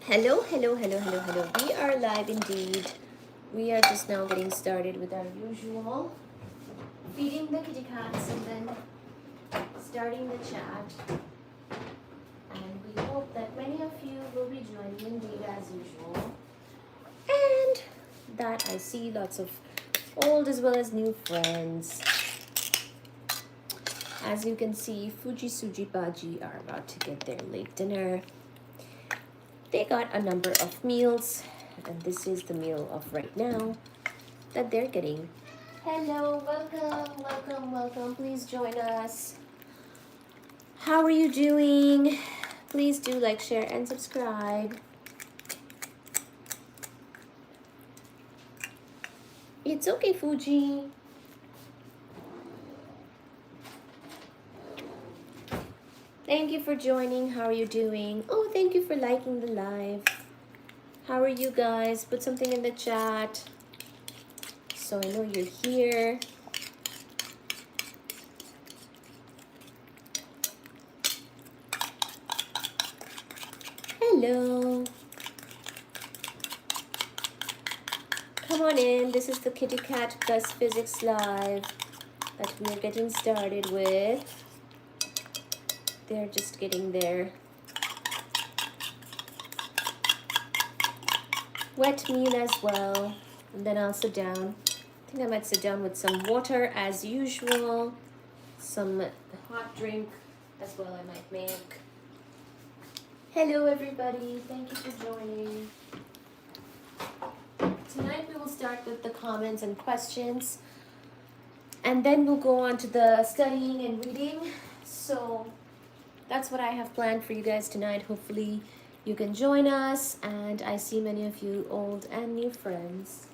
Hello, hello, hello, hello, hello. We are live indeed. We are just now getting started with our usual feeding the kitty cats and then starting the chat. And we hope that many of you will be joining indeed as usual. And that I see lots of old as well as new friends. As you can see, Fuji, Suji, Baji are about to get their late dinner. They got a number of meals, and this is the meal of right now that they're getting. Hello, welcome, welcome, welcome. Please join us. How are you doing? Please do like, share, and subscribe. It's okay, Fuji. Thank you for joining. How are you doing? Oh, thank you for liking the live. How are you guys? Put something in the chat so I know you're here. Hello. Come on in. This is the Kitty Cat Plus Physics Live that we are getting started with. They're just getting their wet meal as well. And then I'll sit down. I think I might sit down with some water as usual. Some hot drink as well I might make. Hello everybody. Thank you for joining. Tonight we will start with the comments and questions. And then we'll go on to the studying and reading. So that's what I have planned for you guys tonight. Hopefully you can join us, and I see many of you old and new friends.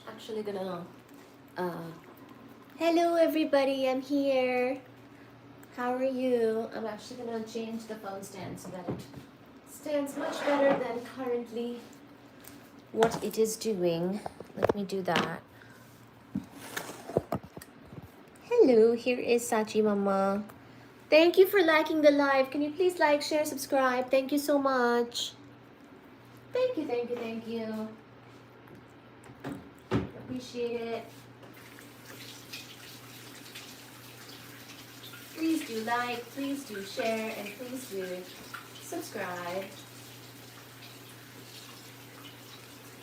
Actually gonna hello everybody, I'm here. How are you? I'm actually gonna change the phone stand so that it stands much better than currently what it is doing. Let me do that. Hello, here is Sachi Mama. Thank you for liking the live. Can you please like, share, subscribe? Thank you so much. Thank you, thank you, thank you. Appreciate it. Please do like, please do share, and please do subscribe.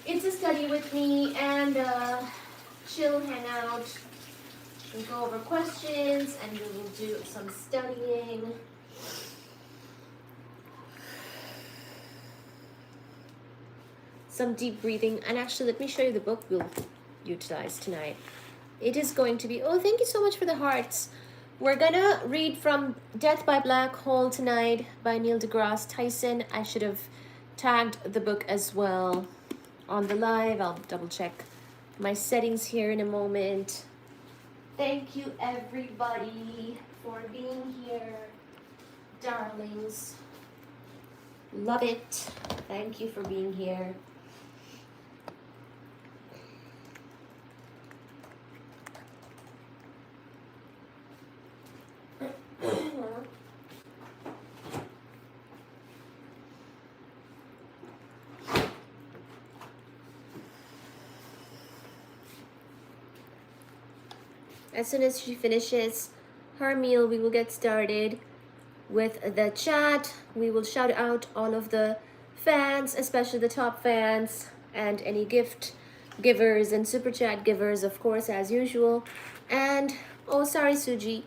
It's a study with me and chill, hang out, and go over questions, and we will do some studying. Some deep breathing, and actually let me show you the book we'll utilize tonight. It is going to be, oh, thank you so much for the hearts. We're gonna read from Death by Black Hole tonight by Neil deGrasse Tyson. I should have tagged the book as well on the live. I'll double check my settings here in a moment. Thank you everybody for being here, darlings. Love it. Thank you for being here. As soon as she finishes her meal, we will get started with the chat. We will shout out all of the fans, especially the top fans, and any gift givers and super chat givers, of course, as usual. And, oh, sorry, Suji.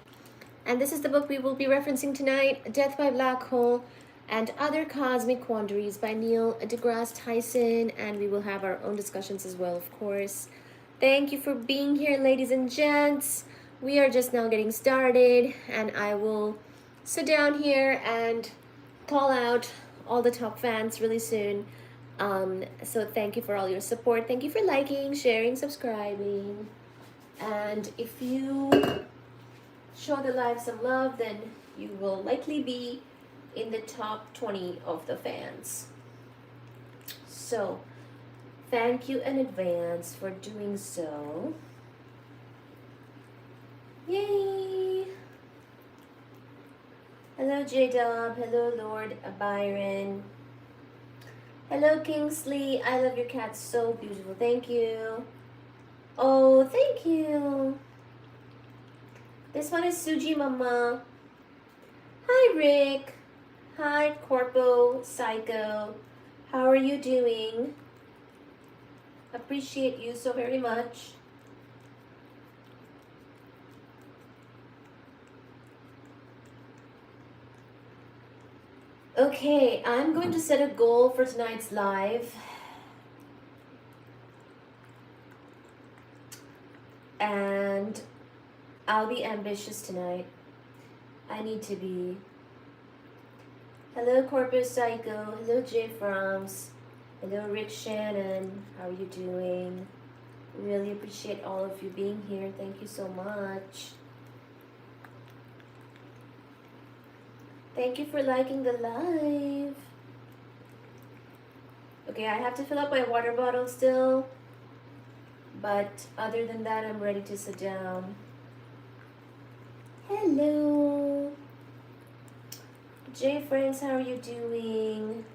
And this is the book we will be referencing tonight, Death by Black Hole and Other Cosmic Quandaries by Neil deGrasse Tyson. And we will have our own discussions as well, of course. Thank you for being here, ladies and gents. We are just now getting started, and I will sit down here and call out all the top fans really soon. So thank you for all your support. Thank you for liking, sharing, subscribing. And if you show the live some love, then you will likely be in the top 20 of the fans. So thank you in advance for doing so. Yay! Hello J-Dub, hello Lord Byron. Hello Kingsley, I love your cat, so beautiful, thank you. Oh, thank you. This one is Suji Mama. Hi Rick. Hi Corpo Psycho. How are you doing? Appreciate you so very much. Okay, I'm going to set a goal for tonight's live. And I'll be ambitious tonight. I need to be. Hello Corpus Psycho. Hello J Froms. Hello Rick Shannon. How are you doing? Really appreciate all of you being here. Thank you so much. Thank you for liking the live. Okay, I have to fill up my water bottle still. But other than that, I'm ready to sit down. Hello. J Friends, how are you doing?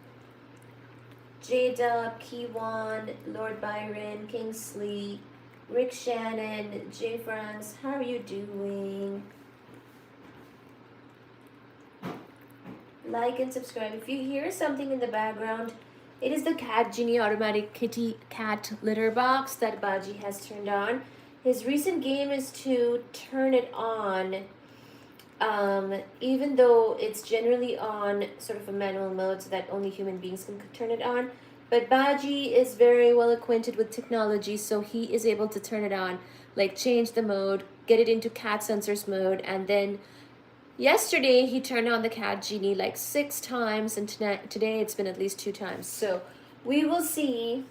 J-Dub, Kiwan, Lord Byron, Kingsley, Rick Shannon, J Friends, how are you doing? Like and subscribe. If you hear something in the background, it is the Cat Genie automatic kitty cat litter box that Baji has turned on. His recent game is to turn it on, even though it's generally on sort of a manual mode so that only human beings can turn it on. But Baji is very well acquainted with technology, so he is able to turn it on, like change the mode, get it into cat sensors mode, and then yesterday he turned on the Cat Genie like 6 times, and today it's been at least 2 times. So we will see.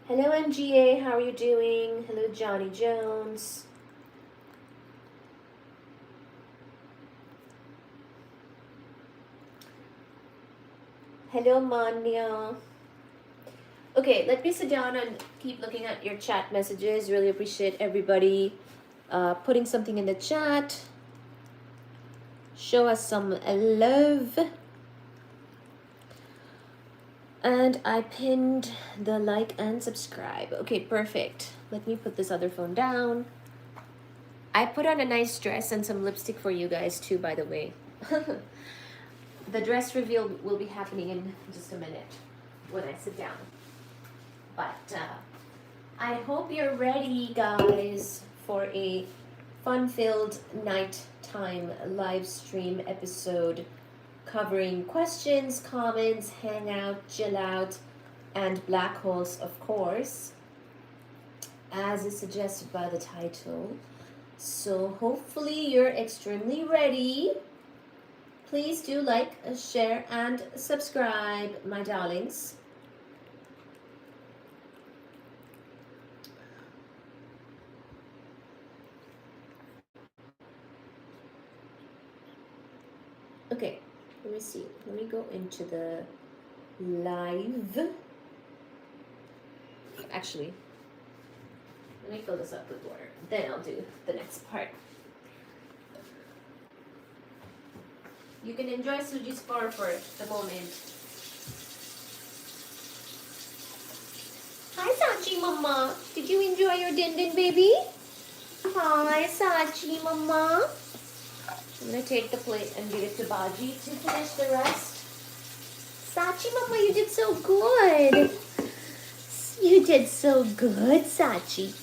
Hello MGA, how are you doing? Hello Johnny Jones. Hello Manya. Okay, let me sit down and keep looking at your chat messages. Really appreciate everybody putting something in the chat. Show us some love. And I pinned the like and subscribe. Okay, perfect. Let me put this other phone down. I put on a nice dress and some lipstick for you guys too, by the way. The dress reveal will be happening in just a minute when I sit down. But I hope you're ready, guys, for a fun-filled nighttime live stream episode covering questions, comments, hangout, chill out, and black holes, of course, as is suggested by the title. So hopefully you're extremely ready. Please do like, share, and subscribe, my darlings. Okay, let me see. Let me go into the live. Actually, let me fill this up with water. Then I'll do the next part. You can enjoy Suji's fur for the moment. Hi, Sachi Mama. Did you enjoy your din din, baby? Hi, Sachi Mama. I'm going to take the plate and give it to Baji to finish the rest. Sachi Mama, you did so good. You did so good, Sachi.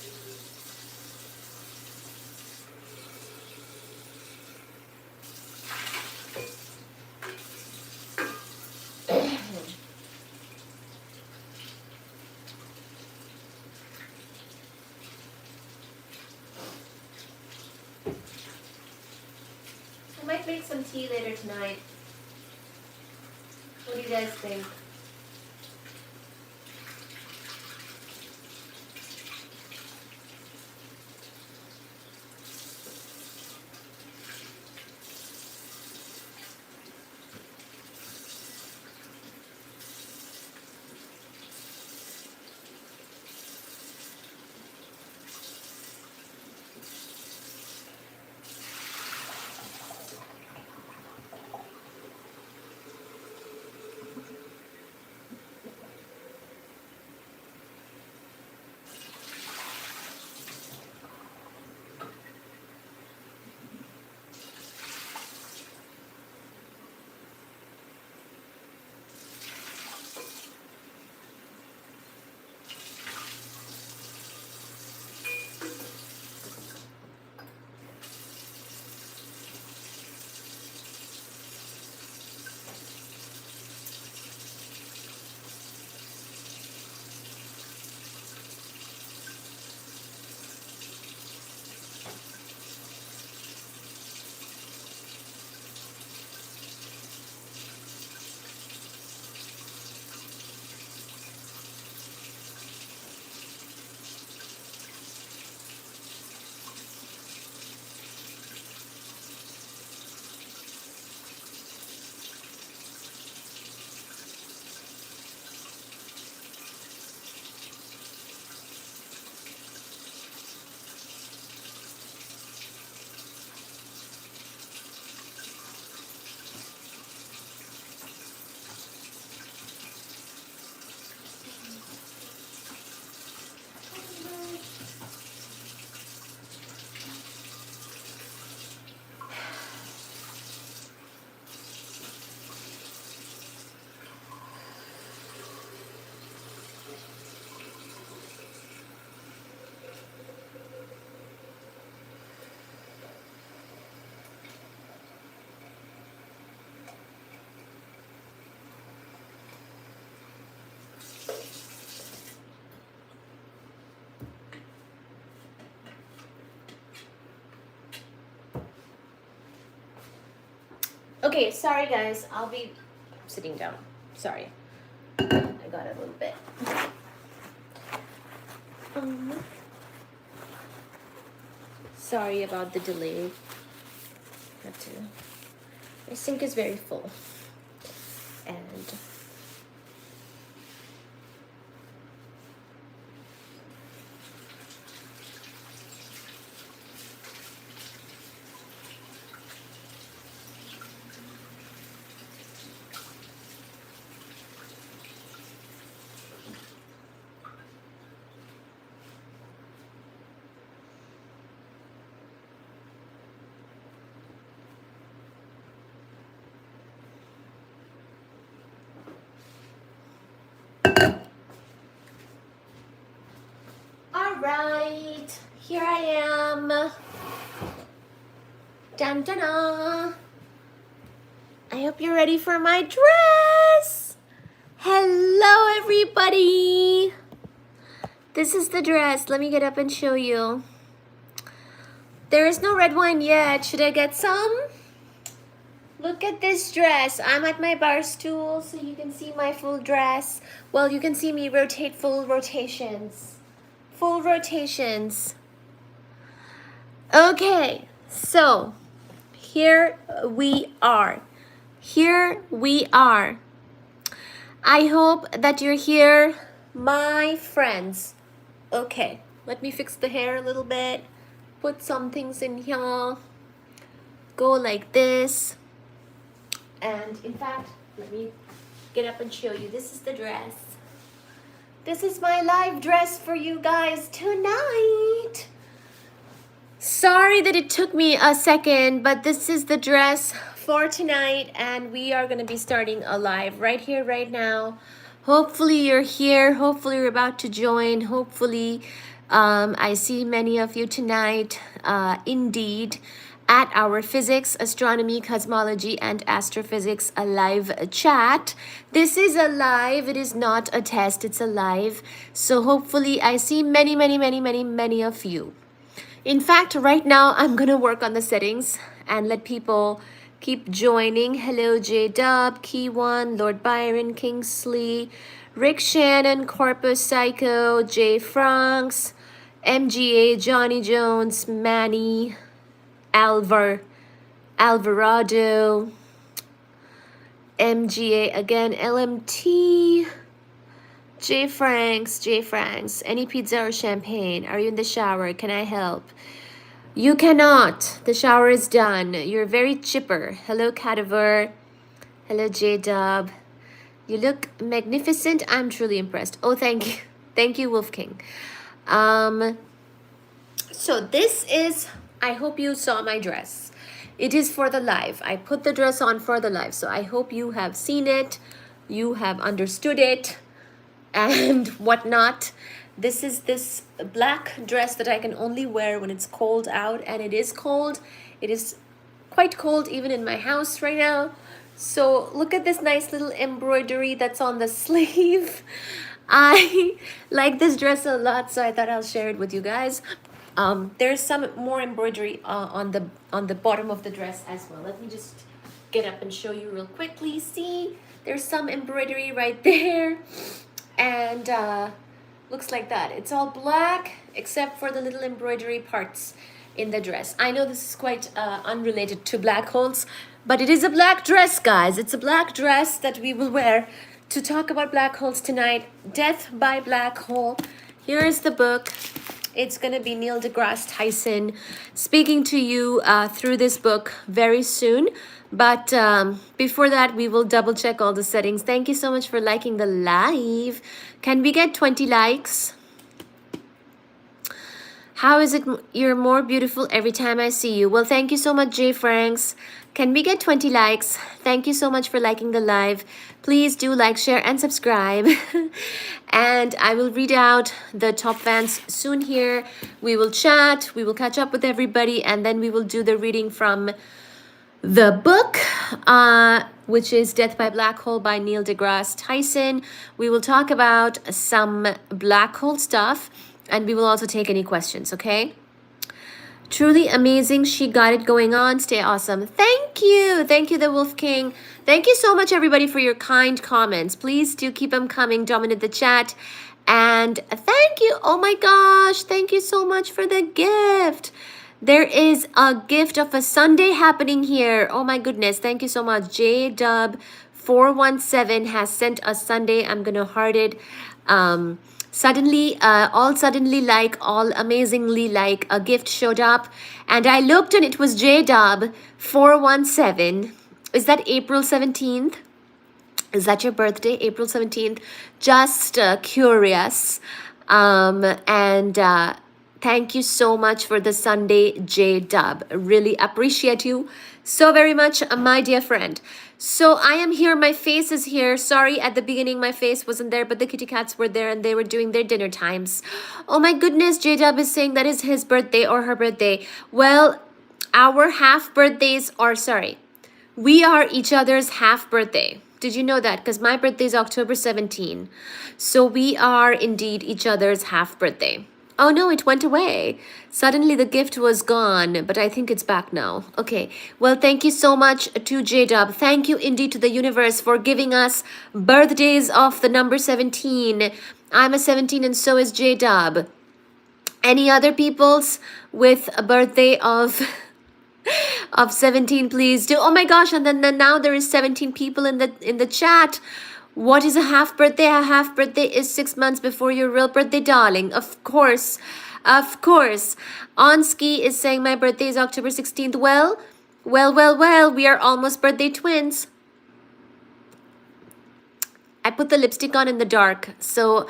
I might make some tea later tonight. you guys think? Okay, sorry guys, I'll be sitting down. Sorry, I got a little bit. Sorry about the delay. Had to. My sink is very full, and alright, here I am. Dun dun dun. I hope you're ready for my dress. Hello everybody. This is the dress. Let me get up and show you. There is no red wine yet. Should I get some? Look at this dress. I'm at my bar stool so you can see my full dress. Well, you can see me rotate full rotations. Full rotations. Okay, so here we are. Here we are. I hope that you're here, my friends. Okay, let me fix the hair a little bit. Put some things in here. Go like this. And in fact, let me get up and show you. This is the dress. This is my live dress for you guys tonight. Sorry that it took me a second, but this is the dress for tonight, and we are going to be starting a live right here, right now. Hopefully you're here. Hopefully you're about to join. Hopefully I see many of you tonight, indeed, at our physics, astronomy, cosmology, and astrophysics a live chat. This is a live. It is not a test. It's a live. So hopefully I see many of you. In fact, right now I'm going to work on the settings and let people Keep joining. Hello, J Dub, Key One, Lord Byron, Kingsley, Rick Shannon, Corpus Psycho, J Franks, MGA, Johnny Jones, Manny, Alvarado, MGA again, LMT, J Franks. Any pizza or champagne? Are you in the shower? Can I help? You cannot. The shower is done. You're very chipper. Hello, Cadaver. Hello, J Dub. You look magnificent. I'm truly impressed. Oh, thank you. Thank you, Wolf King. So this is, I hope you saw my dress. It is for the live. I put the dress on for the live. So I hope you have seen it. You have understood it and whatnot. This is this black dress that I can only wear when it's cold out, and it is cold. It is quite cold even in my house right now. So look at this nice little embroidery that's on the sleeve. I like this dress a lot, so I thought I'll share it with you guys. There's some more embroidery on the bottom of the dress as well. Let me just get up and show you real quickly. See, there's some embroidery right there, and looks like that. It's all black except for the little embroidery parts in the dress. I know this is quite unrelated to black holes, but it is a black dress, guys. It's a black dress that we will wear to talk about black holes tonight. Death by Black Hole. Here is the book. It's going to be Neil deGrasse Tyson speaking to you through this book very soon. But before that, we will double check all the settings. Thank you so much for liking the live. Can we get 20 likes? How is it you're more beautiful every time I see you? Well, thank you so much, Jay Franks. Can we get 20 likes? Thank you so much for liking the live. Please do like, share, and subscribe. And I will read out the top fans soon here. We will chat, we will catch up with everybody, and then we will do the reading from the book, which is Death by Black Hole by Neil deGrasse Tyson. We will talk about some black hole stuff, and we will also take any questions, okay? Truly amazing. She got it going on. Stay awesome. Thank you. Thank you, the Wolf King. Thank you so much, everybody, for your kind comments. Please do keep them coming. Dominate the chat. And thank you. Oh, my gosh. Thank you so much for the gift. There is a gift of a Sunday happening here. Oh, my goodness. Thank you so much. JDub417 has sent us Sunday. I'm going to heart it. Suddenly, all amazingly like a gift showed up, and I looked and it was JDub417. Is that April 17th? Is that your birthday, April 17th? Just curious. Thank you so much for the Sunday, JDub. Really appreciate you so very much, my dear friend. So I am here. My face is here. Sorry, at the beginning my face wasn't there, but the kitty cats were there and they were doing their dinner times. Oh my goodness, JDub is saying that is his birthday or her birthday. Well, our half birthdays are, sorry, we are each other's half birthday. Did you know that? Because my birthday is October 17. So we are indeed each other's half birthday. Oh no, it went away. Suddenly the gift was gone, but I think it's back now. Okay, well, thank you so much to JDub. Thank you indeed to the universe for giving us birthdays of the number 17. I'm a 17 and so is JDub. Any other peoples with a birthday of 17, please do. Oh my gosh, and then now there is 17 people in the chat. What is a half birthday? A half birthday is 6 months before your real birthday, darling. Of course. Of course. Onski is saying my birthday is October 16th. Well, we are almost birthday twins. I put the lipstick on in the dark, so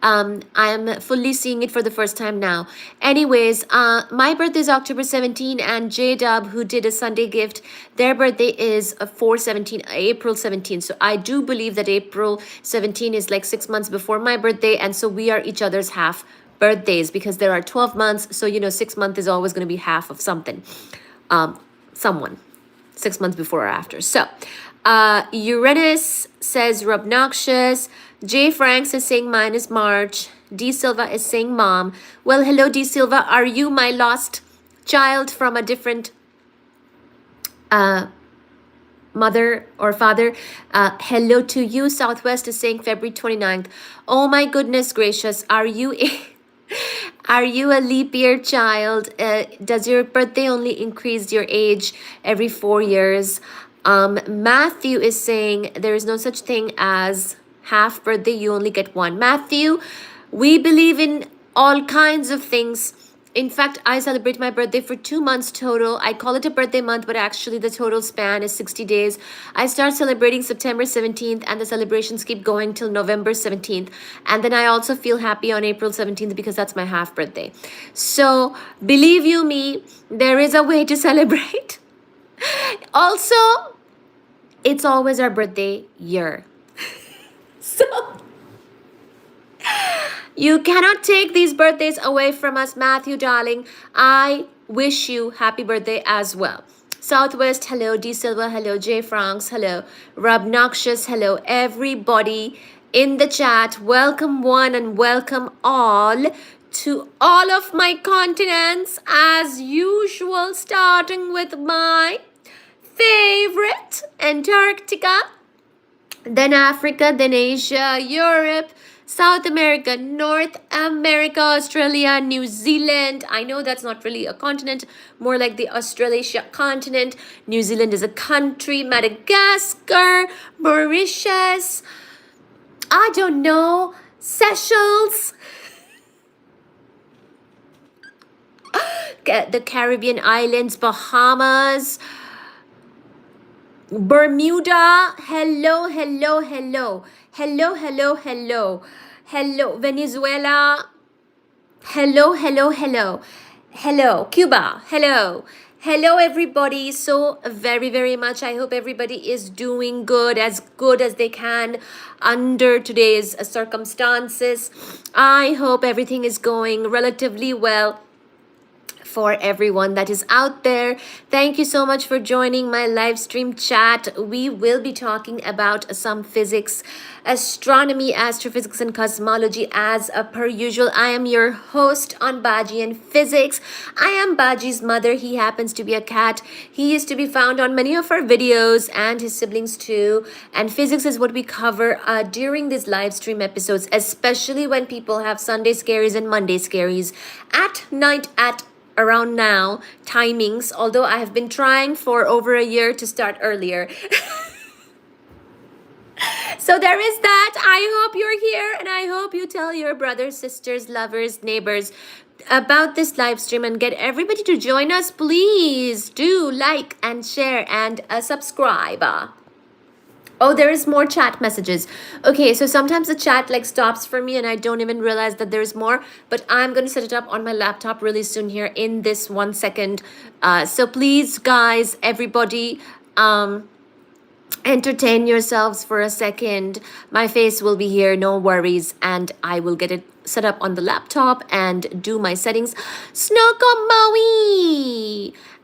I am fully seeing it for the first time now. Anyways, my birthday is October 17, and JDub, who did a Sunday gift, their birthday is April 17. So I do believe that April 17 is like 6 months before my birthday, and so we are each other's half birthdays because there are 12 months. So 6 months is always going to be half of something, someone, 6 months before or after. So Uranus says Robnoxious. J Franks is saying mine is March. D Silva is saying mom. Well, hello, D Silva. Are you my lost child from a different mother or father. Hello to you. Southwest is saying February 29th. Oh my goodness gracious. Are you are you a leap year child? Does your birthday only increase your age every 4 years? Matthew is saying there is no such thing as half birthday. You only get one. Matthew, we believe in all kinds of things. In fact, I celebrate my birthday for 2 months total. I call it a birthday month, but actually the total span is 60 days. I start celebrating September 17th, and the celebrations keep going till November 17th. And then I also feel happy on April 17th because that's my half birthday. So, believe you me, there is a way to celebrate. Also, it's always our birthday year. So, you cannot take these birthdays away from us, Matthew, darling. I wish you happy birthday as well. Southwest, hello. D Silva, hello. J Franks, hello. Rob Noxious, hello. Everybody in the chat, welcome one and welcome all to all of my continents as usual, starting with my favorite, Antarctica, then Africa, then Asia, Europe, South America, North America, Australia, New Zealand. I know that's not really a continent, more like the Australasia continent. New Zealand is a country. Madagascar, Mauritius, I don't know, Seychelles, the Caribbean islands, Bahamas, Bermuda. Hello, hello, hello. Hello, hello, hello. Hello, Venezuela. Hello, hello, hello. Hello, Cuba. Hello. Hello, everybody. So very, very much. I hope everybody is doing good as they can under today's circumstances. I hope everything is going relatively well for everyone that is out there. Thank you so much for joining my live stream chat. We will be talking about some physics, astronomy, astrophysics, and cosmology as per usual. I am your host on Baji and Physics. I am Baji's mother. He happens to be a cat. He used to be found on many of our videos and his siblings too. And physics is what we cover during these live stream episodes, especially when people have Sunday scaries and Monday scaries at night at around now timings, although I have been trying for over a year to start earlier. So there is that. I hope you're here, and I hope you tell your brothers, sisters, lovers, neighbors about this live stream and get everybody to join us. Please do like and share and subscribe. Oh, there is more chat messages. Okay, so sometimes the chat like stops for me and I don't even realize that there's more, but I'm going to set it up on my laptop really soon here in this 1 second. So please, guys, everybody, entertain yourselves for a second. My face will be here, no worries, and I will get it set up on the laptop and do my settings. Snokomawi!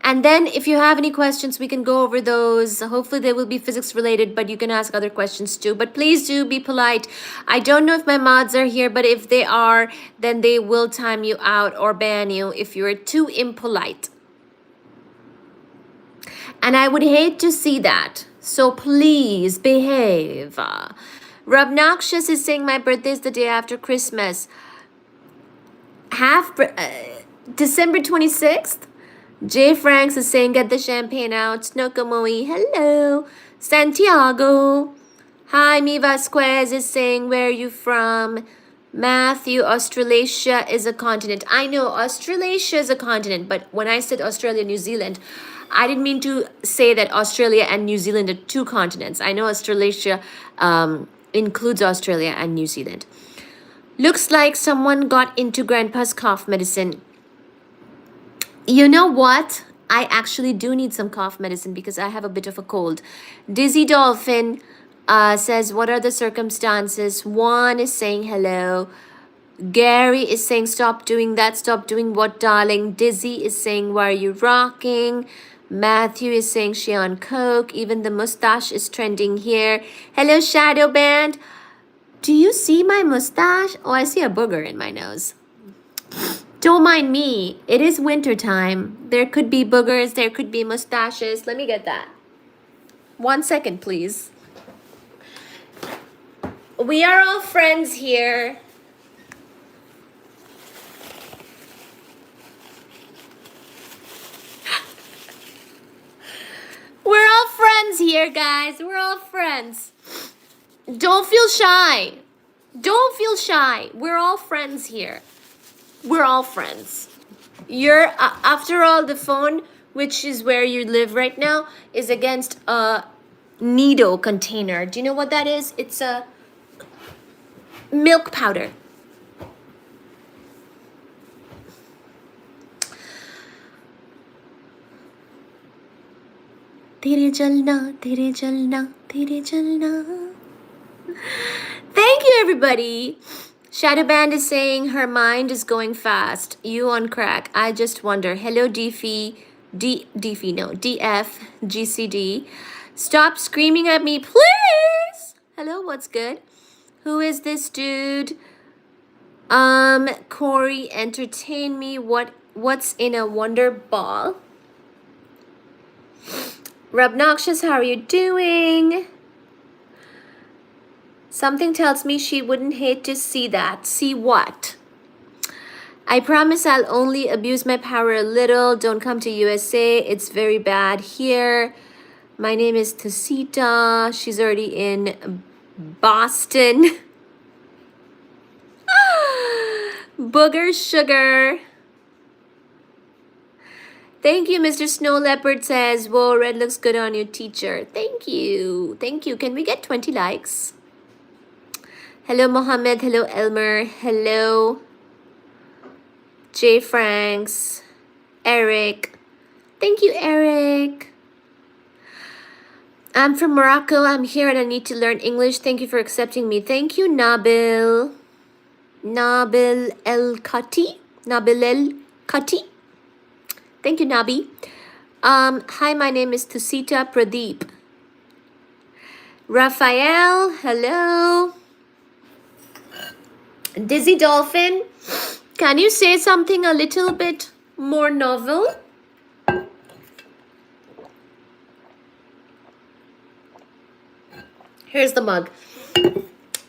And then if you have any questions, we can go over those. Hopefully they will be physics related, but you can ask other questions too. But please do be polite. I don't know if my mods are here, but if they are, then they will time you out or ban you if you're too impolite. And I would hate to see that. So please behave. Rob Noxious is saying my birthday is the day after Christmas. December 26th. Jay Franks is saying get the champagne out. Snokomoe, hello. Santiago. Jaime Vasquez is saying where are you from? Matthew, Australasia is a continent. I know Australasia is a continent, but when I said Australia, New Zealand, I didn't mean to say that Australia and New Zealand are two continents. I know Australasia includes Australia and New Zealand. Looks like someone got into Grandpa's cough medicine. You know what? I actually do need some cough medicine because I have a bit of a cold. Dizzy Dolphin says, what are the circumstances? Juan is saying hello. Gary is saying, stop doing that. Stop doing what, darling? Dizzy is saying, why are you rocking? Matthew is saying, she on coke. Even the mustache is trending here. Hello, Shadow Band. Do you see my mustache? Oh, I see a booger in my nose. Don't mind me. It is winter time. There could be boogers. There could be mustaches. Let me get that. 1 second, please. We are all friends here. We're all friends here, guys. We're all friends. Don't feel shy. Don't feel shy. We're all friends here. We're all friends. You're, after all, the phone, which is where you live right now, is against a Nido container. Do you know what that is? It's a milk powder. तेरे जलना, तेरे जलना, तेरे जलना. Thank you, everybody. Shadow Band is saying her mind is going fast. You on crack. I just wonder. Hello, DF, GCD. Stop screaming at me, please. Hello, what's good? Who is this dude? Corey, entertain me. What's in a wonder ball? Rabnoxious, how are you doing? Something tells me she wouldn't hate to see that. See what? I promise I'll only abuse my power a little. Don't come to USA. It's very bad here. My name is Tasita. She's already in Boston. Booger sugar. Thank you, Mr. Snow Leopard says, whoa, red looks good on your teacher. Thank you. Thank you. Can we get 20 likes? Hello, Mohammed. Hello, Elmer. Hello, Jay Franks. Eric. Thank you, Eric. I'm from Morocco. I'm here and I need to learn English. Thank you for accepting me. Thank you, Nabil. Nabil El Khati. Nabil El Khati. Thank you, Nabi. Hi, my name is Tusita Pradeep. Raphael, hello. Dizzy Dolphin, can you say something a little bit more novel? Here's the mug.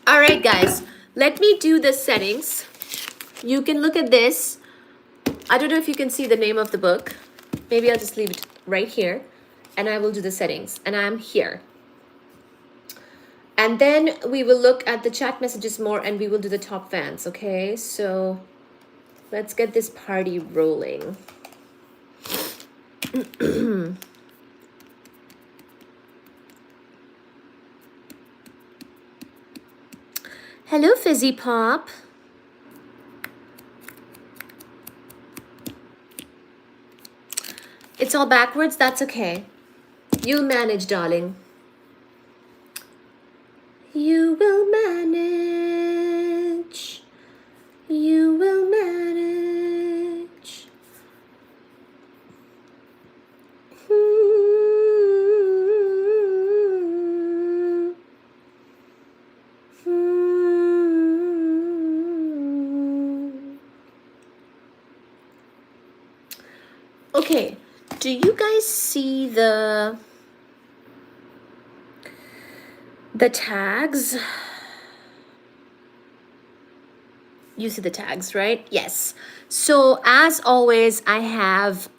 All right, guys, let me do the settings. You can look at this. I don't know if you can see the name of the book. Maybe I'll just leave it right here and I will do the settings. And I'm here. And then we will look at the chat messages more and we will do the top fans, okay? So let's get this party rolling. Hello, Fizzy Pop. It's all backwards, that's okay. You'll manage, darling. You will manage. You will manage. Okay, do you guys see the tags? You see the tags, right? Yes. So as always, I have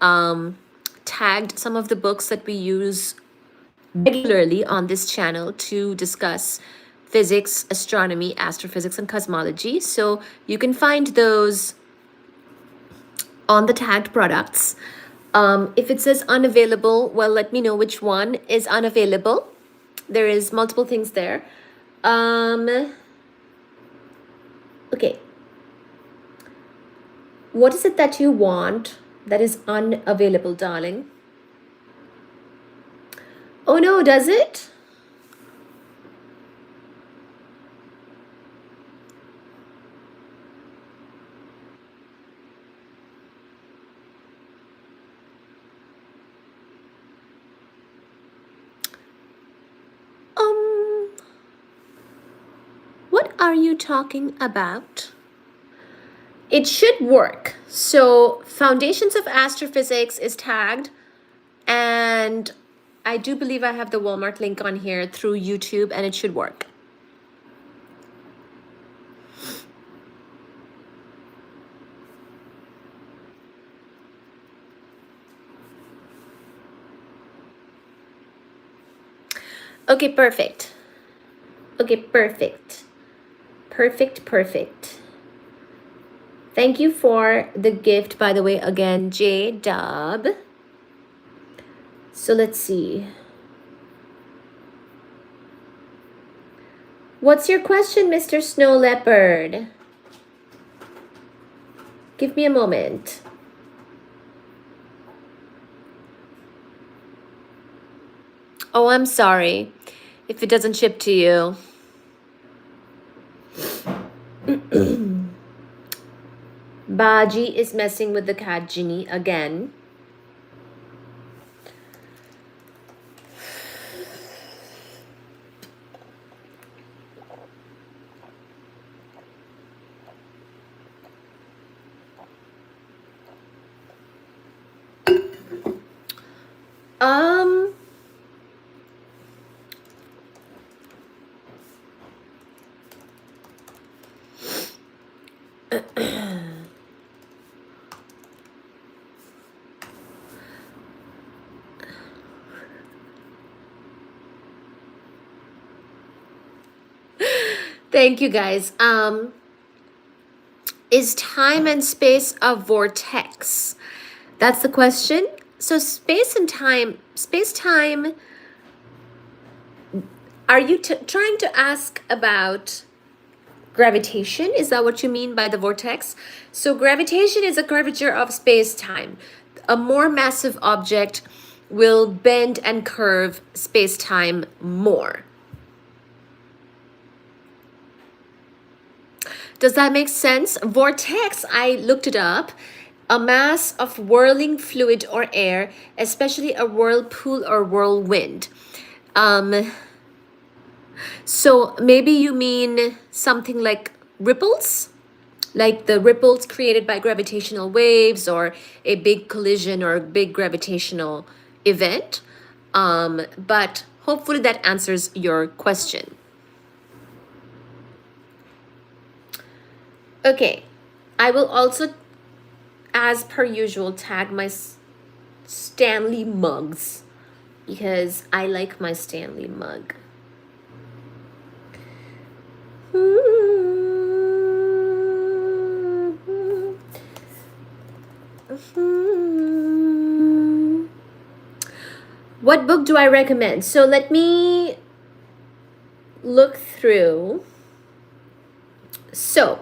tagged some of the books that we use regularly on this channel to discuss physics, astronomy, astrophysics, and cosmology. So you can find those on the tagged products. If it says unavailable, well, let me know which one is unavailable. There is multiple things there. Okay. What is it that you want that is unavailable, darling? Oh no, does it? What are you talking about? It should work. So Foundations of Astrophysics is tagged and I do believe I have the Walmart link on here through YouTube, and it should work. Okay, perfect. Okay, perfect. Perfect. Thank you for the gift, by the way, again, J Dub. So let's see. What's your question, Mr. Snow Leopard? Give me a moment. Oh, I'm sorry if it doesn't ship to you. Baji is messing with the cat genie again. Thank you, guys. Is time and space a vortex? That's the question. So space-time, are you trying to ask about gravitation? Is that what you mean by the vortex? So gravitation is a curvature of space-time. A more massive object will bend and curve space-time more. Does that make sense? Vortex, I looked it up. A mass of whirling fluid or air, especially a whirlpool or whirlwind. So maybe you mean something like ripples? Like the ripples created by gravitational waves, or a big collision or a big gravitational event. But hopefully that answers your question. Okay, I will also, as per usual, tag my Stanley mugs because I like my Stanley mug. What book do I recommend? So let me look through. So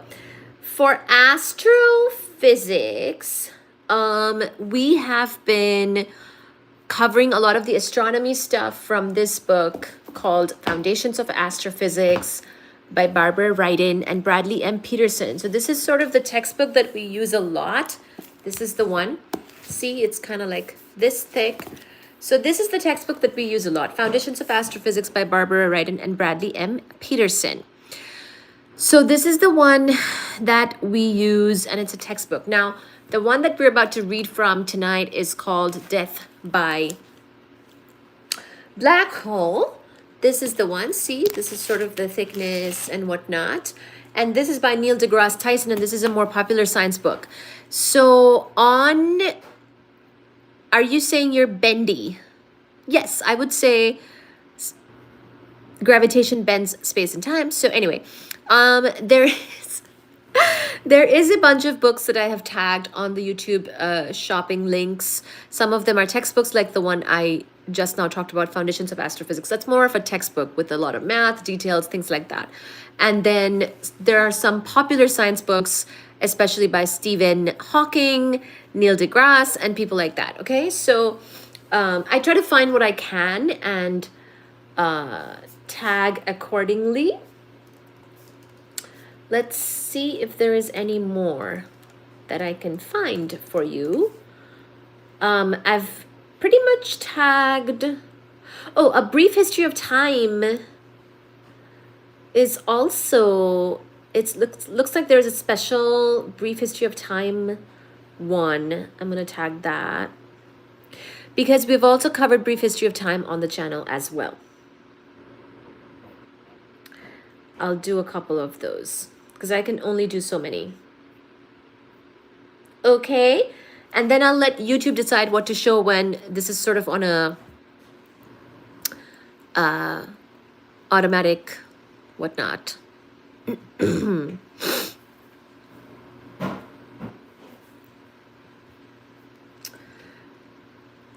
for astrophysics, we have been covering a lot of the astronomy stuff from this book called Foundations of Astrophysics by Barbara Ryden and Bradley M. Peterson. So this is sort of the textbook that we use a lot. This is the one. See, it's kind of like this thick. So this is the textbook that we use a lot. Foundations of Astrophysics by Barbara Ryden and Bradley M. Peterson. So this is the one that we use, and it's a textbook. Now, the one that we're about to read from tonight is called Death by Black Hole. This is the one. See, this is sort of the thickness and whatnot. And this is by Neil deGrasse Tyson, and this is a more popular science book. So are you saying you're bendy? Yes, I would say gravitation bends space and time. So anyway, there is a bunch of books that I have tagged on the YouTube shopping links. Some of them are textbooks, like the one I just now talked about, Foundations of Astrophysics. That's more of a textbook with a lot of math, details, things like that. And then there are some popular science books, especially by Stephen Hawking, Neil deGrasse, and people like that. Okay, so I try to find what I can and tag accordingly. Let's see if there is any more that I can find for you. I've pretty much tagged. Oh, A Brief History of Time is also, it looks like there's a special Brief History of Time one. I'm gonna tag that. because we've also covered brief history of time on the channel as well. I'll do a couple of those because I can only do so many. Okay, and then I'll let YouTube decide what to show when this is sort of on a automatic whatnot.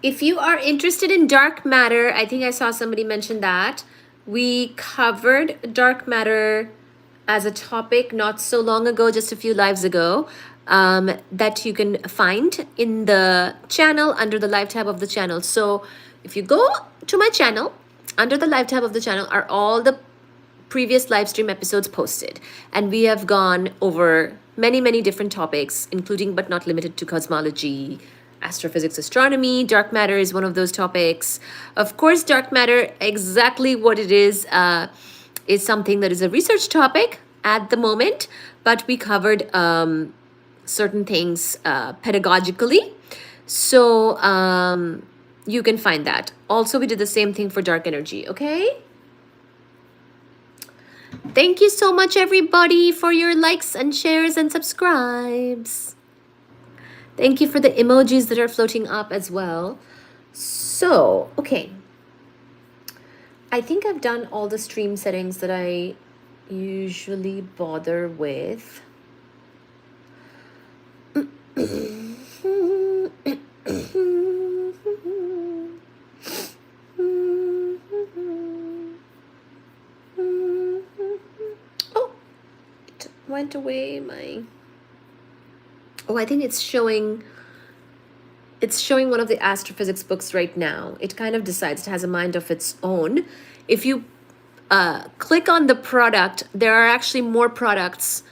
If you are interested in dark matter, I think I saw somebody mention that. We covered dark matter as a topic not so long ago, just a few lives ago, that you can find in the channel under the live tab of the channel. So if you go to my channel, under the live tab of the channel are all the previous live stream episodes posted. And we have gone over many, many different topics, including but not limited to cosmology, astrophysics, astronomy. Dark matter is one of those topics. Of course, dark matter, exactly what it is something that is a research topic at the moment, but we covered certain things pedagogically. So you can find that. Also, we did the same thing for dark energy, okay? Thank you so much, everybody, for your likes and shares and subscribes. Thank you for the emojis that are floating up as well. So, okay. I think I've done all the stream settings that I usually bother with. Oh, it went away my... Oh, I think it's showing one of the astrophysics books right now. It kind of decides, it has a mind of its own. If you click on the product, there are actually more products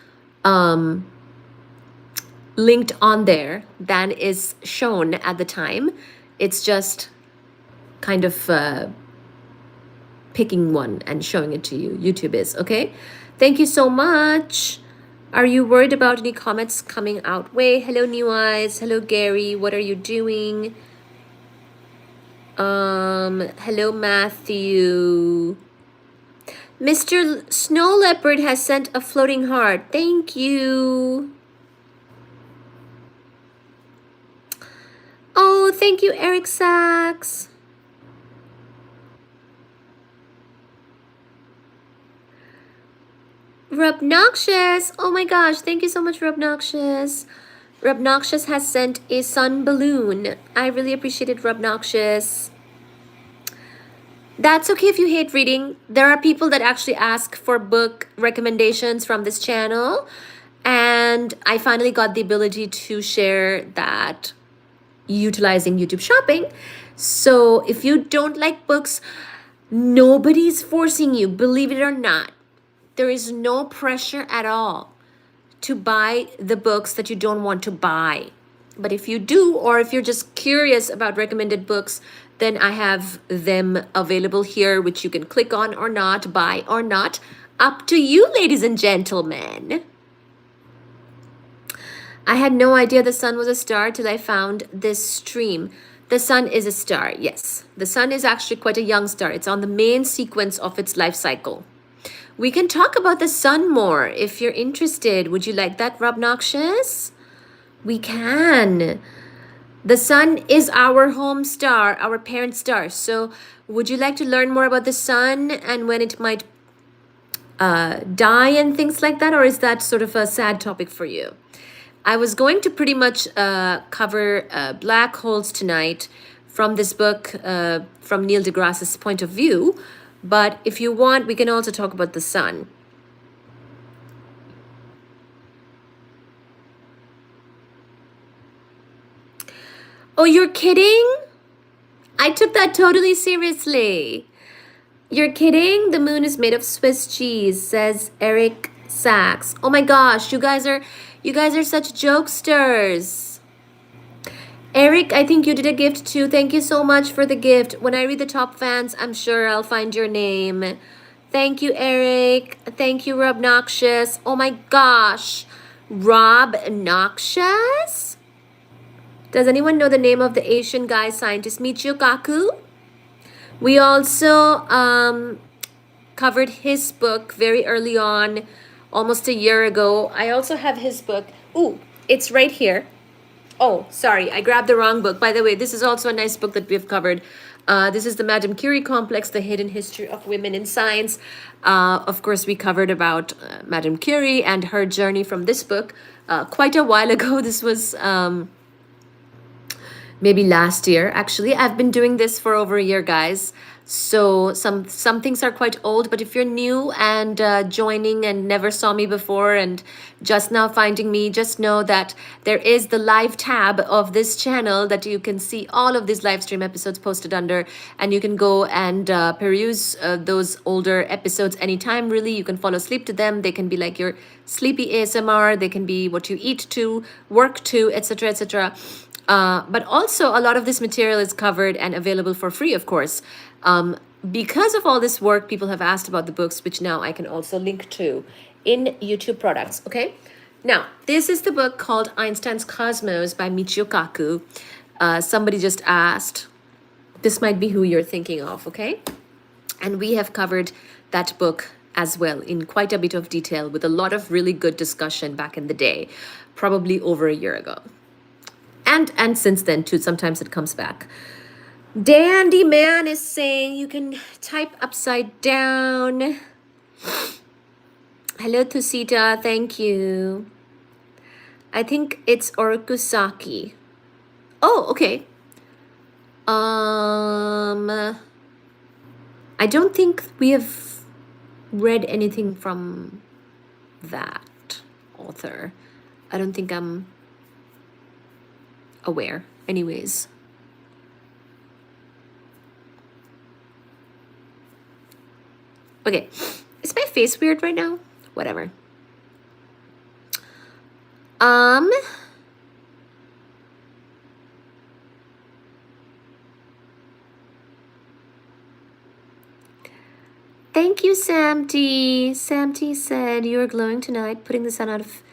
linked on there than is shown at the time. It's just kind of picking one and showing it to you. YouTube is, okay? Thank you so much. Are you worried about any comments coming out? Way, hello, New Eyes. Hello, Gary. What are you doing? Hello, Matthew. Mr. Snow Leopard has sent a floating heart. Thank you. Oh, thank you, Eric Sachs. Rubnoxious. Oh my gosh, thank you so much, Rubnoxious. Rubnoxious has sent a sun balloon. I really appreciate it, Rubnoxious. That's okay if you hate reading. There are people that actually ask for book recommendations from this channel. And I finally got the ability to share that utilizing YouTube shopping. So if you don't like books, nobody's forcing you, believe it or not. There is no pressure at all to buy the books that you don't want to buy. But if you do, or if you're just curious about recommended books, then I have them available here, which you can click on or not, buy or not. Up to you, ladies and gentlemen. I had no idea the sun was a star till I found this stream. The sun is a star, yes. The sun is actually quite a young star. It's on the main sequence of its life cycle. We can talk about the sun more if you're interested. Would you like that, Robnoxious? We can. The sun is our home star, our parent star. So would you like to learn more about the sun and when it might die and things like that? Or is that sort of a sad topic for you? I was going to pretty much cover black holes tonight from this book, from Neil deGrasse's point of view. But if you want, we can also talk about the sun. Oh, you're kidding? I took that totally seriously. You're kidding? The moon is made of Swiss cheese, says Eric Sachs. Oh my gosh, you guys are such jokesters. Eric, I think you did a gift too. Thank you so much for the gift. When I read the top fans, I'm sure I'll find your name. Thank you, Eric. Thank you, Rob Noxious. Oh my gosh. Rob Noxious? Does anyone know the name of the Asian guy scientist, Michio Kaku? We also covered his book very early on, almost a year ago. I also have his book. Ooh, it's right here. Oh, sorry, I grabbed the wrong book. By the way, this is also a nice book that we've covered. This is the Madame Curie Complex, The Hidden History of Women in Science. Of course, we covered about Madame Curie and her journey from this book quite a while ago. This was maybe last year. Actually, I've been doing this for over a year, guys. So some things are quite old, but if you're new and joining and never saw me before and just now finding me, just know that there is the live tab of this channel that you can see all of these live stream episodes posted under, and you can go and peruse those older episodes anytime. Really, you can fall asleep to them. They can be like your sleepy ASMR. They can be what you eat to, work to, etc., etc. But also, a lot of this material is covered and available for free, of course. Because of all this work, people have asked about the books, which now I can also link to in YouTube products, okay? Now, this is the book called Einstein's Cosmos by Michio Kaku. Somebody just asked, this might be who you're thinking of, okay? And we have covered that book as well in quite a bit of detail with a lot of really good discussion back in the day, probably over a year ago. And since then too, sometimes it comes back. Dandy Man is saying you can type upside down. Hello Tusita, thank you. I think it's Orokusaki. Oh, okay. I don't think we have read anything from that author. I don't think I'm aware. Anyways. Okay. Is my face weird right now? Whatever. Thank you, Sam T. Sam T said you're glowing tonight, putting the sun out of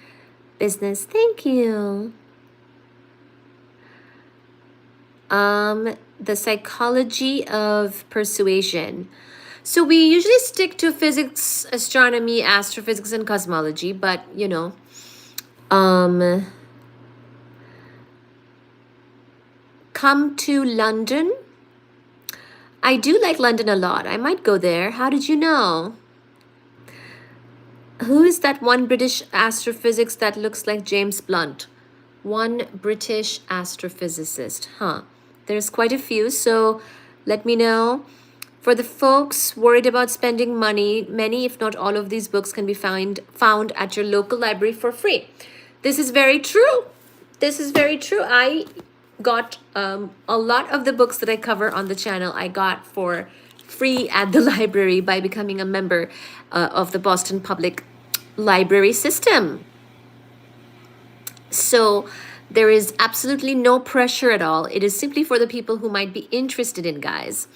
business. Thank you. The psychology of persuasion. So we usually stick to physics, astronomy, astrophysics, and cosmology, but you know, come to London. I do like London a lot. I might go there. How did you know? Who is that one British astrophysics that looks like James Blunt? One British astrophysicist, huh? There's quite a few, so let me know. For the folks worried about spending money, many, if not all of these books can be found at your local library for free. This is very true. This is very true. I got a lot of the books that I cover on the channel, I got for free at the library by becoming a member of the Boston Public Library system. So there is absolutely no pressure at all. It is simply for the people who might be interested in, guys.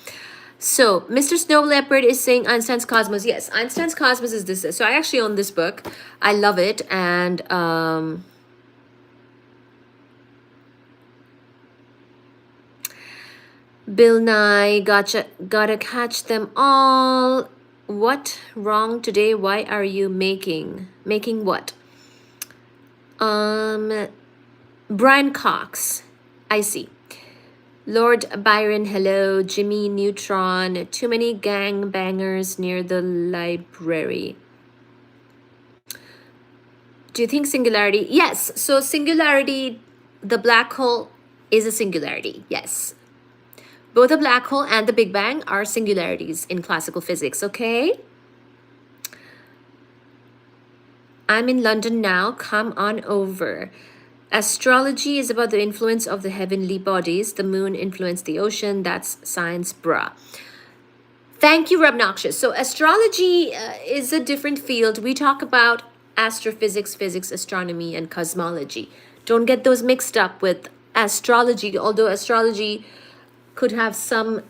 So Mr. Snow Leopard is saying Einstein's Cosmos. Yes, Einstein's Cosmos is this. So I actually own this book. I love it. And Bill Nye, gotta catch them all. What wrong today? Why are you making what? Brian Cox, I see. Lord Byron, hello. Jimmy Neutron, too many gangbangers near the library. Do you think singularity? Yes. So singularity, the black hole is a singularity. Yes. Both the black hole and the Big Bang are singularities in classical physics, okay? I'm in London now. Come on over. Astrology is about the influence of the heavenly bodies. The moon influenced the ocean. That's science, bruh. Thank you, Obnoxious. So astrology is a different field. We talk about astrophysics, physics, astronomy, and cosmology. Don't get those mixed up with astrology, although astrology could have some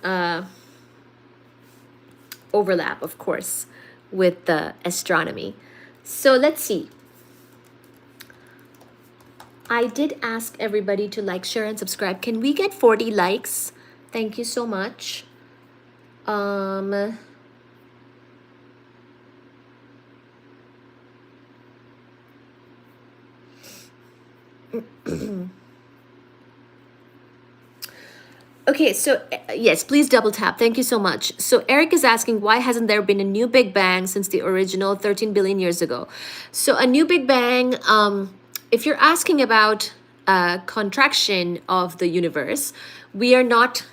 overlap, of course, with the astronomy. So let's see. I did ask everybody to like, share, and subscribe. Can we get 40 likes? Thank you so much. Um, okay, so yes, please double tap. Thank you so much. So Eric is asking, why hasn't there been a new Big Bang since the original 13 billion years ago? So a new Big Bang, if you're asking about contraction of the universe, we are not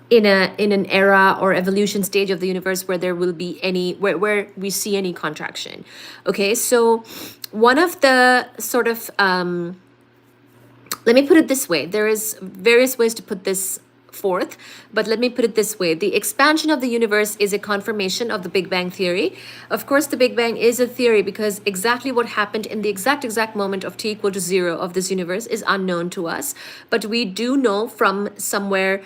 in an era or evolution stage of the universe where there will be any where we see any contraction. Okay, so one of the sort of let me put it this way. There is various ways to put this forth, but let me put it this way. The expansion of the universe is a confirmation of the Big Bang theory. Of course, the Big Bang is a theory because exactly what happened in the exact moment of t equal to 0 of this universe is unknown to us. But we do know from somewhere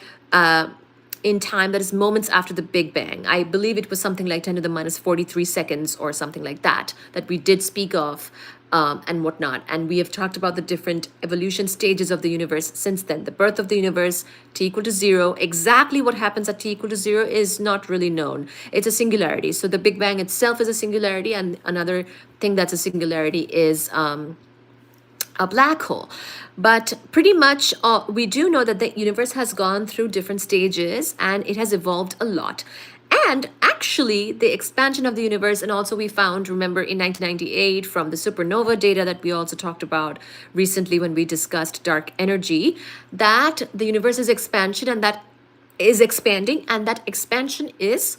in time that is moments after the Big Bang. I believe it was something like 10 to the minus 43 seconds or something like that we did speak of, and whatnot. And we have talked about the different evolution stages of the universe since then. The birth of the universe, t equal to 0. Exactly what happens at t equal to 0 is not really known. It's a singularity. So the Big Bang itself is a singularity, and another thing that's a singularity is a black hole. But pretty much we do know that the universe has gone through different stages and it has evolved a lot. And actually, the expansion of the universe, and also we found, remember, in 1998 from the supernova data that we also talked about recently when we discussed dark energy, that the universe is expansion and that is expanding, and that expansion is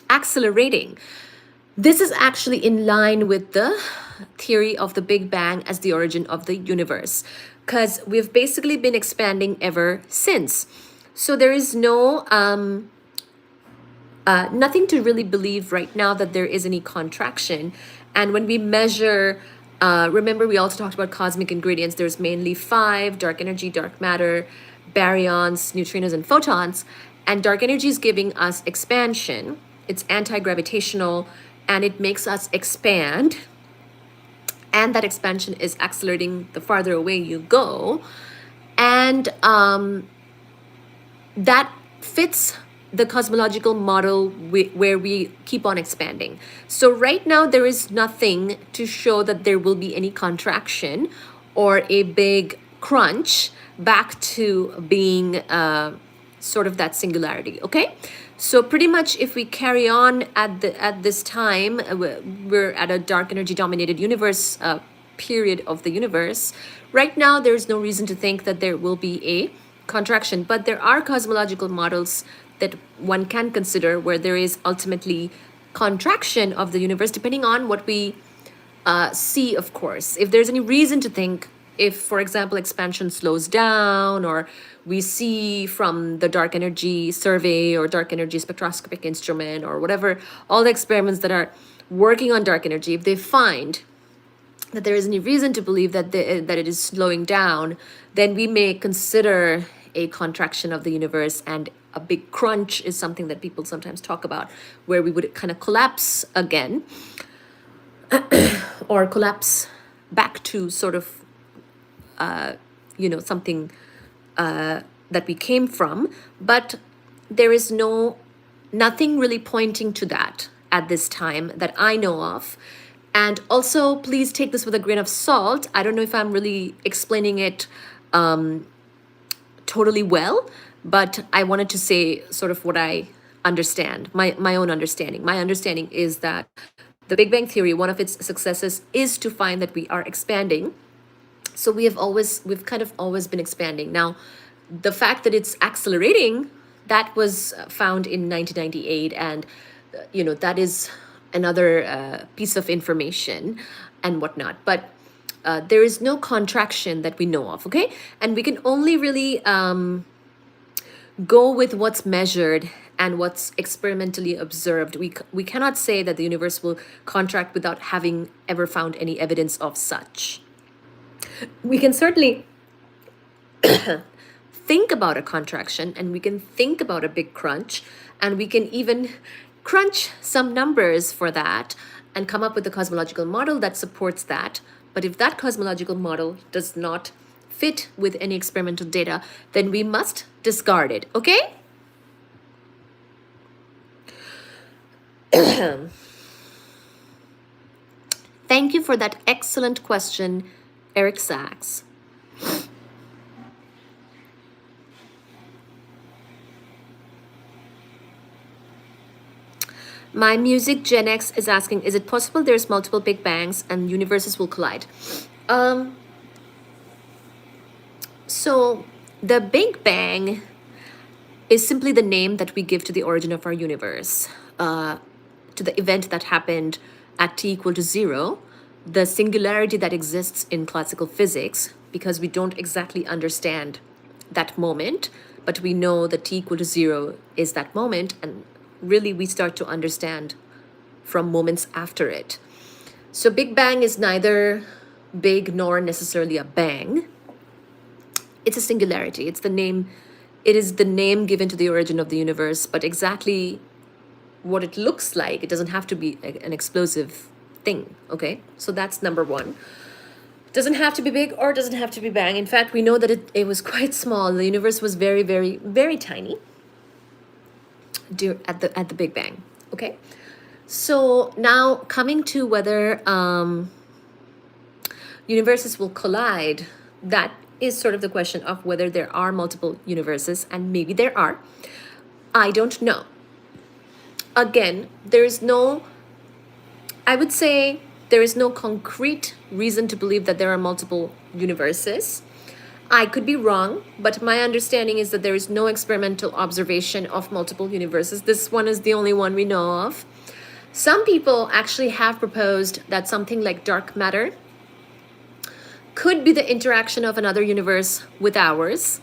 accelerating. This is actually in line with the theory of the Big Bang as the origin of the universe, because we've basically been expanding ever since. So there is no nothing to really believe right now that there is any contraction. And when we measure, remember we also talked about cosmic ingredients. There's mainly 5: dark energy, dark matter, baryons, neutrinos, and photons. And dark energy is giving us expansion. It's anti-gravitational and it makes us expand. And that expansion is accelerating the farther away you go. And that fits the cosmological model where we keep on expanding. So right now there is nothing to show that there will be any contraction or a big crunch back to being sort of that singularity, okay? So pretty much if we carry on at this time, we're at a dark energy dominated universe period of the universe. Right now, there's no reason to think that there will be a contraction, but there are cosmological models that one can consider where there is ultimately contraction of the universe, depending on what we see, of course. If there's any reason to think, if, for example, expansion slows down, or we see from the dark energy survey or dark energy spectroscopic instrument or whatever, all the experiments that are working on dark energy, if they find that there is any reason to believe that that it is slowing down, then we may consider a contraction of the universe, and a big crunch is something that people sometimes talk about, where we would kind of collapse again or collapse back to sort of something that we came from. But there is nothing really pointing to that at this time that I know of. And also, please take this with a grain of salt. I don't know if I'm really explaining it totally well, but I wanted to say sort of what I understand, my own understanding. My understanding is that the Big Bang Theory, one of its successes is to find that we are expanding. So we've kind of always been expanding. Now, the fact that it's accelerating, that was found in 1998, and that is another piece of information and whatnot. But there is no contraction that we know of, okay? And we can only really go with what's measured and what's experimentally observed. We cannot say that the universe will contract without having ever found any evidence of such. We can certainly think about a contraction, and we can think about a big crunch, and we can even crunch some numbers for that and come up with a cosmological model that supports that. But if that cosmological model does not fit with any experimental data, then we must discard it, okay? Thank you for that excellent question, Eric Sachs. My Music Gen X is asking, is it possible there's multiple Big Bangs and universes will collide? So the Big Bang is simply the name that we give to the origin of our universe, to the event that happened at t equal to 0, the singularity that exists in classical physics, because we don't exactly understand that moment, but we know that t equal to 0 is that moment, and really we start to understand from moments after it. So Big Bang is neither big nor necessarily a bang. It's a singularity. It's the name. It is the name given to the origin of the universe, but exactly what it looks like, it doesn't have to be an explosive thing, okay? So that's number one. Doesn't have to be big or doesn't have to be bang. In fact, we know that it was quite small. The universe was very, very, very tiny at the Big Bang, okay? So now coming to whether universes will collide, that is sort of the question of whether there are multiple universes, and maybe there are. I don't know. Again, I would say there is no concrete reason to believe that there are multiple universes. I could be wrong, but my understanding is that there is no experimental observation of multiple universes. This one is the only one we know of. Some people actually have proposed that something like dark matter could be the interaction of another universe with ours.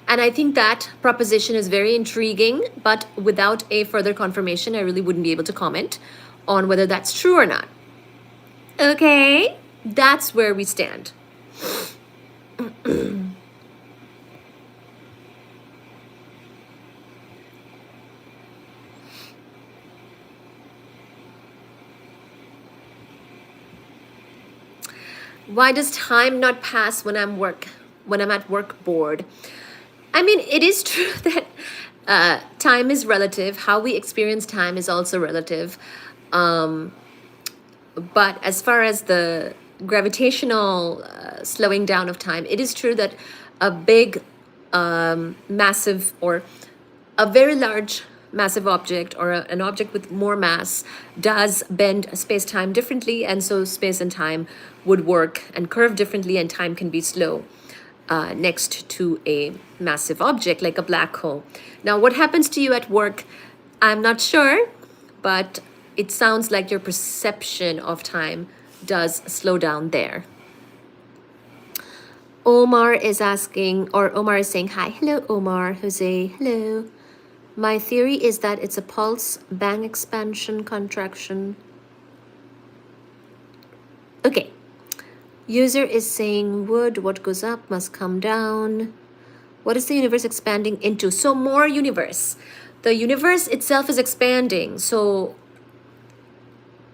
And I think that proposition is very intriguing, but without a further confirmation, I really wouldn't be able to comment on whether that's true or not. Okay, that's where we stand. Why does time not pass when I'm at work bored? I mean, it is true that time is relative. How we experience time is also relative. But as far as the gravitational slowing down of time, it is true that a big, massive, or a very large massive object, or an object with more mass, does bend space-time differently, and so space and time would work and curve differently, and time can be slow next to a massive object like a black hole. Now, what happens to you at work, I'm not sure, but it sounds like your perception of time does slow down there. Omar is asking, or Omar is saying, hi. Hello, Omar. Jose, hello. My theory is that it's a pulse, bang expansion, contraction. Okay. User is saying, wood, what goes up must come down. What is the universe expanding into? So more universe. The universe itself is expanding. So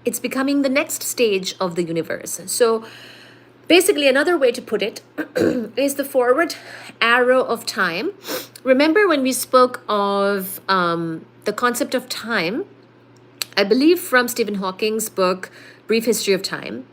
it's becoming the next stage of the universe. So basically, another way to put it is the forward arrow of time. Remember when we spoke of the concept of time, I believe from Stephen Hawking's book, Brief History of Time.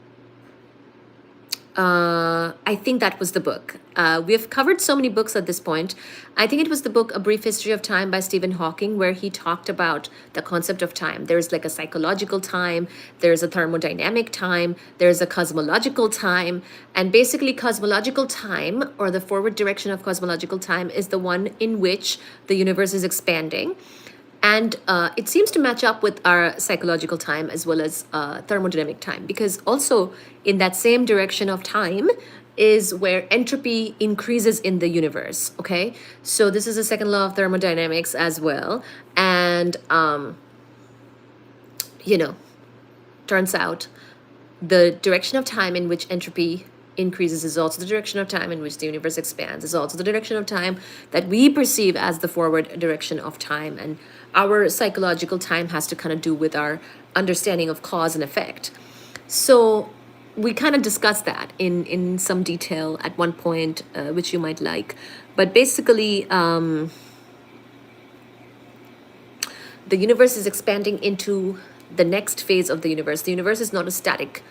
I think that was the book. We have covered so many books at this point. I think it was the book A Brief History of Time by Stephen Hawking, where he talked about the concept of time. There's like a psychological time, there's a thermodynamic time, there's a cosmological time, and basically cosmological time, or the forward direction of cosmological time, is the one in which the universe is expanding. And it seems to match up with our psychological time as well as thermodynamic time, because also in that same direction of time is where entropy increases in the universe, okay? So this is the second law of thermodynamics as well. And, turns out the direction of time in which entropy increases is also the direction of time in which the universe expands, is also the direction of time that we perceive as the forward direction of time. And our psychological time has to kind of do with our understanding of cause and effect. So we kind of discussed that in some detail at one point, which you might like. But basically, the universe is expanding into the next phase of the universe. The universe is not a static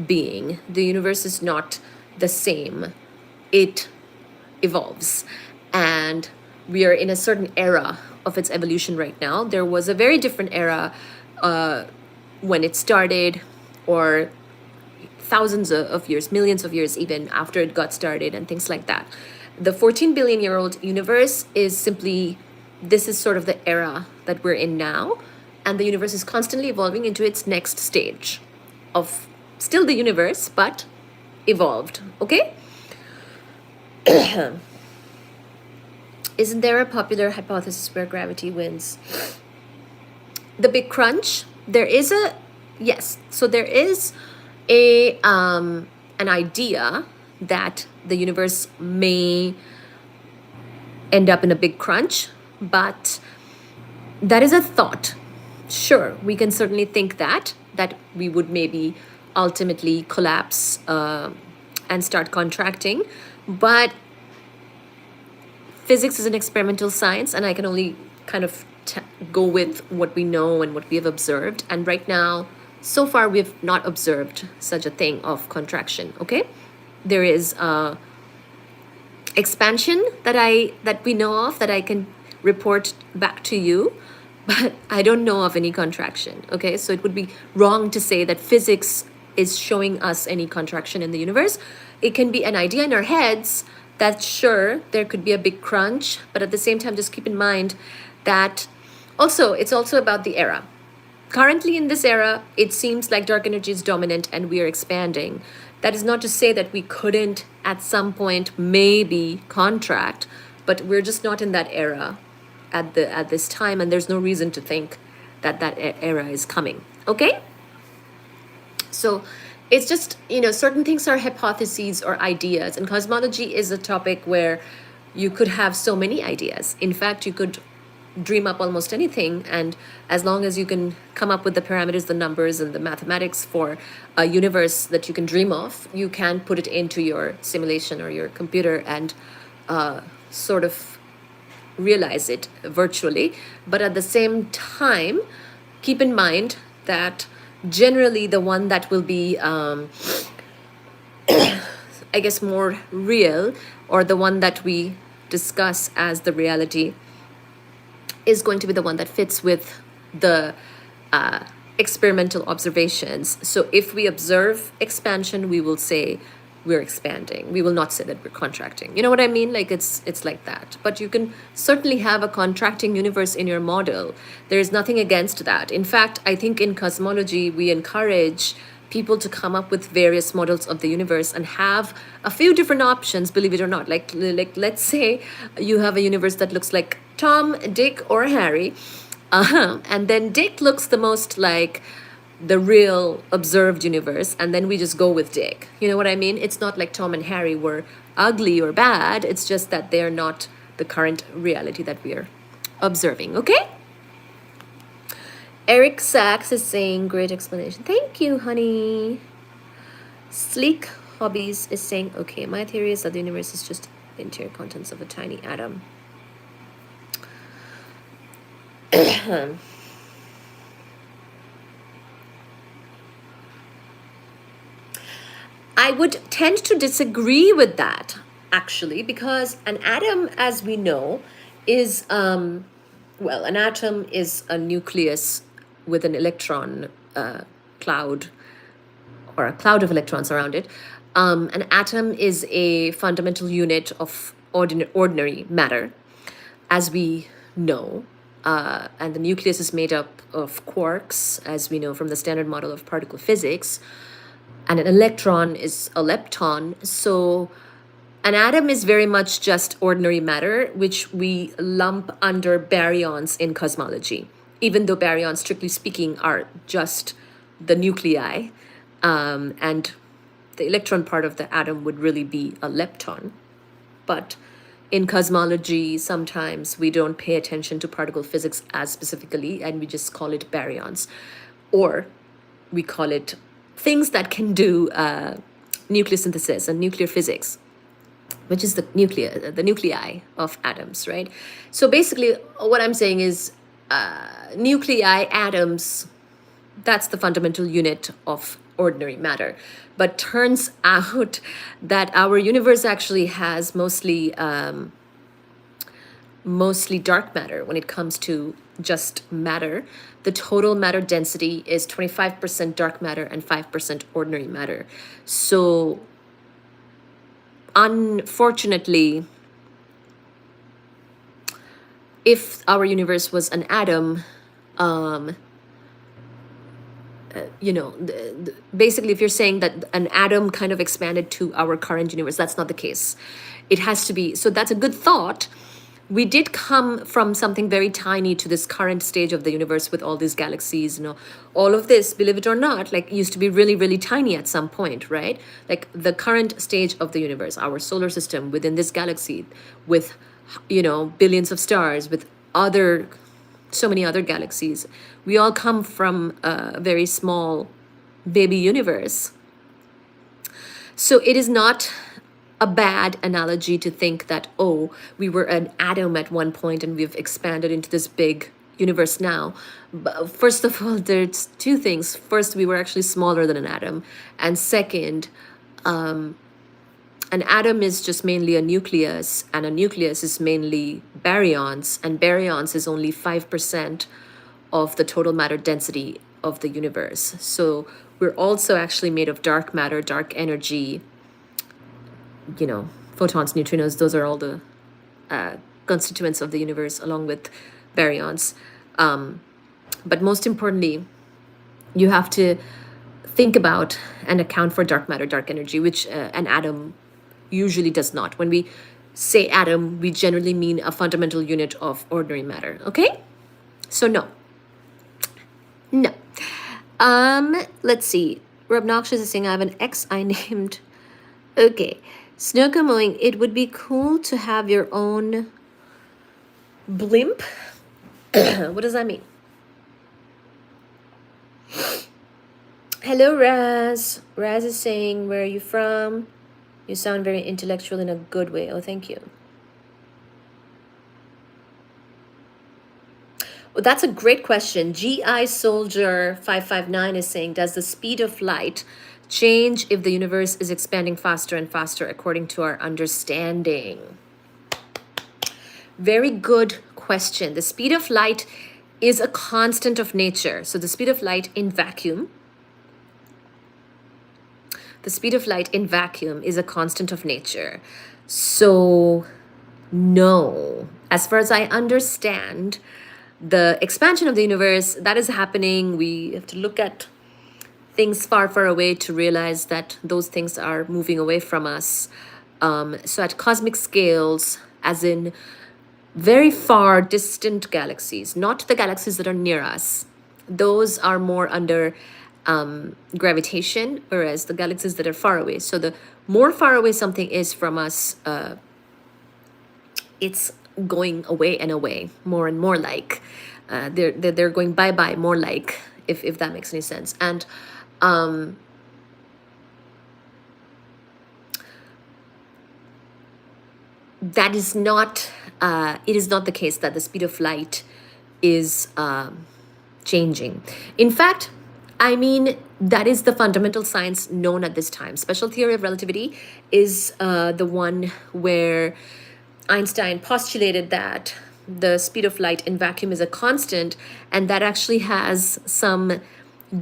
being. The universe is not the same. It evolves. And we are in a certain era of its evolution right now. There was a very different era when it started, or thousands of years, millions of years even after it got started, and things like that. The 14 billion year old universe is simply, this is sort of the era that we're in now, and the universe is constantly evolving into its next stage of still the universe, but evolved, okay? Isn't there a popular hypothesis where gravity wins? The Big Crunch, there is a, yes, so there is a an idea that the universe may end up in a big crunch, but that is a thought. Sure, we can certainly think that we would maybe ultimately collapse and start contracting, but physics is an experimental science, and I can only kind of go with what we know and what we have observed. And right now, so far, we've not observed such a thing of contraction, okay? There is expansion that we know of, that I can report back to you, but I don't know of any contraction, okay? So it would be wrong to say that physics is showing us any contraction in the universe. It can be an idea in our heads that, sure, there could be a big crunch, but at the same time, just keep in mind that it's also about the era. Currently in this era, it seems like dark energy is dominant and we are expanding. That is not to say that we couldn't at some point maybe contract, but we're just not in that era at this time, and there's no reason to think that era is coming, okay? So it's just, certain things are hypotheses or ideas, and cosmology is a topic where you could have so many ideas. In fact, you could dream up almost anything, and as long as you can come up with the parameters, the numbers, and the mathematics for a universe that you can dream of, you can put it into your simulation or your computer and sort of realize it virtually. But at the same time, keep in mind that generally the one that will be I guess more real, or the one that we discuss as the reality, is going to be the one that fits with the experimental observations. So if we observe expansion, we will say we're expanding. We will not say that we're contracting. You know what I mean? Like it's like that. But you can certainly have a contracting universe in your model. There's nothing against that. In fact, I think in cosmology, we encourage people to come up with various models of the universe and have a few different options, believe it or not. Like let's say you have a universe that looks like Tom, Dick, or Harry, and then Dick looks the most like the real observed universe, and then we just go with Dick. You know what I mean? It's not like Tom and Harry were ugly or bad. It's just that they're not the current reality that we are observing, okay? Eric Sachs is saying, great explanation. Thank you, honey. Sleek Hobbies is saying, okay, my theory is that the universe is just the interior contents of a tiny atom. I would tend to disagree with that, actually, because an atom, as we know, is, an atom is a nucleus with an electron cloud, or a cloud of electrons around it. An atom is a fundamental unit of ordinary matter, as we know. And the nucleus is made up of quarks, as we know from the standard model of particle physics. And an electron is a lepton. So an atom is very much just ordinary matter, which we lump under baryons in cosmology, even though baryons, strictly speaking, are just the nuclei. And the electron part of the atom would really be a lepton. But in cosmology, sometimes we don't pay attention to particle physics as specifically, and we just call it baryons. Or we call it things that can do nucleosynthesis and nuclear physics, which is the nuclei of atoms, right? So basically, what I'm saying is nuclei, atoms, that's the fundamental unit of ordinary matter. But turns out that our universe actually has mostly dark matter when it comes to just matter. The total matter density is 25% dark matter and 5% ordinary matter. So unfortunately, if our universe was an atom, basically, if you're saying that an atom kind of expanded to our current universe, that's not the case. It has to be, so that's a good thought. We did come from something very tiny to this current stage of the universe with all these galaxies, all of this, believe it or not, like used to be really, really tiny at some point, right? Like the current stage of the universe, our solar system within this galaxy with, billions of stars, with so many other galaxies. We all come from a very small baby universe. So it is not a bad analogy to think that, oh, we were an atom at one point and we've expanded into this big universe now. But first of all, there's two things. First, we were actually smaller than an atom. And second, an atom is just mainly a nucleus, and a nucleus is mainly baryons, and baryons is only 5% of the total matter density of the universe. So we're also actually made of dark matter, dark energy, photons, neutrinos, those are all the constituents of the universe, along with baryons. But most importantly, you have to think about and account for dark matter, dark energy, which an atom usually does not. When we say atom, we generally mean a fundamental unit of ordinary matter, okay? So no. Let's see. Rob Noxious is saying, I have an ex I named. Okay. Snooker Mowing, it would be cool to have your own blimp. What does that mean? Hello, Raz. Raz is saying, where are you from? You sound very intellectual in a good way. Oh, thank you. Well, that's a great question. GI Soldier 559 is saying, does the speed of light change if the universe is expanding faster and faster according to our understanding? Very good question. The speed of light is a constant of nature. So the speed of light in vacuum, is a constant of nature. So no, as far as I understand, the expansion of the universe, that is happening. We have to look at things far, far away to realize that those things are moving away from us. So at cosmic scales, as in very far distant galaxies, not the galaxies that are near us, those are more under gravitation, whereas the galaxies that are far away, so the more far away something is from us, it's going away and away, more and more like they're going bye-bye, more like, if that makes any sense. And that is not it is not the case that the speed of light is changing. In fact, I mean, that is the fundamental science known at this time. Special theory of relativity is the one where Einstein postulated that the speed of light in vacuum is a constant, and that actually has some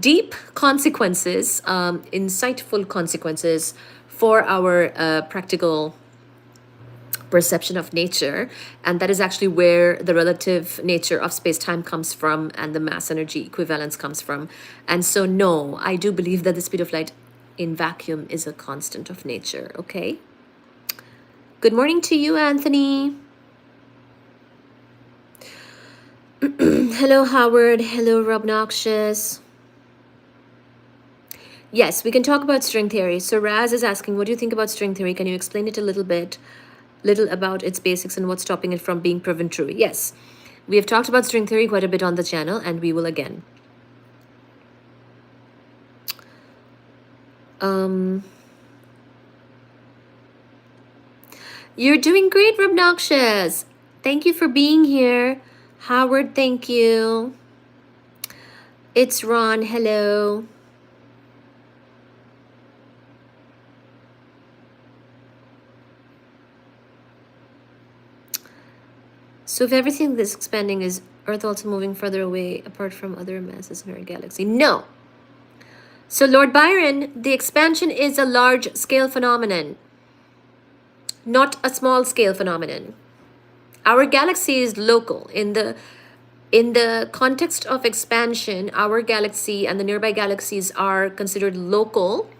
deep consequences, insightful consequences for our practical perception of nature. And that is actually where the relative nature of space-time comes from and the mass energy equivalence comes from. And so no, I do believe that the speed of light in vacuum is a constant of nature. Okay, good morning to you, Anthony. Hello, Howard. Hello, Rob Noxious. Yes, we can talk about string theory. So Raz is asking, what do you think about string theory? Can you explain it a little about its basics and what's stopping it from being proven true? Yes, we have talked about string theory quite a bit on the channel, and we will again. Um, you're doing great, Obnoxious. Thank you for being here. Howard, thank you. It's Ron, hello. So if everything that's expanding is Earth also moving further away apart from other masses in our galaxy? No. So Lord Byron, the expansion is a large scale phenomenon, not a small scale phenomenon. Our galaxy is local. In the context of expansion, our galaxy and the nearby galaxies are considered local.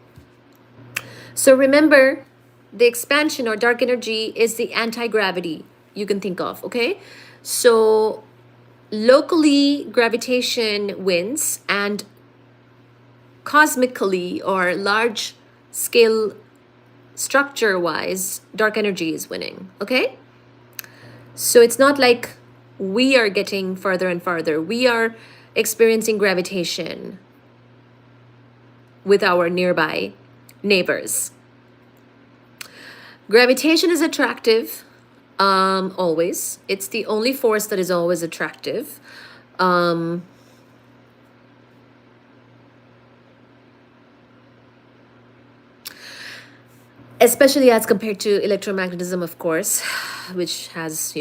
So remember, the expansion or dark energy is the anti-gravity you can think of, okay? So locally, gravitation wins, and cosmically or large scale structure wise, dark energy is winning, okay? So it's not like we are getting further and farther. We are experiencing gravitation with our nearby neighbors. Gravitation is attractive, always. It's the only force that is always attractive. Especially as compared to electromagnetism, of course, which has,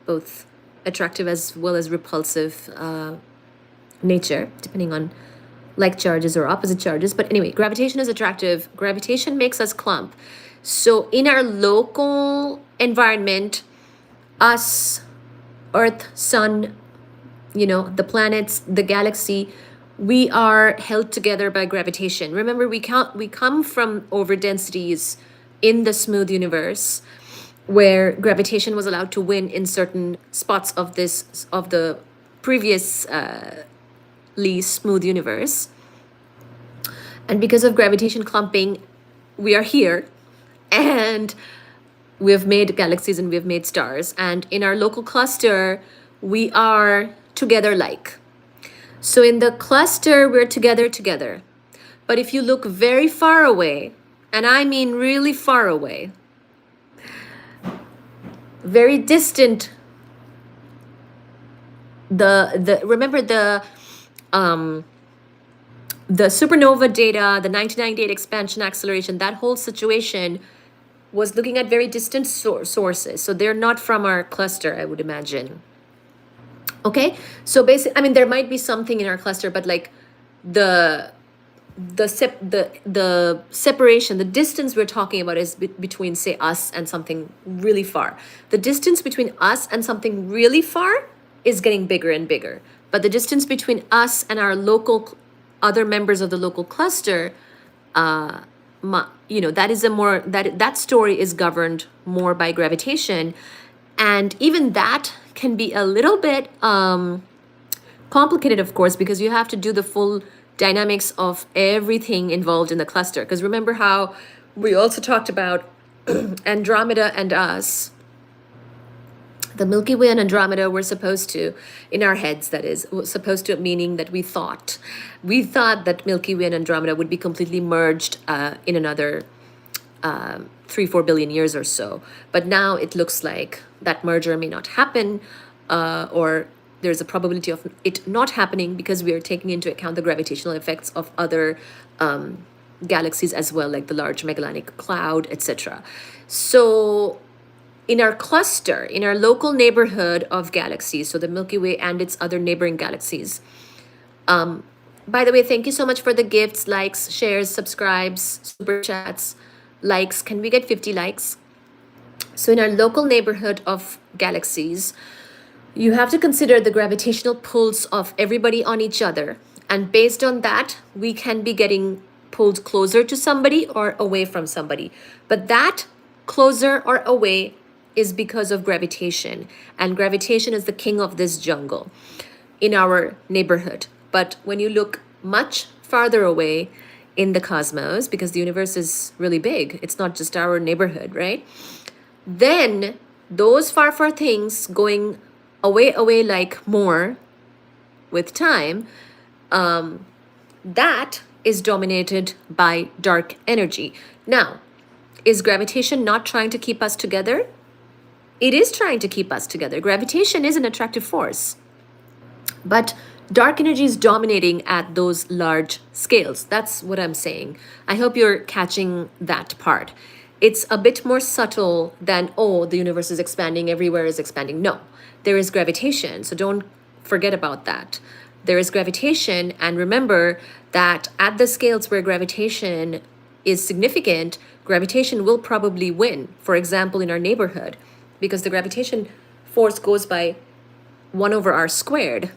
both attractive as well as repulsive nature, depending on like charges or opposite charges. But anyway, gravitation is attractive. Gravitation makes us clump. So in our local environment, us, Earth, Sun, the planets, the galaxy, we are held together by gravitation. Remember, we come from over densities in the smooth universe, where gravitation was allowed to win in certain spots of the previously smooth universe. And because of gravitation clumping, we are here, and we have made galaxies and we have made stars. And in our local cluster, we are together like. So in the cluster, we're together. But if you look very far away, and I mean really far away, very distant, remember the supernova data, the 1998 expansion acceleration, that whole situation was looking at very distant sources. So they're not from our cluster, I would imagine. Okay, so basically, I mean, there might be something in our cluster, but like the separation, the distance we're talking about is between, say, us and something really far. The distance between us and something really far is getting bigger and bigger. But the distance between us and our local, other members of the local cluster, that is that story is governed more by gravitation. And even that can be a little bit complicated, of course, because you have to do the full dynamics of everything involved in the cluster. Because remember how we also talked about Andromeda and us. The Milky Way and Andromeda were supposed to, in our heads, that is, supposed to, meaning that we thought that Milky Way and Andromeda would be completely merged in another 3-4 billion years or so. But now it looks like that merger may not happen, or there's a probability of it not happening, because we are taking into account the gravitational effects of other galaxies as well, like the Large Magellanic Cloud, etc. So in our cluster, in our local neighborhood of galaxies, so the Milky Way and its other neighboring galaxies. By the way, thank you so much for the gifts, likes, shares, subscribes, super chats, likes. Can we get 50 likes? So in our local neighborhood of galaxies, you have to consider the gravitational pulls of everybody on each other. And based on that, we can be getting pulled closer to somebody or away from somebody. But that closer or away is because of gravitation. And gravitation is the king of this jungle in our neighborhood. But when you look much farther away in the cosmos, because the universe is really big, it's not just our neighborhood, right? Then those far things going away like more with time, that is dominated by dark energy. Now, is gravitation not trying to keep us together? It is trying to keep us together. Gravitation is an attractive force. But dark energy is dominating at those large scales. That's what I'm saying. I hope you're catching that part. It's a bit more subtle than, oh, the universe is expanding, everywhere is expanding. No, there is gravitation. So don't forget about that. There is gravitation. And remember that at the scales where gravitation is significant, gravitation will probably win. For example, in our neighborhood, because the gravitation force goes by 1 over r squared.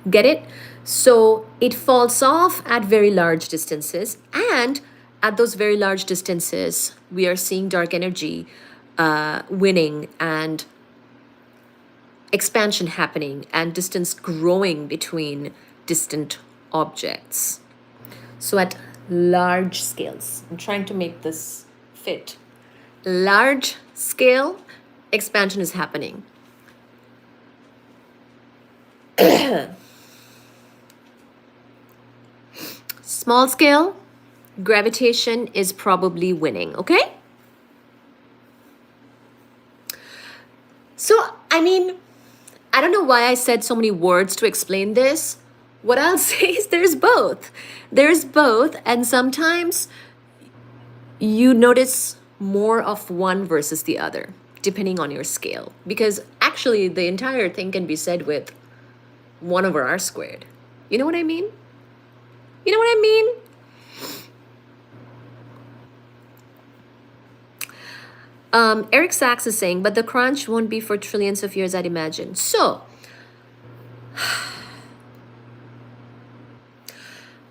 Get it? So it falls off at very large distances. And at those very large distances, we are seeing dark energy winning and expansion happening and distance growing between distant objects. So at large scales, I'm trying to make this fit. Large scale expansion is happening. Small scale, gravitation is probably winning, okay? So, I mean, I don't know why I said so many words to explain this. What I'll say is there's both. There's both, and sometimes you notice more of one versus the other, depending on your scale. Because actually, the entire thing can be said with 1 over r squared. You know what I mean? You know what I mean? Eric Sachs is saying, but the crunch won't be for trillions of years, I'd imagine. So,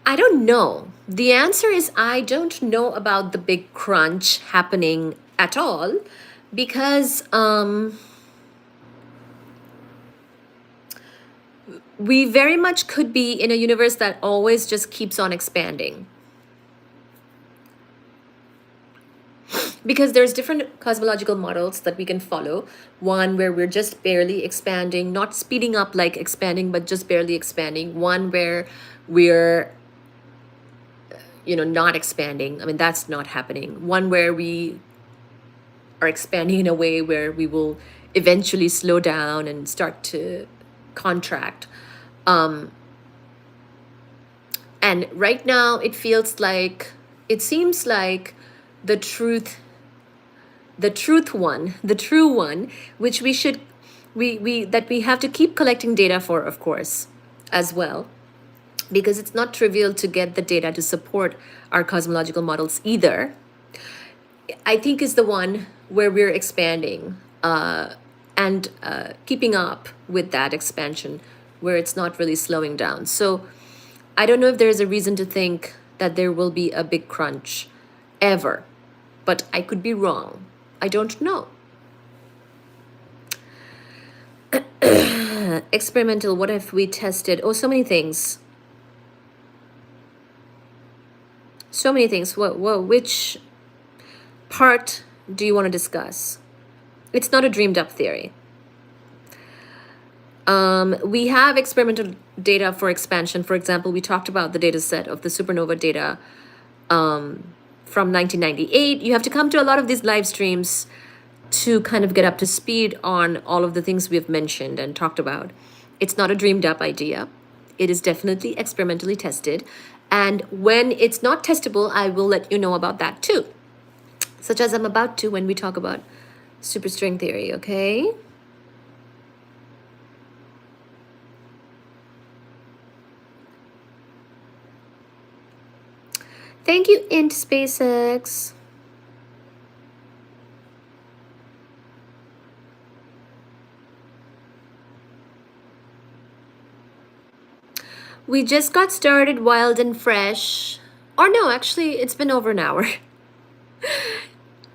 I don't know. The answer is I don't know about the big crunch happening at all because we very much could be in a universe that always just keeps on expanding. Because there's different cosmological models that we can follow. One where we're just barely expanding, not speeding up like expanding, but just barely expanding. One where we're, not expanding. I mean, that's not happening. One where we are expanding in a way where we will eventually slow down and start to contract. And right now it seems like the true one, which we have to keep collecting data for, of course, as well, because it's not trivial to get the data to support our cosmological models either. I think is the one where we're expanding and keeping up with that expansion, where it's not really slowing down. So I don't know if there's a reason to think that there will be a big crunch ever, but I could be wrong. I don't know. Experimental, what if we tested? Oh, so many things. So many things. Which part do you want to discuss? It's not a dreamed up theory. We have experimental data for expansion. For example, we talked about the data set of the supernova data from 1998. You have to come to a lot of these live streams to kind of get up to speed on all of the things we have mentioned and talked about. It's not a dreamed up idea. It is definitely experimentally tested. And when it's not testable, I will let you know about that too. Such as I'm about to when we talk about superstring theory, okay? Thank you, Int SpaceX. We just got started wild and fresh. Or no, actually, it's been over an hour.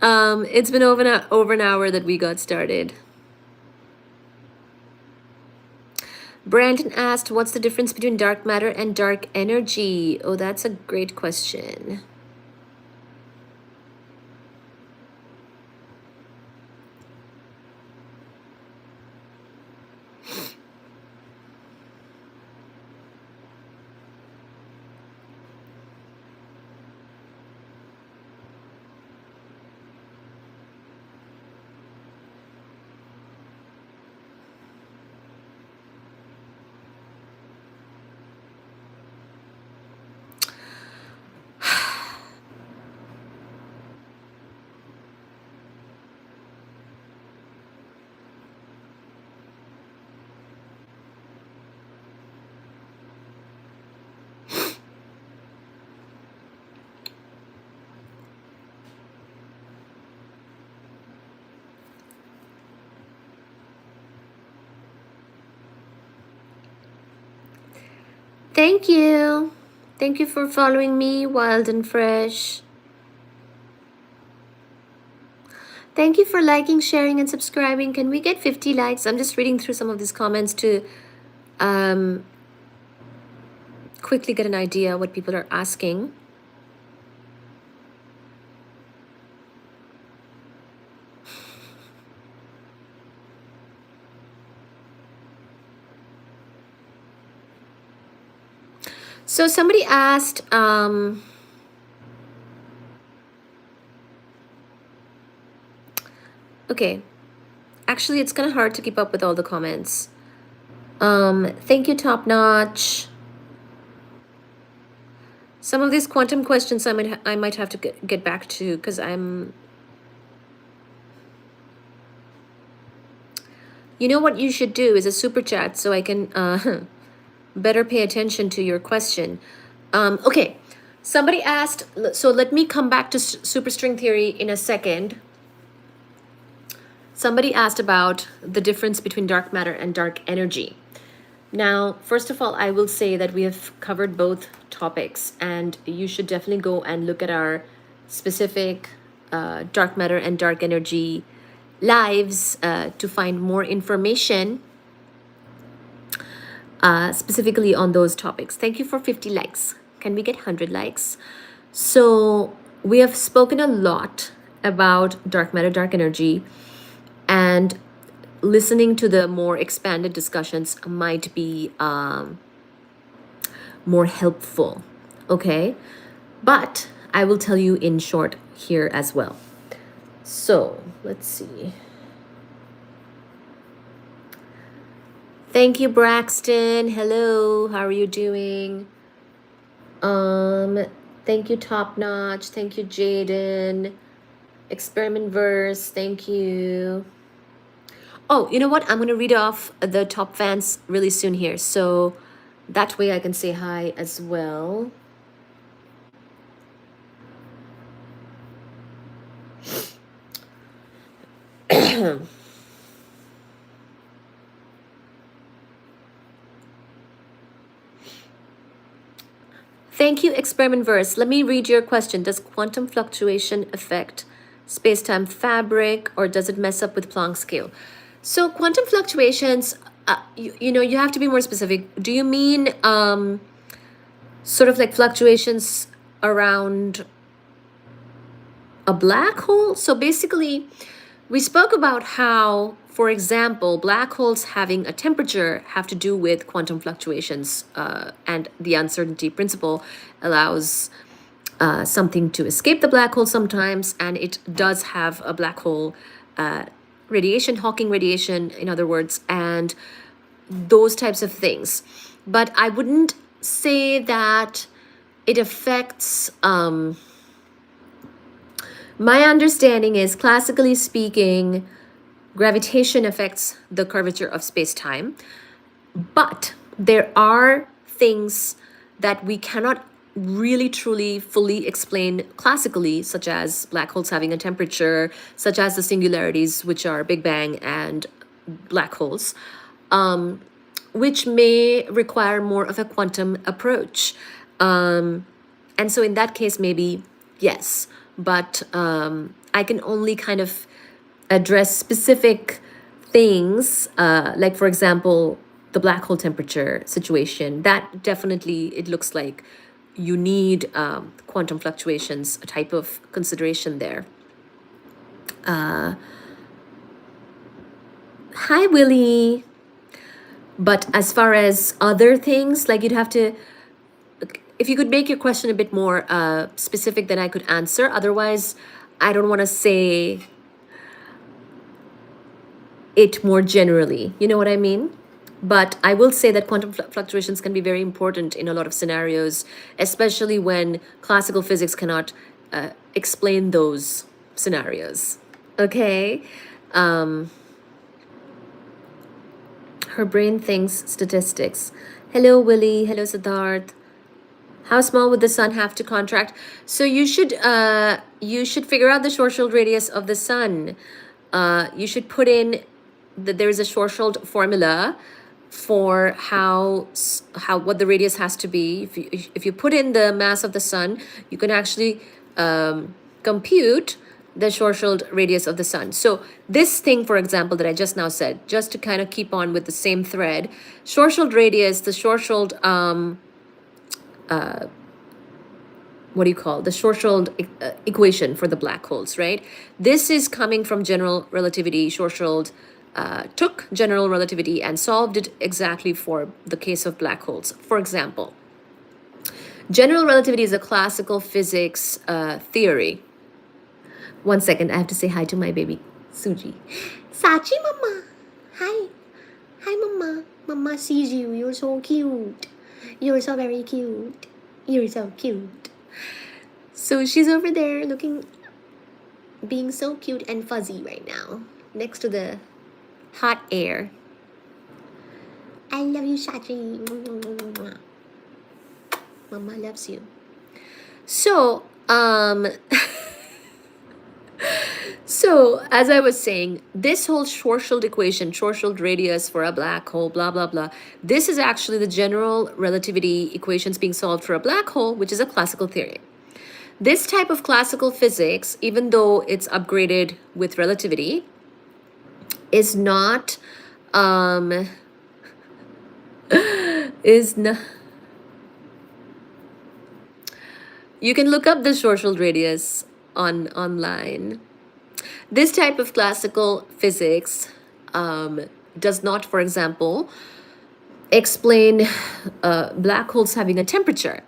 It's been over an hour that we got started. Brandon asked, what's the difference between dark matter and dark energy? Oh, that's a great question. Thank you. Thank you for following me, Wild and Fresh. Thank you for liking, sharing, and subscribing. Can we get 50 likes? I'm just reading through some of these comments to quickly get an idea what people are asking. So somebody asked, okay, actually it's kind of hard to keep up with all the comments. Thank you, Top Notch. Some of these quantum questions I might have to get back to because I'm. You know what you should do is a super chat so I can better pay attention to your question. Okay, somebody asked, so let me come back to superstring theory in a second. Somebody asked about the difference between dark matter and dark energy. Now, first of all, I will say that we have covered both topics, and you should definitely go and look at our specific dark matter and dark energy lives to find more information specifically on those topics. Thank you for 50 likes. Can we get 100 likes? So we have spoken a lot about dark matter, dark energy, and listening to the more expanded discussions might be more helpful, okay? But I will tell you in short here as well. So let's see. Thank you, Braxton. Hello, how are you doing? Thank you, Top Notch. Thank you, Jaden. Experiment Verse, thank you. Oh, you know what? I'm gonna read off the top fans really soon here, so that way I can say hi as well. Thank you, Experiment Verse. Let me read your question. Does quantum fluctuation affect space-time fabric, or does it mess up with Planck's scale? So quantum fluctuations, you know, you have to be more specific. Do you mean sort of like fluctuations around a black hole? So basically, we spoke about how, for example, black holes having a temperature have to do with quantum fluctuations, and the uncertainty principle allows something to escape the black hole sometimes, and it does have a black hole radiation, Hawking radiation, in other words, and those types of things. But I wouldn't say that it affects. My understanding is, classically speaking, gravitation affects the curvature of space-time, but there are things that we cannot really truly fully explain classically, such as black holes having a temperature, such as the singularities, which are Big Bang and black holes, which may require more of a quantum approach. And so in that case, maybe yes, but I can only kind of address specific things, like, for example, the black hole temperature situation. That definitely, it looks like you need quantum fluctuations, a type of consideration there. Hi, Willie. But as far as other things, like, you'd have to, if you could make your question a bit more specific, then I could answer. Otherwise, I don't want to say it more generally. You know what I mean? But I will say that quantum fluctuations can be very important in a lot of scenarios, especially when classical physics cannot explain those scenarios. Okay? Her brain thinks statistics. Hello, Willie. Hello, Siddharth. How small would the sun have to contract? So you should figure out the Schwarzschild radius of the sun. You should put in that there is a Schwarzschild formula for how what the radius has to be. If you put in the mass of the sun, you can actually compute the Schwarzschild radius of the sun. So this thing, for example, that I just now said, just to kind of keep on with the same thread, Schwarzschild radius, the Schwarzschild what do you call the Schwarzschild equation for the black holes, right? This is coming from general relativity. Schwarzschild took general relativity and solved it exactly for the case of black holes. For example, general relativity is a classical physics theory. 1 second, I have to say hi to my baby, Suji. Sachi, mama. Hi. Hi, mama. Mama sees you. You're so cute. You're so very cute. You're so cute. So she's over there being so cute and fuzzy right now, next to the hot air. I love you, Sachi. Mama loves you. So, so as I was saying, this whole Schwarzschild equation, Schwarzschild radius for a black hole, blah, blah, blah, this is actually the general relativity equations being solved for a black hole, which is a classical theory. This type of classical physics, even though it's upgraded with relativity, is not, is not, you can look up the Schwarzschild radius online. This type of classical physics does not, for example, explain black holes having a temperature.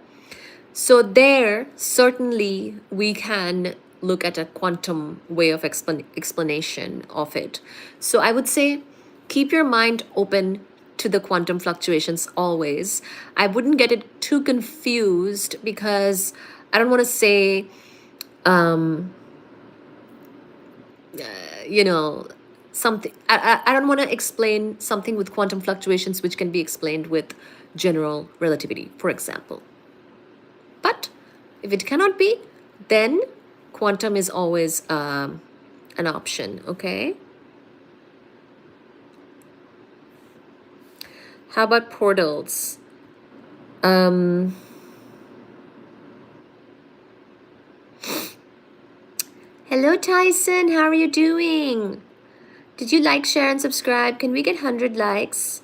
So there, certainly, we can look at a quantum way of explanation of it. So I would say keep your mind open to the quantum fluctuations always. I wouldn't get it too confused because I don't want to say, something. I don't want to explain something with quantum fluctuations which can be explained with general relativity, for example. But if it cannot be, then quantum is always an option, okay? How about portals? Hello, Tyson. How are you doing? Did you like, share, and subscribe? Can we get 100 likes?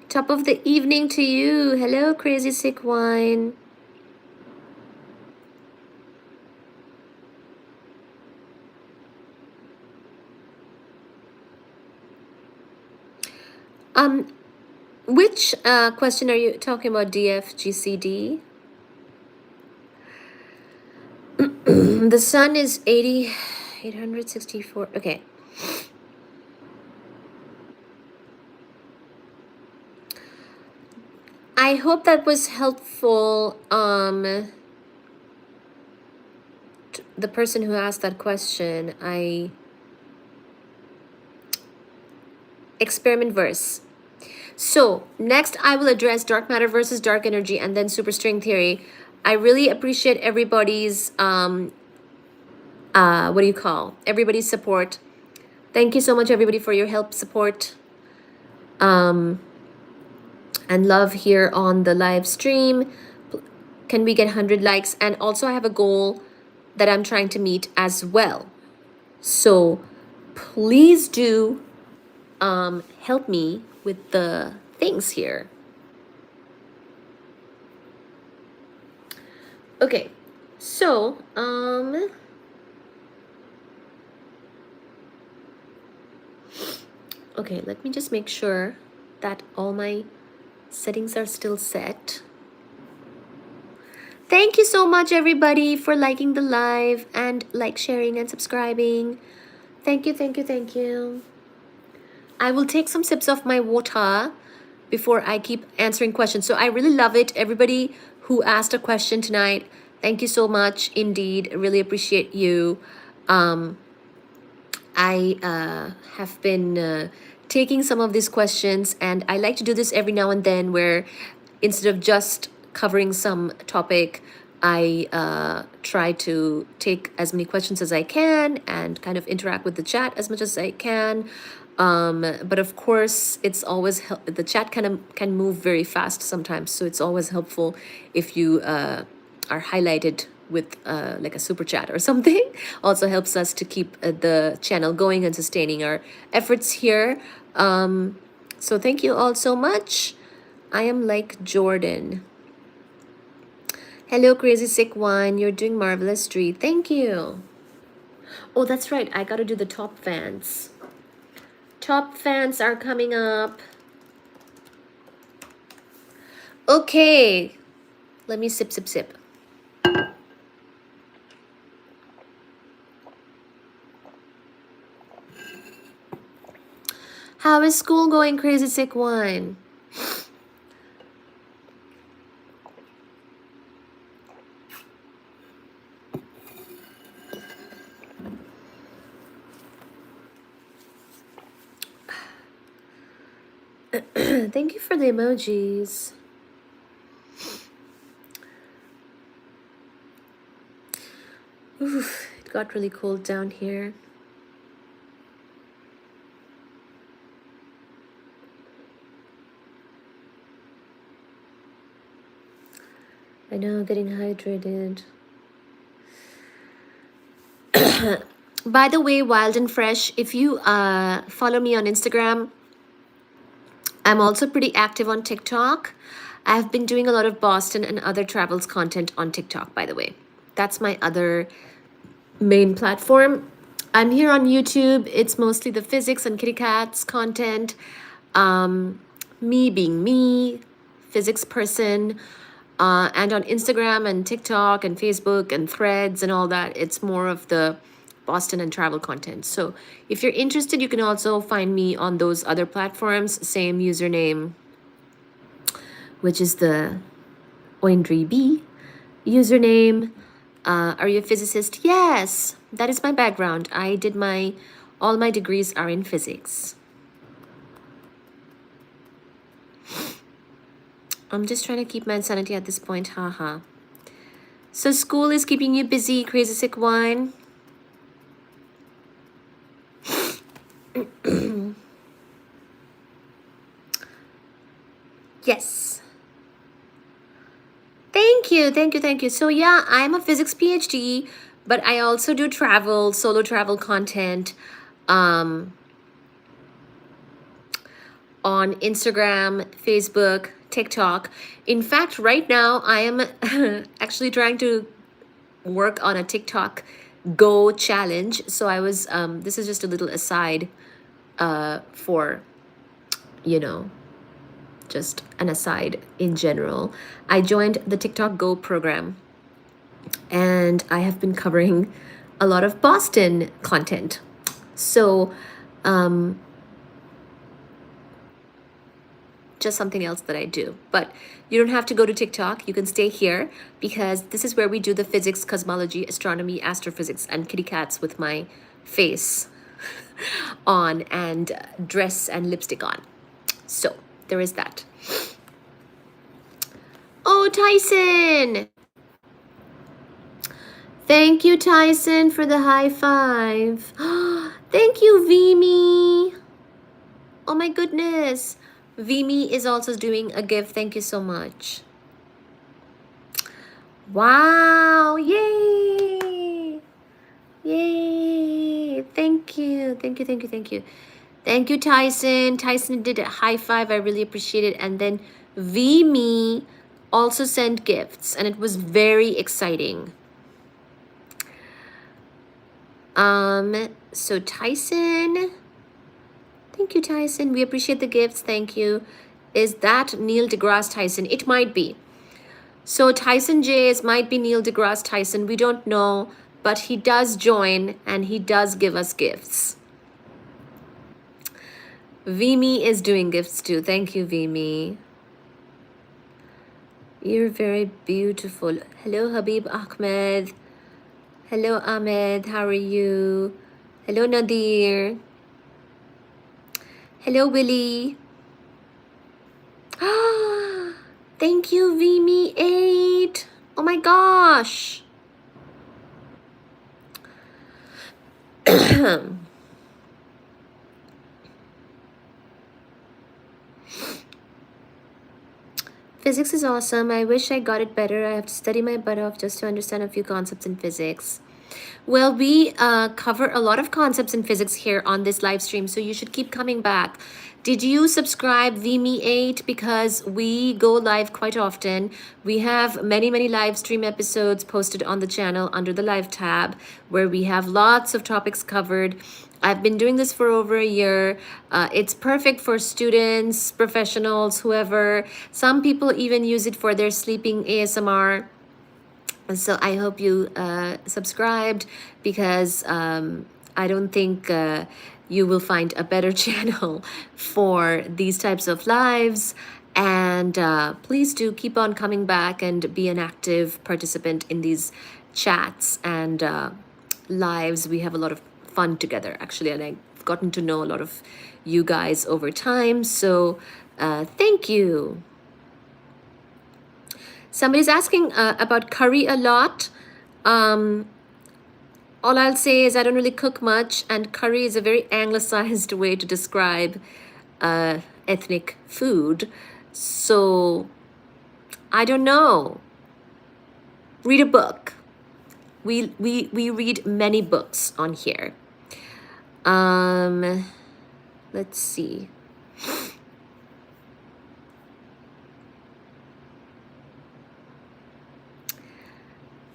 Top of the evening to you. Hello, Crazy Sick Wine. Which question are you talking about, DFGCD? The sun is 864. Okay. I hope that was helpful. The person who asked that question, experiment verse. So next I will address dark matter versus dark energy and then superstring theory. I really appreciate everybody's everybody's support. Thank you so much, everybody, for your help, support, and love here on the live stream. Can we get 100 likes? And also I have a goal that I'm trying to meet as well. So please do help me with the things here. Okay, so okay, let me just make sure that all my settings are still set. Thank you so much, everybody, for liking the live and sharing and subscribing. Thank you, thank you, thank you. I will take some sips of my water before I keep answering questions. So I really love it. Everybody who asked a question tonight, thank you so much indeed. I really appreciate you. I have been taking some of these questions, and I like to do this every now and then where instead of just covering some topic, I try to take as many questions as I can and kind of interact with the chat as much as I can. But of course, it's always the chat can move very fast sometimes, so it's always helpful if you are highlighted with like a super chat or something. Also helps us to keep the channel going and sustaining our efforts here. So thank you all so much. I am like Jordan. Hello, Crazy Sick One. You're doing marvelous, Street. Thank you. Oh, that's right. I got to do the top fans. Top fans are coming up. Okay. Let me sip, sip, sip. How is school going, Crazy Sick One? Thank you for the emojis. Oof, it got really cold down here. I know, getting hydrated. By the way, Wild and Fresh, if you follow me on Instagram, I'm also pretty active on TikTok. I've been doing a lot of Boston and other travels content on TikTok, by the way. That's my other main platform. I'm here on YouTube. It's mostly the physics and kitty cats content. Me being me, physics person. And on Instagram and TikTok and Facebook and Threads and all that, it's more of the Boston and travel content. So if you're interested, you can also find me on those other platforms. Same username, which is the Oindri B username. Are you a physicist? Yes, that is my background. I did all my degrees are in physics. I'm just trying to keep my insanity at this point, haha. So school is keeping you busy, Crazy Sick Wine. Yes. Thank you, thank you, thank you. So yeah, I'm a physics PhD, but I also do travel, solo travel content on Instagram, Facebook, TikTok. In fact, right now I am actually trying to work on a TikTok Go challenge. So I was, this is just a little aside for, you know, just an aside in general. I joined the TikTok Go program and I have been covering a lot of Boston content. So, just something else that I do. But you don't have to go to TikTok. You can stay here because this is where we do the physics, cosmology, astronomy, astrophysics, and kitty cats with my face on and dress and lipstick on. So there is that. Oh, Tyson! Thank you, Tyson, for the high five. Thank you, Vimy. Oh my goodness. Vimy is also doing a gift. Thank you so much. Wow. Yay. Yay. Thank you. Thank you, thank you, thank you. Thank you, Tyson. Tyson did a high five. I really appreciate it. And then Vimy also sent gifts, and it was very exciting. So Tyson, thank you, Tyson. We appreciate the gifts. Thank you. Is that Neil deGrasse Tyson? It might be. So Tyson Jays might be Neil deGrasse Tyson. We don't know, but he does join and he does give us gifts. Vimy is doing gifts too. Thank you, Vimy. You're very beautiful. Hello, Habib Ahmed. Hello, Ahmed. How are you? Hello, Nadir. Hello, Willie. Thank you, Vimy8. Oh my gosh. Physics is awesome. I wish I got it better. I have to study my butt off just to understand a few concepts in physics. Well, we cover a lot of concepts in physics here on this live stream, so you should keep coming back. Did you subscribe VMe8? Because we go live quite often. We have many, many live stream episodes posted on the channel under the live tab where we have lots of topics covered. I've been doing this for over a year. It's perfect for students, professionals, whoever. Some people even use it for their sleeping ASMR. So I hope you subscribed, because I don't think you will find a better channel for these types of lives. And please do keep on coming back and be an active participant in these chats and lives. We have a lot of fun together, actually, and I've gotten to know a lot of you guys over time. So thank you. Somebody's asking about curry a lot. All I'll say is I don't really cook much, and curry is a very anglicized way to describe ethnic food. So I don't know. Read a book. We read many books on here. Let's see.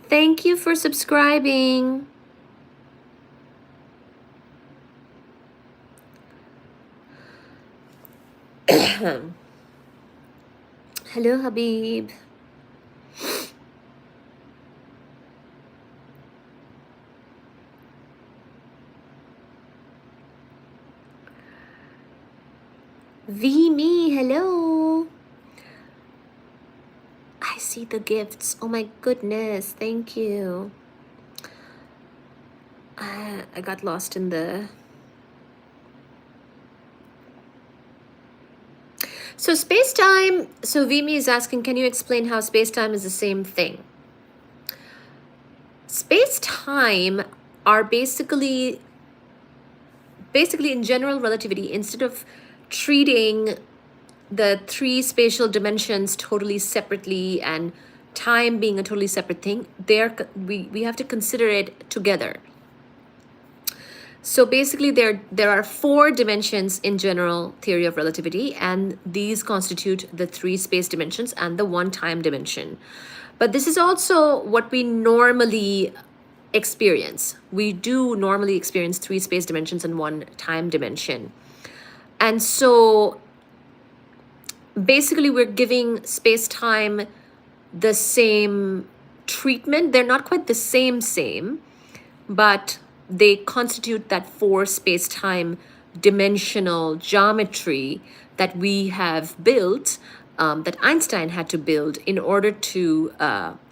Thank you for subscribing. Hello, Habib. Me, hello. I see the gifts. Oh my goodness, thank you. I got lost in the... So space-time, so Vimi is asking, can you explain how space-time is the same thing? Space-time are basically in general relativity, instead of treating the three spatial dimensions totally separately and time being a totally separate thing, we have to consider it together. So basically there are four dimensions in general theory of relativity, and these constitute the three space dimensions and the one time dimension. But this is also what we normally experience. We do normally experience three space dimensions and one time dimension. And so basically we're giving space-time the same treatment. They're not quite the same, but they constitute that four space-time dimensional geometry that we have built, that Einstein had to build in order to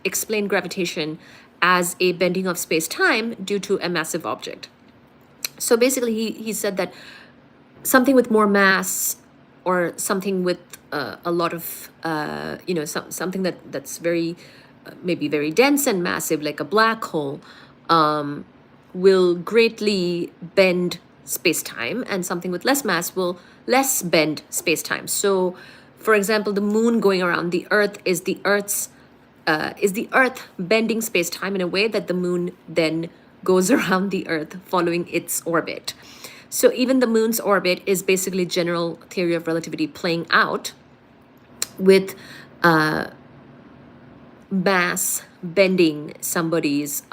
explain gravitation as a bending of space-time due to a massive object. So basically he said that something with more mass, or something with a lot of, something that's very, maybe very dense and massive, like a black hole, will greatly bend space-time, and something with less mass will less bend space-time. So, for example, the moon going around the Earth is the Earth bending space-time in a way that the moon then goes around the Earth following its orbit. So even the moon's orbit is basically general theory of relativity playing out with mass bending somebody's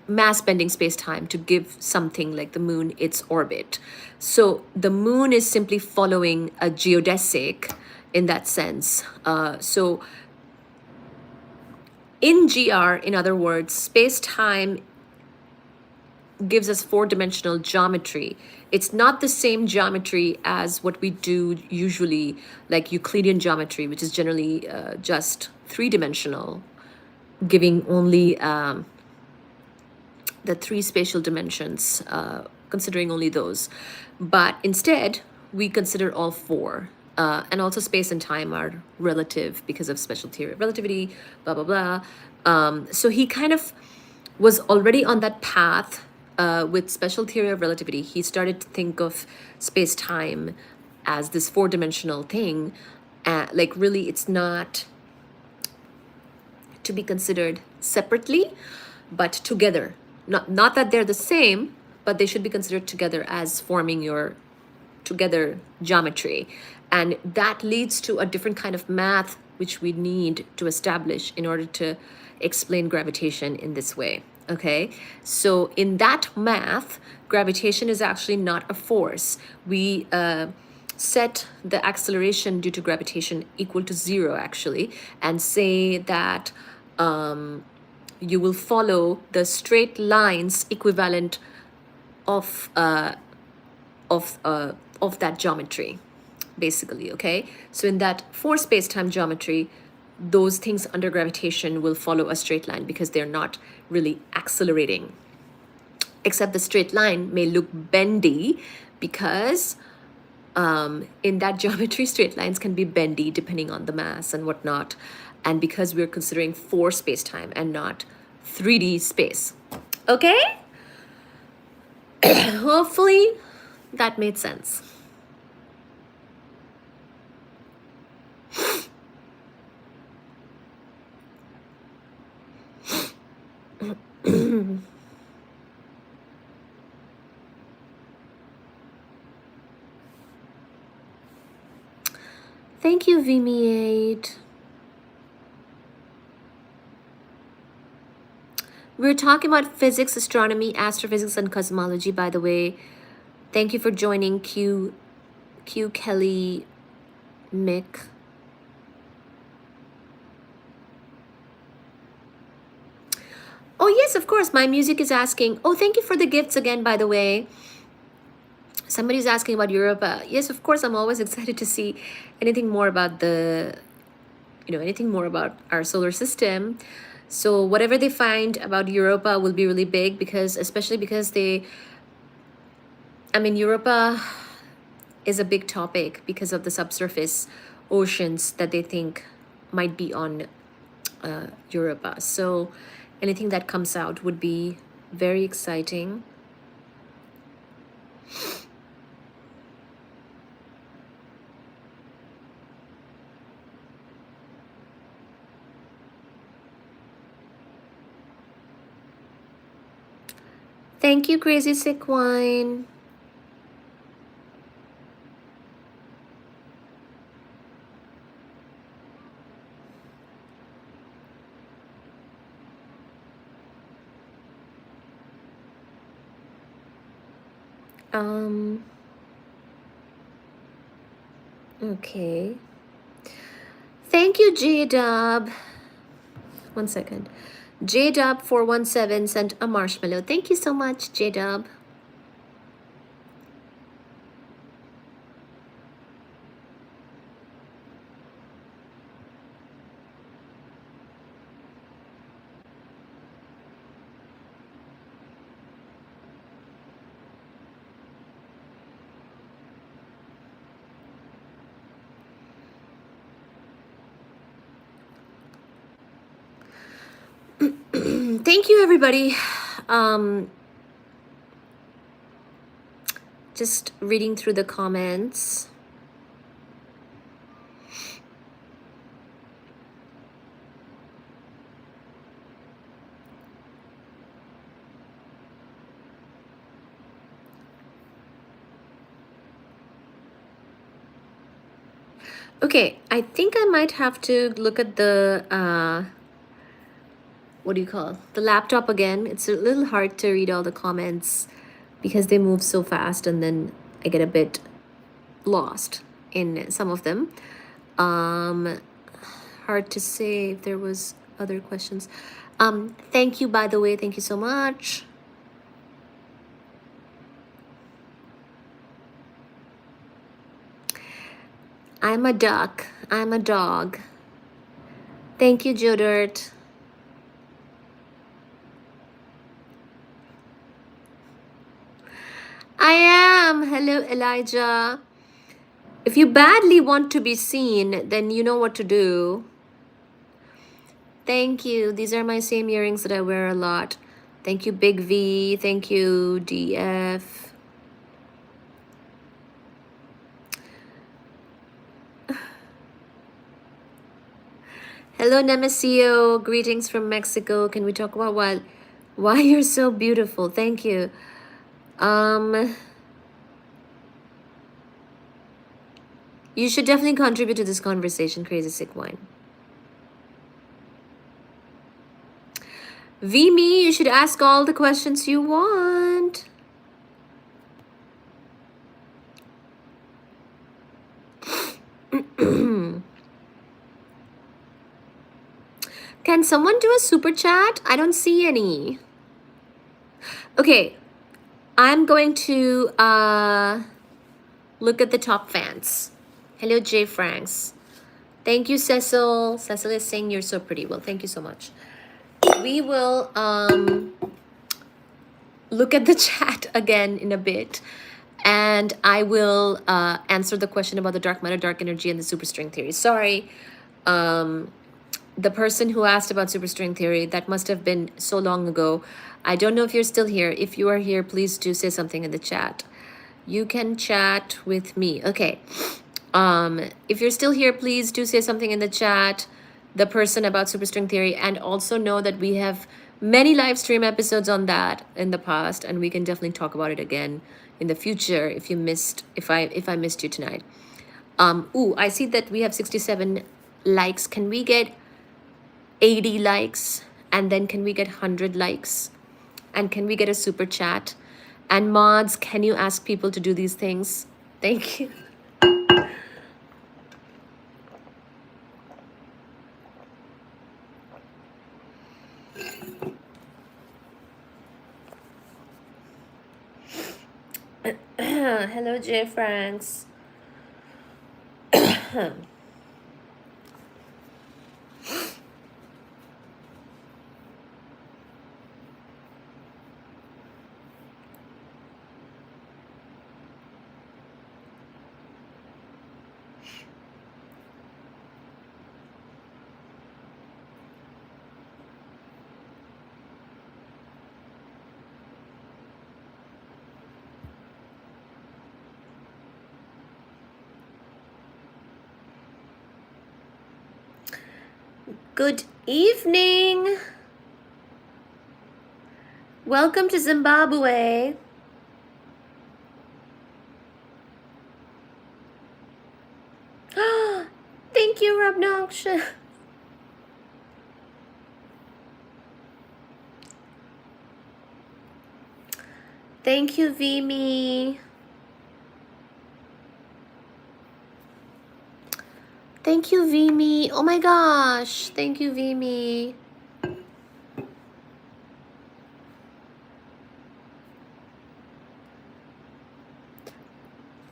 mass bending space-time to give something like the moon its orbit. So the moon is simply following a geodesic in that sense. So in GR, in other words, space-time gives us four-dimensional geometry. It's not the same geometry as what we do usually, like Euclidean geometry, which is generally just three-dimensional, giving only the three spatial dimensions, considering only those. But instead, we consider all four. and also space and time are relative because of special theory of relativity, blah, blah, blah. So he kind of was already on that path with special theory of relativity. He started to think of space time as this four-dimensional thing. Like, really, it's not to be considered separately, but together. Not that they're the same, but they should be considered together as forming your together geometry. And that leads to a different kind of math which we need to establish in order to explain gravitation in this way. Okay, so in that math, gravitation is actually not a force. We set the acceleration due to gravitation equal to 0 actually, and say that you will follow the straight lines equivalent of that geometry, basically. Okay, so in that four space-time geometry, those things under gravitation will follow a straight line because they're not really accelerating, except the straight line may look bendy because in that geometry, straight lines can be bendy depending on the mass and whatnot, and because we're considering four space-time and not 3D space. Okay, hopefully that made sense. Thank you, Vimiate. We're talking about physics, astronomy, astrophysics, and cosmology, by the way. Thank you for joining, Q Kelly Mick. Oh, yes, of course. My music is asking. Oh, thank you for the gifts again, by the way. Somebody's asking about Europa. Yes, of course. I'm always excited to see anything more about anything more about our solar system. So whatever they find about Europa will be really big especially because Europa is a big topic because of the subsurface oceans that they think might be on Europa. So anything that comes out would be very exciting. Thank you, Crazy Sick Wine. Okay. Thank you, J-Dub. 1 second. J-Dub417 sent a marshmallow. Thank you so much, J-Dub. Thank you, everybody. Just reading through the comments. Okay, I think I might have to look at the what do you call it? The laptop again. It's a little hard to read all the comments because they move so fast, and then I get a bit lost in some of them. Hard to say if there was other questions. Thank you, by the way. Thank you so much. I'm a duck. I'm a dog. Thank you, Joe Dirt. I am. Hello, Elijah. If you badly want to be seen, then you know what to do. Thank you. These are my same earrings that I wear a lot. Thank you, Big V. Thank you, DF. Hello, Nemesio. Greetings from Mexico. Can we talk about why you're so beautiful? Thank you. You should definitely contribute to this conversation, Crazy Sick Wine. Vimi, you should ask all the questions you want. Can someone do a super chat? I don't see any. Okay, I'm going to look at the top fans. Hello, Jay Franks. Thank you, Cecil. Cecil is saying you're so pretty. Well, thank you so much. We will look at the chat again in a bit. And I will answer the question about the dark matter, dark energy, and the superstring theory. Sorry, the person who asked about superstring theory, that must have been so long ago. I don't know if you're still here. If you are here, please do say something in the chat. You can chat with me. Okay. If you're still here, please do say something in the chat, the person about superstring theory, and also know that we have many live stream episodes on that in the past, and we can definitely talk about it again in the future if I missed you tonight. I see that we have 67 likes. Can we get 80 likes? And then can we get 100 likes? And can we get a super chat? And mods, can you ask people to do these things? Thank you. Hello, Jay Franks. Good evening. Welcome to Zimbabwe. Thank you, Rabnoksha. Thank you, Vimi. Thank you, Vimi. Oh my gosh. Thank you, Vimi.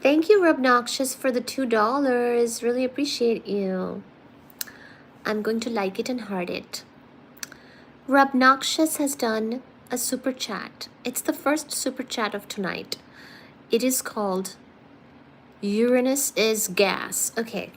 Thank you, Rabnoxious, for the $2. Really appreciate you. I'm going to like it and heart it. Rabnoxious has done a super chat. It's the first super chat of tonight. It is called Uranus is Gas. Okay.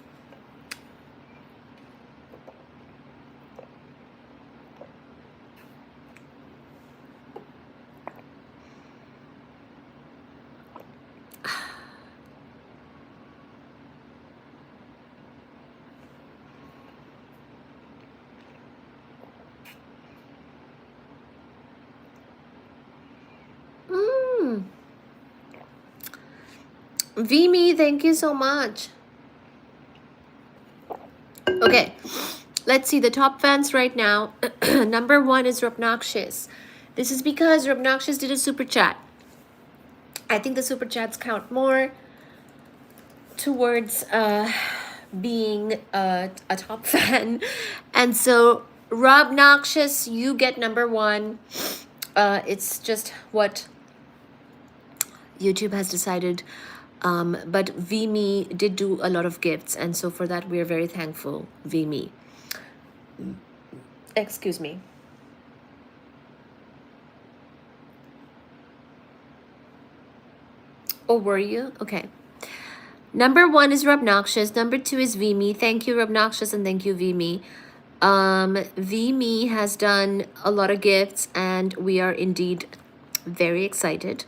Vimi, thank you so much. Okay, let's see the top fans right now. Number 1 is Rabnoxious. This is because Rabnoxious did a super chat. I think the super chats count more towards being a top fan. And so, Rabnoxious, you get number 1. It's just what YouTube has decided. But Vimi did do a lot of gifts, and so for that we are very thankful, Vimi. Excuse me. Oh, were you? Okay. Number 1 is Robnoxious. Number 2 is Vimi. Thank you, Robnoxious, and thank you, Vimi. Vimi has done a lot of gifts, and we are indeed very excited.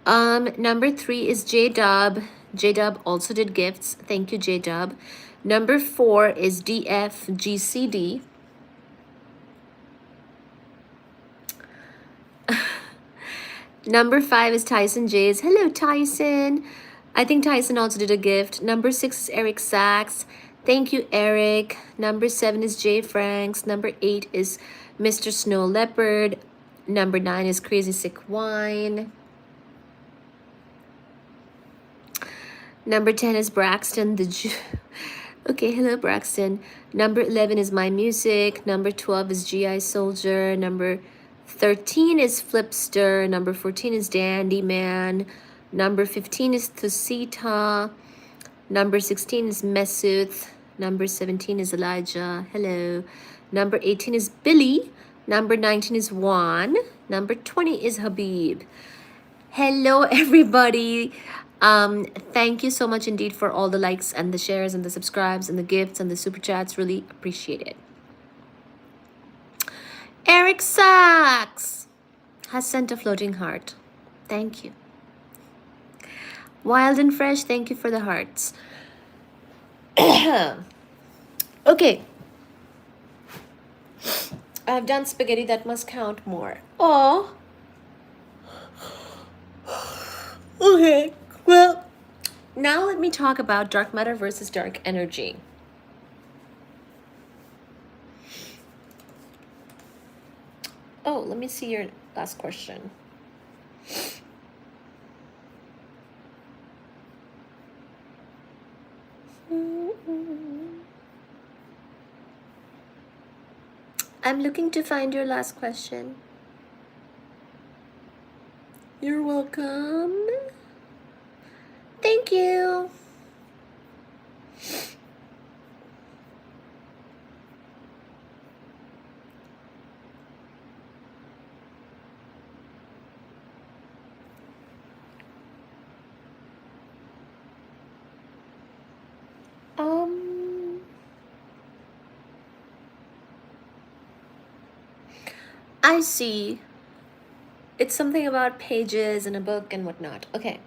Number 3 is J-Dub. J-Dub also did gifts. Thank you, J-Dub. Number 4 is DFGCD. Number 5 is Tyson Jays. Hello, Tyson. I think Tyson also did a gift. Number 6 is Eric Sachs. Thank you, Eric. Number 7 is Jay Franks. Number 8 is Mr. Snow Leopard. Number 9 is Crazy Sick Wine. Number 10 is Braxton the Jew. Okay, hello, Braxton. Number 11 is My Music. Number 12 is GI Soldier. Number 13 is Flipster. Number 14 is Dandy Man. Number 15 is Thusita. Number 16 is Mesuth. Number 17 is Elijah. Hello. Number 18 is Billy. Number 19 is Juan. Number 20 is Habib. Hello, everybody. Thank you so much indeed for all the likes and the shares and the subscribes and the gifts and the super chats. Really appreciate it. Eric Sachs has sent a floating heart. Thank you. Wild and Fresh, thank you for the hearts. Okay. I've done spaghetti that must count more. Oh. Okay. Well, now let me talk about dark matter versus dark energy. Oh, let me see your last question. I'm looking to find your last question. You're welcome. Thank you. I see. It's something about pages in a book and whatnot. Okay.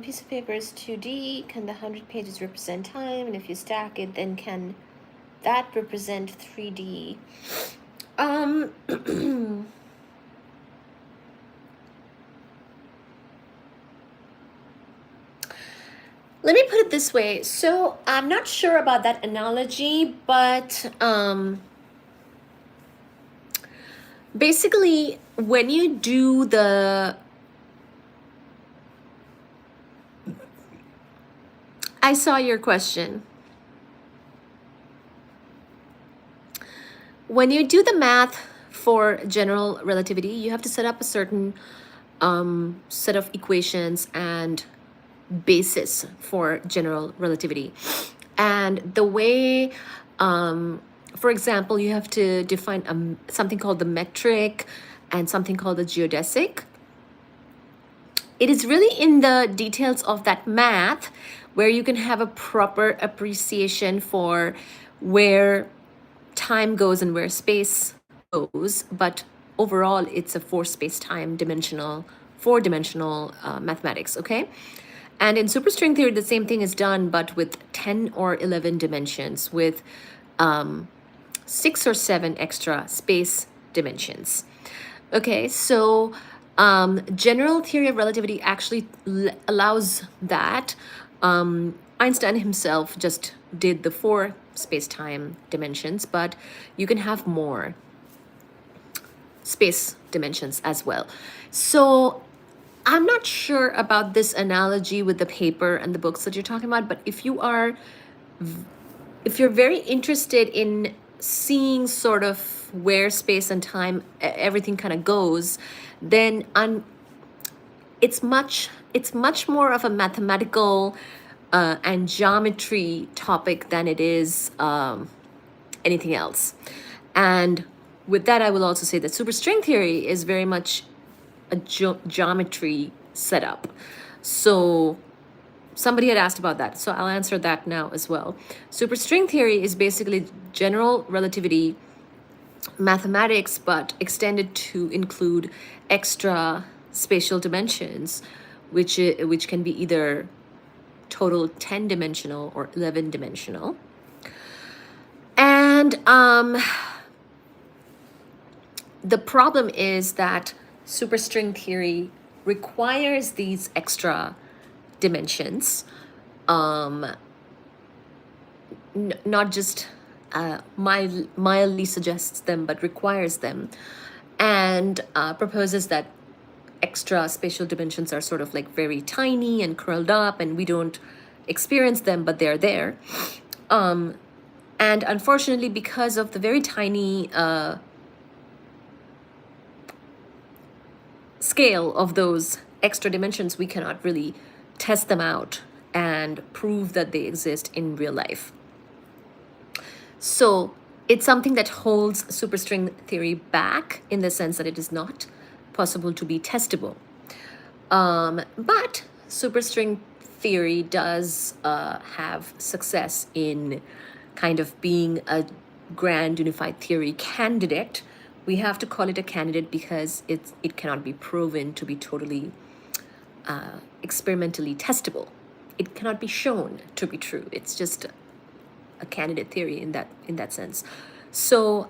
Piece of paper is 2D. Can the 100 pages represent time? And if you stack it, then can that represent 3D? Let me put it this way. So I'm not sure about that analogy, but basically, when you do the... I saw your question. When you do the math for general relativity, you have to set up a certain set of equations and basis for general relativity. And the way, for example, you have to define something called the metric and something called the geodesic. It is really in the details of that math where you can have a proper appreciation for where time goes and where space goes. But overall, it's a four-space-time four-dimensional mathematics, okay? And in superstring theory, the same thing is done, but with 10 or 11 dimensions, with 6 or 7 extra space dimensions. Okay, so general theory of relativity actually allows that. Einstein himself just did the 4 space-time dimensions, but you can have more space dimensions as well. So I'm not sure about this analogy with the paper and the books that you're talking about, but if you're very interested in seeing sort of where space and time, everything kind of goes, then it's much more of a mathematical and geometry topic than it is anything else. And with that, I will also say that superstring theory is very much a geometry setup. So somebody had asked about that, so I'll answer that now as well. Superstring theory is basically general relativity mathematics, but extended to include extra spatial dimensions, which can be either total 10-dimensional or 11-dimensional. And the problem is that superstring theory requires these extra dimensions, not just mildly suggests them, but requires them, and proposes that extra spatial dimensions are sort of like very tiny and curled up, and we don't experience them, but they're there. And unfortunately, because of the very tiny scale of those extra dimensions, we cannot really test them out and prove that they exist in real life. So it's something that holds superstring theory back in the sense that it is not possible to be testable. But superstring theory does have success in kind of being a grand unified theory candidate. We have to call it a candidate because it cannot be proven to be totally experimentally testable. It cannot be shown to be true. It's just a candidate theory in that sense. So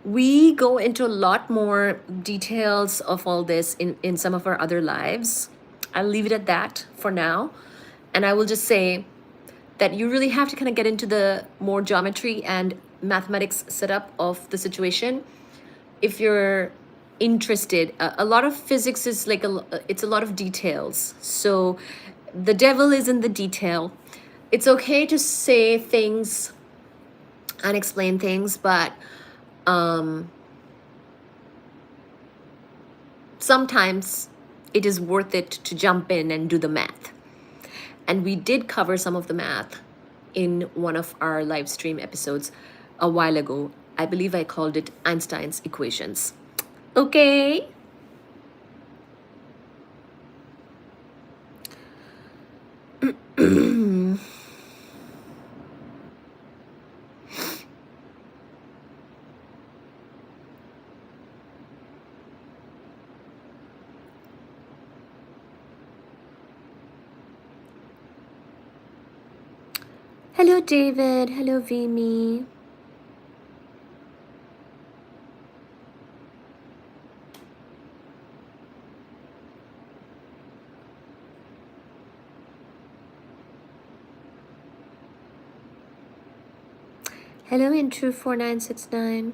we go into a lot more details of all this in some of our other lives. I'll leave it at that for now. And I will just say that you really have to kind of get into the more geometry and mathematics setup of the situation if you're interested. A lot of physics is like it's a lot of details. So the devil is in the detail. It's okay to say things and explain things, but sometimes it is worth it to jump in and do the math. And we did cover some of the math in one of our live stream episodes a while ago. I believe I called it Einstein's equations. Okay. Hello, David. Hello, Vimi. Hello, Intru4969.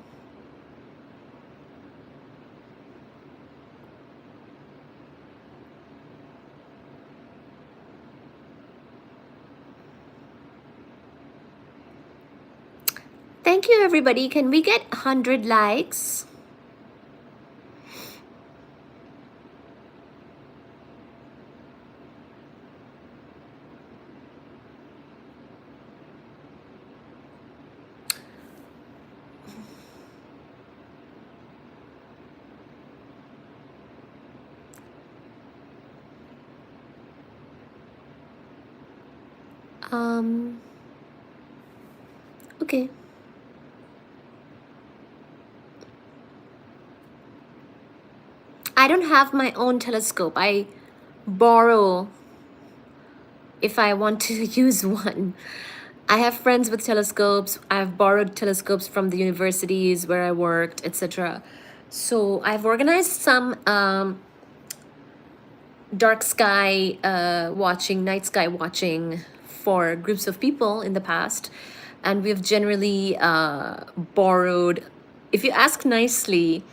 Thank you, everybody. Can we get 100 likes? Okay. I don't have my own telescope. I borrow if I want to use one. I have friends with telescopes. I've borrowed telescopes from the universities where I worked, etc. So I've organized some dark sky watching, night sky watching for groups of people in the past. And we've generally borrowed, if you ask nicely,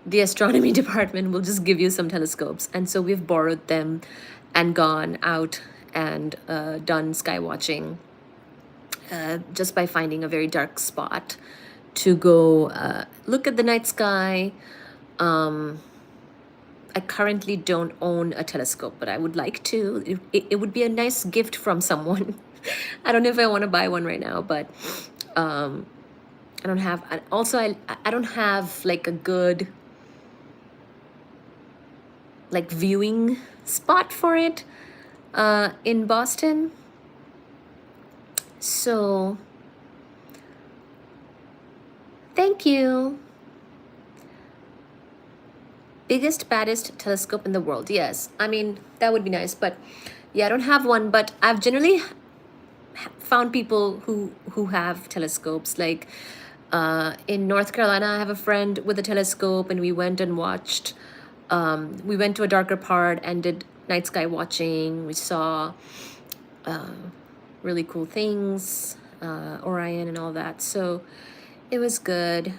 the astronomy department will just give you some telescopes. And so we've borrowed them and gone out and done sky watching just by finding a very dark spot to go look at the night sky. I currently don't own a telescope, but I would like to. It would be a nice gift from someone. I don't know if I want to buy one right now, but I don't have. Also, I don't have like a good like viewing spot for it. in Boston. So thank you. Biggest, baddest telescope in the world. Yes, I mean, that would be nice, but yeah, I don't have one, but I've generally found people who have telescopes. Like in North Carolina, I have a friend with a telescope, and we went and watched. We went to a darker part and did night sky watching. We saw really cool things, Orion and all that. So it was good.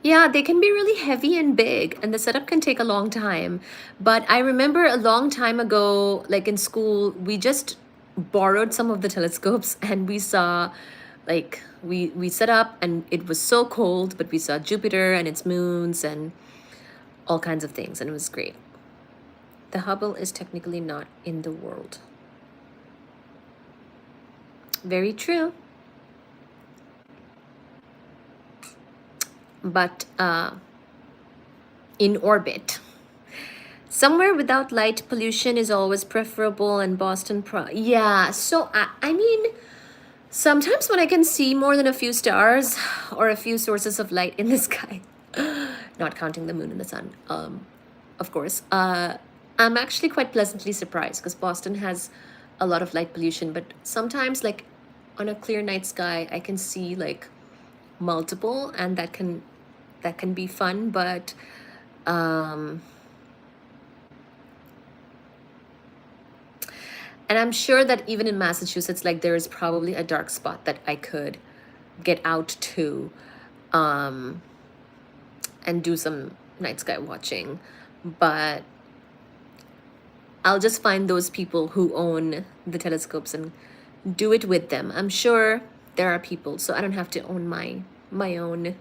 Yeah, they can be really heavy and big, and the setup can take a long time. But I remember a long time ago, like in school, we just borrowed some of the telescopes and we saw, like, we set up and it was so cold, but we saw Jupiter and its moons and all kinds of things, and it was great. The Hubble is technically not in the world. Very true. But in orbit. Somewhere without light pollution is always preferable, and Boston yeah, so I mean, sometimes when I can see more than a few stars or a few sources of light in the sky, not counting the moon and the sun, of course, I'm actually quite pleasantly surprised, because Boston has a lot of light pollution, but sometimes, like on a clear night sky, I can see like multiple, and that can be fun. But and I'm sure that even in Massachusetts, like there is probably a dark spot that I could get out to and do some night sky watching. But I'll just find those people who own the telescopes and do it with them. I'm sure there are people, so I don't have to own my own.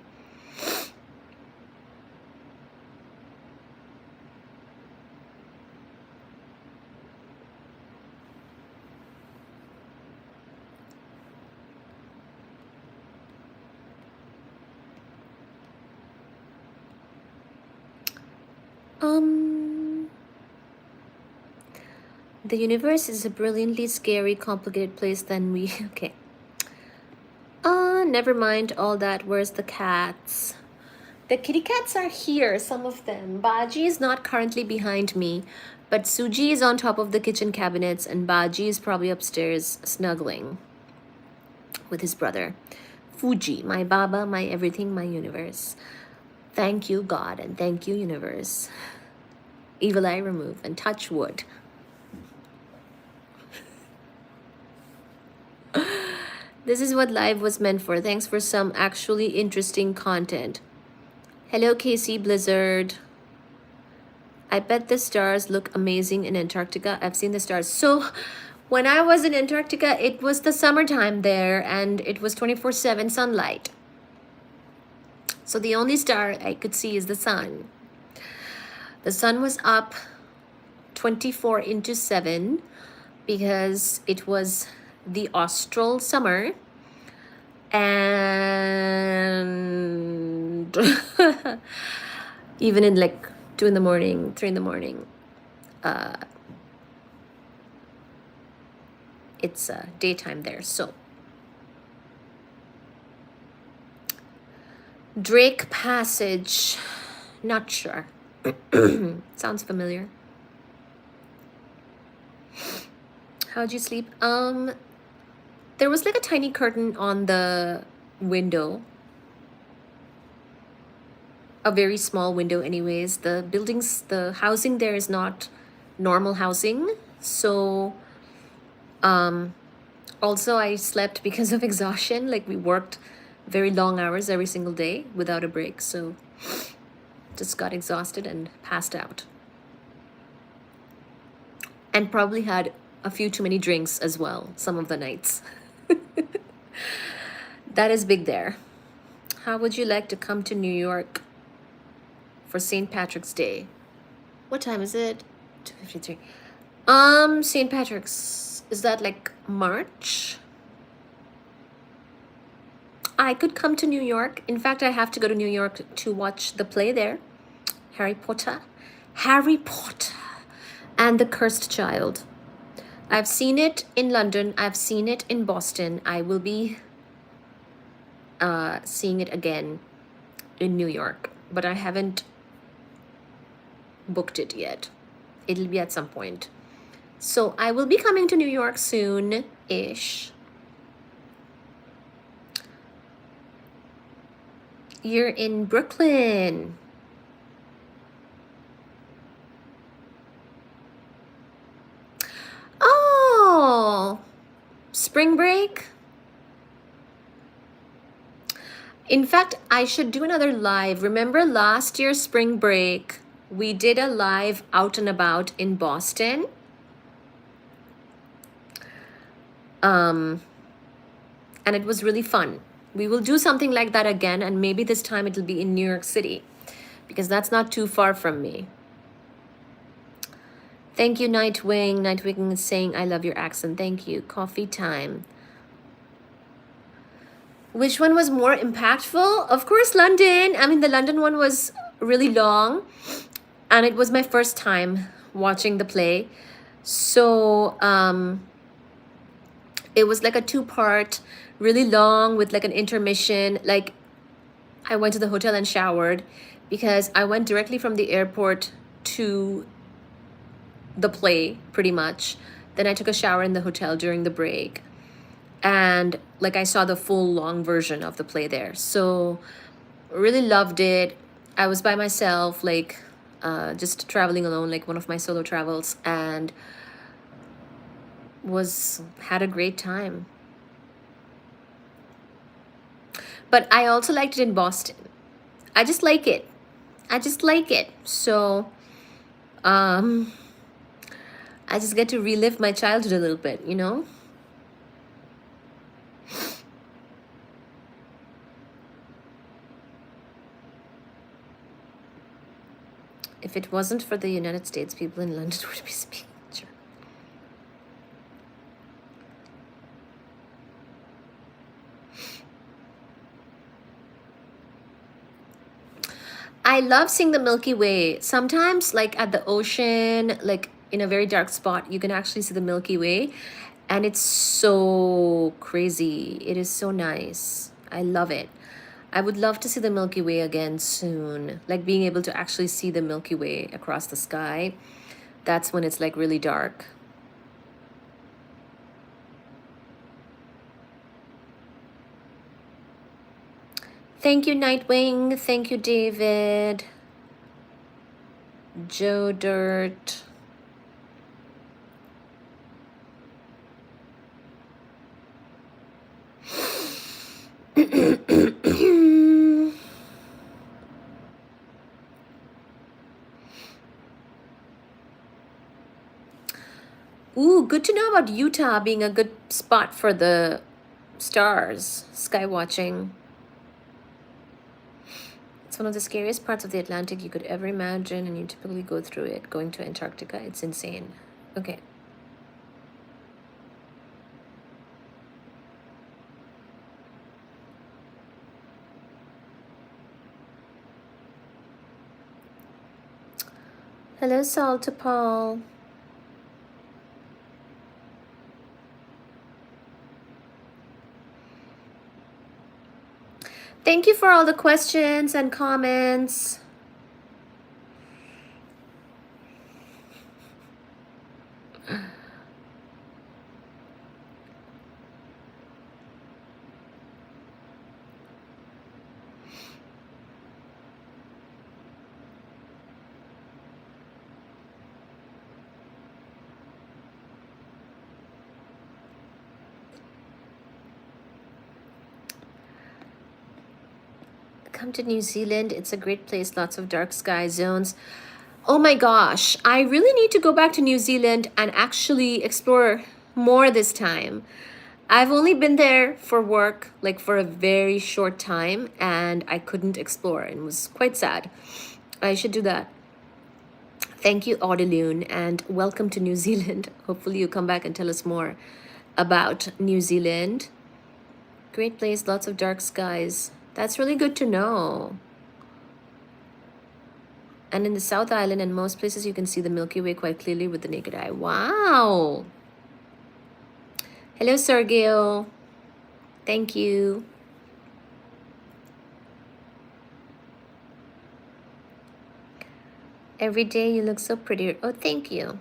The universe is a brilliantly scary, complicated place than we... Okay. Never mind all that. Where's the cats? The kitty cats are here, some of them. Baji is not currently behind me, but Suji is on top of the kitchen cabinets, and Baji is probably upstairs snuggling with his brother. Fuji, my Baba, my everything, my universe. Thank you, God, and thank you, universe. Evil eye remove and touch wood. This is what live was meant for. Thanks for some actually interesting content. Hello, Casey Blizzard. I bet the stars look amazing in Antarctica. I've seen the stars. So when I was in Antarctica, it was the summertime there, and it was 24/7 sunlight. So the only star I could see is the sun. The sun was up 24/7 because it was the austral summer, and even in like 2 in the morning, 3 in the morning, it's daytime there. So Drake Passage, not sure. Sounds familiar. How'd you sleep? There was like a tiny curtain on the window. A very small window anyways. The housing there is not normal housing. So also I slept because of exhaustion. Like we worked very long hours every single day without a break. So just got exhausted and passed out. And probably had a few too many drinks as well, some of the nights. That is big there. How would you like to come to New York for St. Patrick's Day? What time is it? 2:53. St. Patrick's, is that like March? I could come to New York. In fact, I have to go to New York to watch the play there, Harry Potter Harry Potter and the Cursed Child. I've seen it in London. I've seen it in Boston. I will be seeing it again in New York, but I haven't booked it yet. It'll be at some point. So I will be coming to New York soon-ish. You're in Brooklyn. Oh, spring break? In fact, I should do another live. Remember last year's spring break, we did a live out and about in Boston. And it was really fun. We will do something like that again, and maybe this time it'll be in New York City, because that's not too far from me. Thank you, Nightwing. Nightwing is saying, I love your accent. Thank you. Coffee time. Which one was more impactful? Of course, London. I mean, the London one was really long, and it was my first time watching the play. So it was like a 2-part, really long, with like an intermission. Like, I went to the hotel and showered, because I went directly from the airport to the play, pretty much. Then I took a shower in the hotel during the break, and like I saw the full long version of the play there. So really loved it. I was by myself, like just traveling alone, like one of my solo travels, and had a great time. But I also liked it in Boston. I just like it. So I just get to relive my childhood a little bit, you know? If it wasn't for the United States, people in London would be speaking German. I love seeing the Milky Way. Sometimes, like at the ocean, like in a very dark spot, you can actually see the Milky Way. And it's so crazy. It is so nice. I love it. I would love to see the Milky Way again soon. Like being able to actually see the Milky Way across the sky. That's when it's like really dark. Thank you, Nightwing. Thank you, David. Joe Dirt. Ooh, good to know about Utah being a good spot for the stars, sky watching. It's one of the scariest parts of the Atlantic you could ever imagine, and you typically go through it going to Antarctica. It's insane. Okay. Hello, Salta Paul. Thank you for all the questions and comments. Come to New Zealand. It's a great place. Lots of dark sky zones. Oh my gosh. I really need to go back to New Zealand and actually explore more this time. I've only been there for work, like for a very short time, and I couldn't explore. It was quite sad. I should do that. Thank you, Audiloon, and welcome to New Zealand. Hopefully you come back and tell us more about New Zealand. Great place, lots of dark skies. That's really good to know. And in the South Island and most places, you can see the Milky Way quite clearly with the naked eye. Wow. Hello, Sergio. Thank you. Every day you look so pretty. Oh, thank you.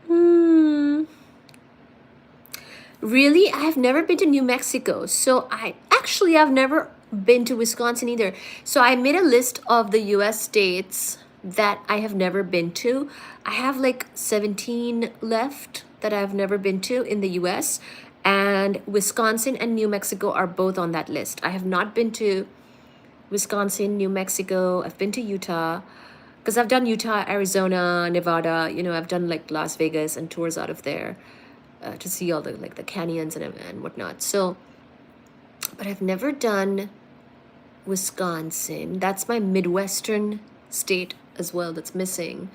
Hmm. Really? I've never been to New Mexico. So I've never been to Wisconsin either. So I made a list of the US states that I have never been to. I have like 17 left that I've never been to in the US. And Wisconsin and New Mexico are both on that list. I have not been to Wisconsin, New Mexico. I've been to Utah because I've done Utah, Arizona, Nevada. I've done like Las Vegas and tours out of there to see all the like the canyons and whatnot. So, but I've never done Wisconsin. That's my Midwestern state as well that's missing.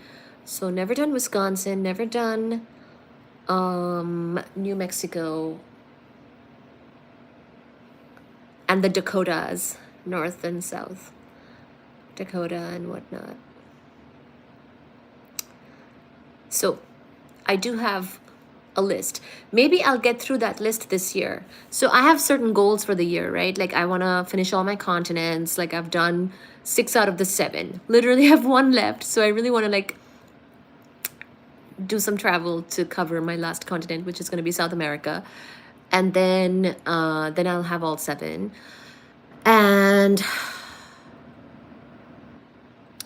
So never done Wisconsin, never done New Mexico and the Dakotas, North and South Dakota and whatnot. So I do have a list. Maybe I'll get through that list this year. So I have certain goals for the year, right? Like I want to finish all my continents. Like I've done 6 out of the 7. Literally have 1 left. So I really want to like do some travel to cover my last continent, which is going to be South America. And then I'll have all 7. And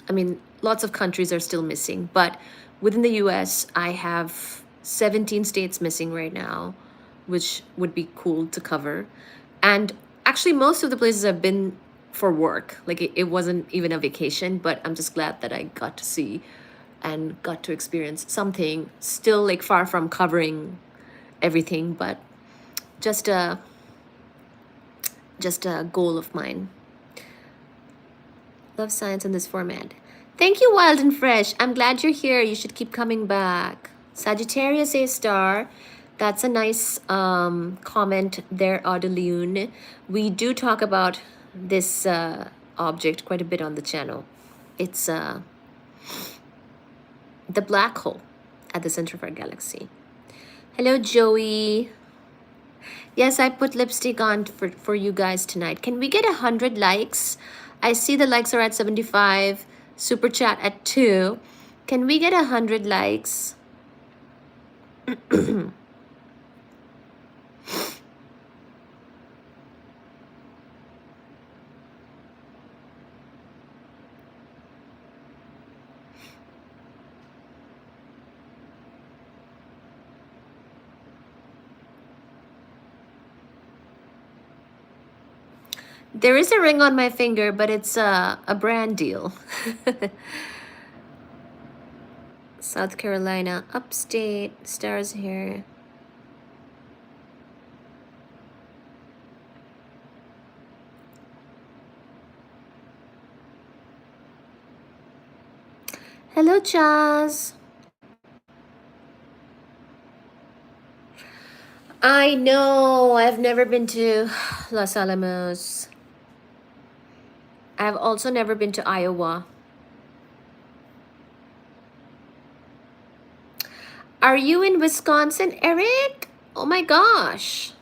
I mean, lots of countries are still missing, but within the US, I have 17 states missing right now, which would be cool to cover. And actually, most of the places I've been for work. Like it wasn't even a vacation, but I'm just glad that I got to see and got to experience something. Still like far from covering everything, but just a goal of mine. Love science in this format. Thank you, Wild and Fresh. I'm glad you're here. You should keep coming back. Sagittarius A star. That's a nice comment there, Audeleune. We do talk about this object quite a bit on the channel. It's the black hole at the center of our galaxy. Hello, Joey. Yes, I put lipstick on for you guys tonight. Can we get 100 likes? I see the likes are at 75. Super chat at 2. Can we get 100 likes? There is a ring on my finger, but it's a brand deal. South Carolina, upstate, stars here. Hello, Chaz. I know, I've never been to Los Alamos. I've also never been to Iowa. Are you in Wisconsin, Eric? Oh my gosh.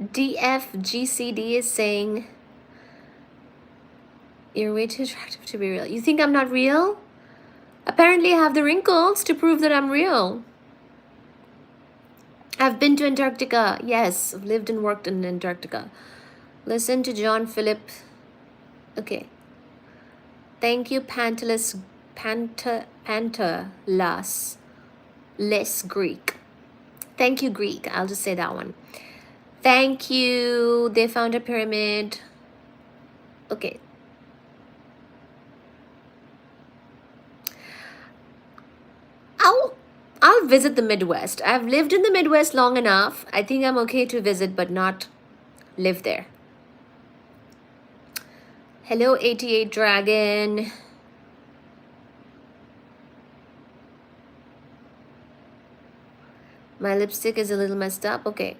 DFGCD is saying, you're way too attractive to be real. You think I'm not real? Apparently I have the wrinkles to prove that I'm real. I've been to Antarctica. Yes, I've lived and worked in Antarctica. Listen to John Philip. Okay. Thank you, Pantalas Les Greek. Thank you, Greek. I'll just say that one. Thank you. They found a pyramid. Okay. I'll visit the Midwest. I've lived in the Midwest long enough. I think I'm okay to visit, but not live there. Hello, 88 Dragon. My lipstick is a little messed up. Okay.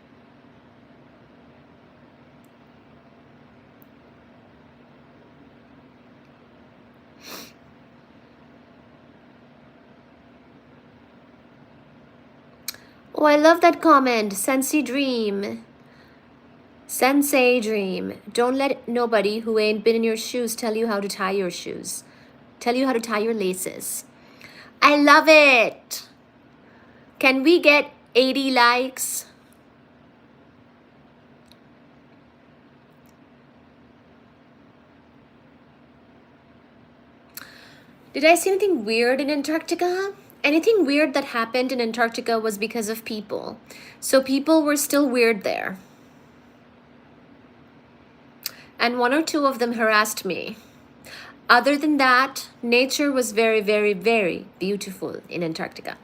Oh, I love that comment. Sensei Dream. Sensei Dream. Don't let nobody who ain't been in your shoes tell you how to tie your shoes. Tell you how to tie your laces. I love it. Can we get 80 likes? Did I see anything weird in Antarctica? Anything weird that happened in Antarctica was because of people. So people were still weird there. And one or two of them harassed me. Other than that, nature was very, very, very beautiful in Antarctica.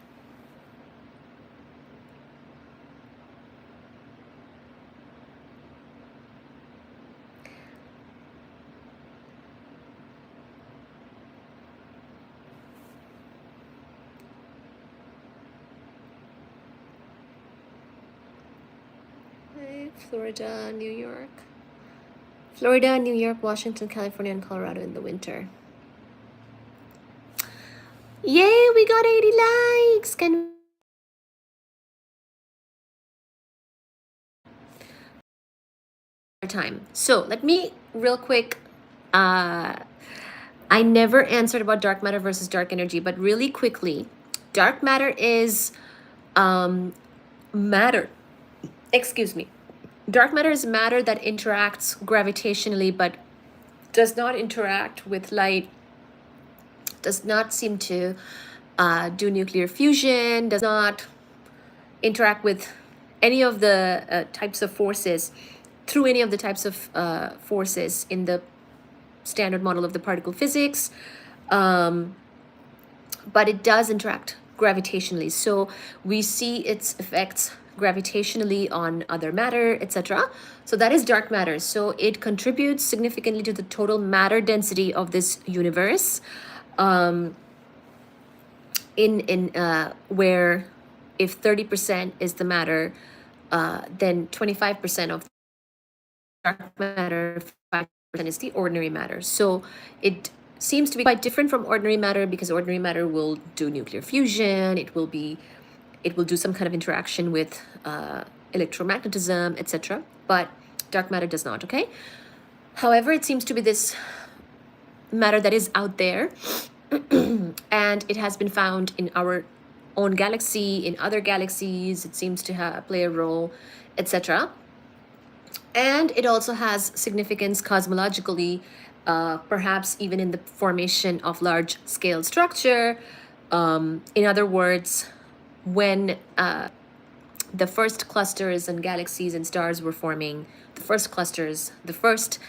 Florida, New York. Florida, New York, Washington, California, and Colorado in the winter. Yay, we got 80 likes. Can time. So let me real quick. I never answered about dark matter versus dark energy, but really quickly, dark matter is matter. Excuse me. Dark matter is matter that interacts gravitationally but does not interact with light, does not seem to do nuclear fusion, does not interact with any of the types of forces, through any of the types of forces in the standard model of the particle physics, but it does interact gravitationally. So we see its effects gravitationally on other matter, etc. So that is dark matter. So it contributes significantly to the total matter density of this universe, where if 30% is the matter, then 25% of dark matter, 5% is the ordinary matter. So it seems to be quite different from ordinary matter because ordinary matter will do nuclear fusion, it will do some kind of interaction with electromagnetism, etc. But dark matter does not, okay? However, it seems to be this matter that is out there, and it has been found in our own galaxy, in other galaxies. It seems to play a role, etc. And it also has significance cosmologically, perhaps even in the formation of large-scale structure. In other words, when the first clusters and galaxies and stars were forming, the first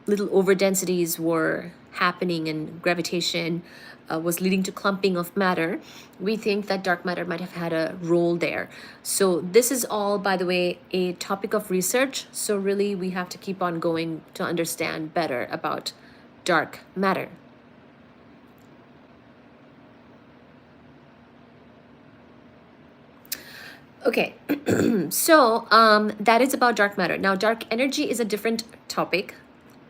little overdensities were happening, and gravitation was leading to clumping of matter, we think that dark matter might have had a role there. So this is all, by the way, a topic of research. So really we have to keep on going to understand better about dark matter. Okay, so that is about dark matter. Now, dark energy is a different topic.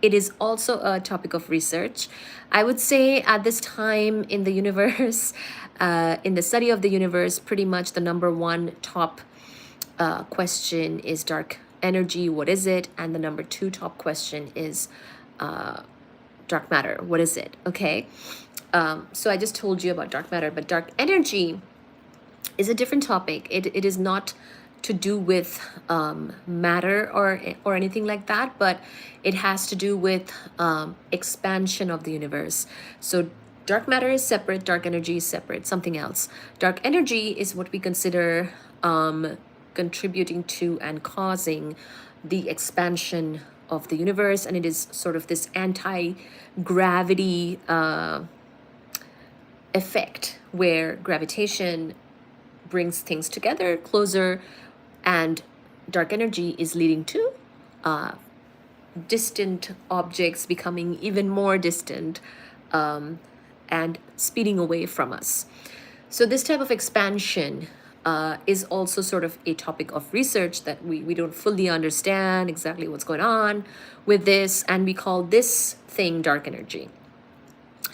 It is also a topic of research. I would say at this time in the universe, in the study of the universe, pretty much the number one top question is dark energy, what is it? And the number two top question is dark matter, what is it? Okay, so I just told you about dark matter, but dark energy is a different topic. It is not to do with matter or anything like that, but it has to do with expansion of the universe. So Dark matter is separate, dark energy is separate, something else. Dark energy is what we consider contributing to and causing the expansion of the universe, and it is sort of this anti-gravity effect where gravitation brings things together closer, and dark energy is leading to distant objects becoming even more distant, and speeding away from us. So this type of expansion is also sort of a topic of research that we don't fully understand exactly what's going on with this, and we call this thing dark energy,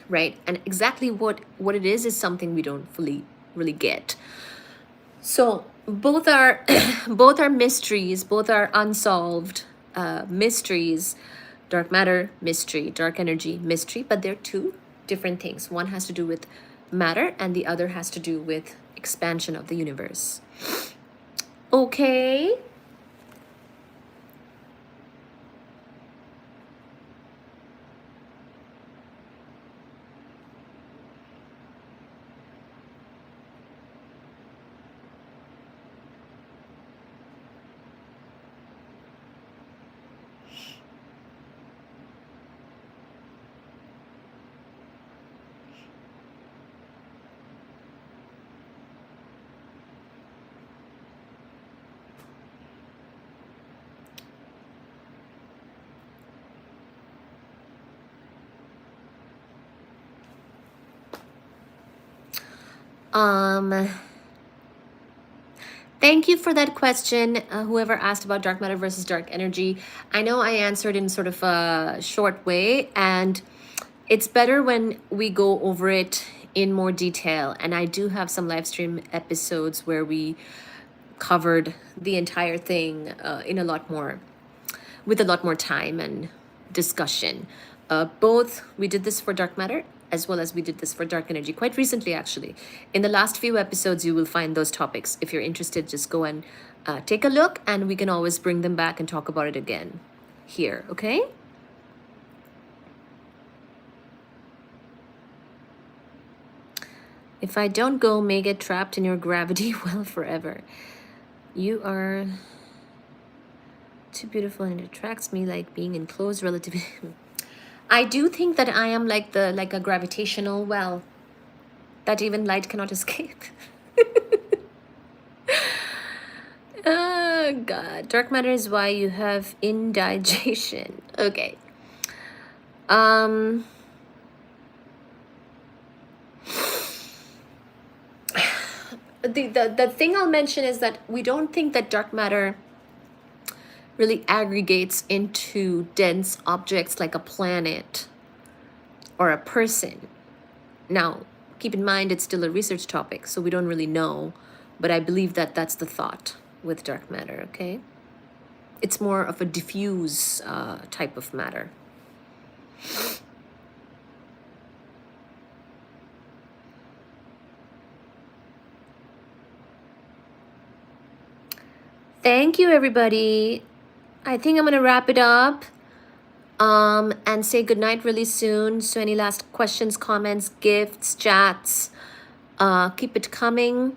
right? And exactly what it is something we don't fully really get. So both are both are mysteries, both are unsolved mysteries. Dark matter, mystery; dark energy, mystery, but they're two different things. One has to do with matter and the other has to do with expansion of the universe. Okay. Thank you for that question, whoever asked about dark matter versus dark energy. I know I answered in sort of a short way, and it's better when we go over it in more detail. And I do have some live stream episodes where we covered the entire thing with a lot more time and discussion. Both, we did this for dark matter as well as we did this for dark energy quite recently, actually. In the last few episodes, you will find those topics. If you're interested, just go and take a look, and we can always bring them back and talk about it again here, okay? If I don't go, may get trapped in your gravity well forever. You are too beautiful and it attracts me like being enclosed relatively. I do think that I am like a gravitational well that even light cannot escape. Oh God, dark matter is why you have indigestion. Okay. The thing I'll mention is that we don't think that dark matter really aggregates into dense objects like a planet or a person. Now, keep in mind it's still a research topic, so we don't really know, but I believe that that's the thought with dark matter, okay? It's more of a diffuse type of matter. Thank you, everybody. I think I'm gonna wrap it up and say goodnight really soon. So any last questions, comments, gifts, chats, keep it coming.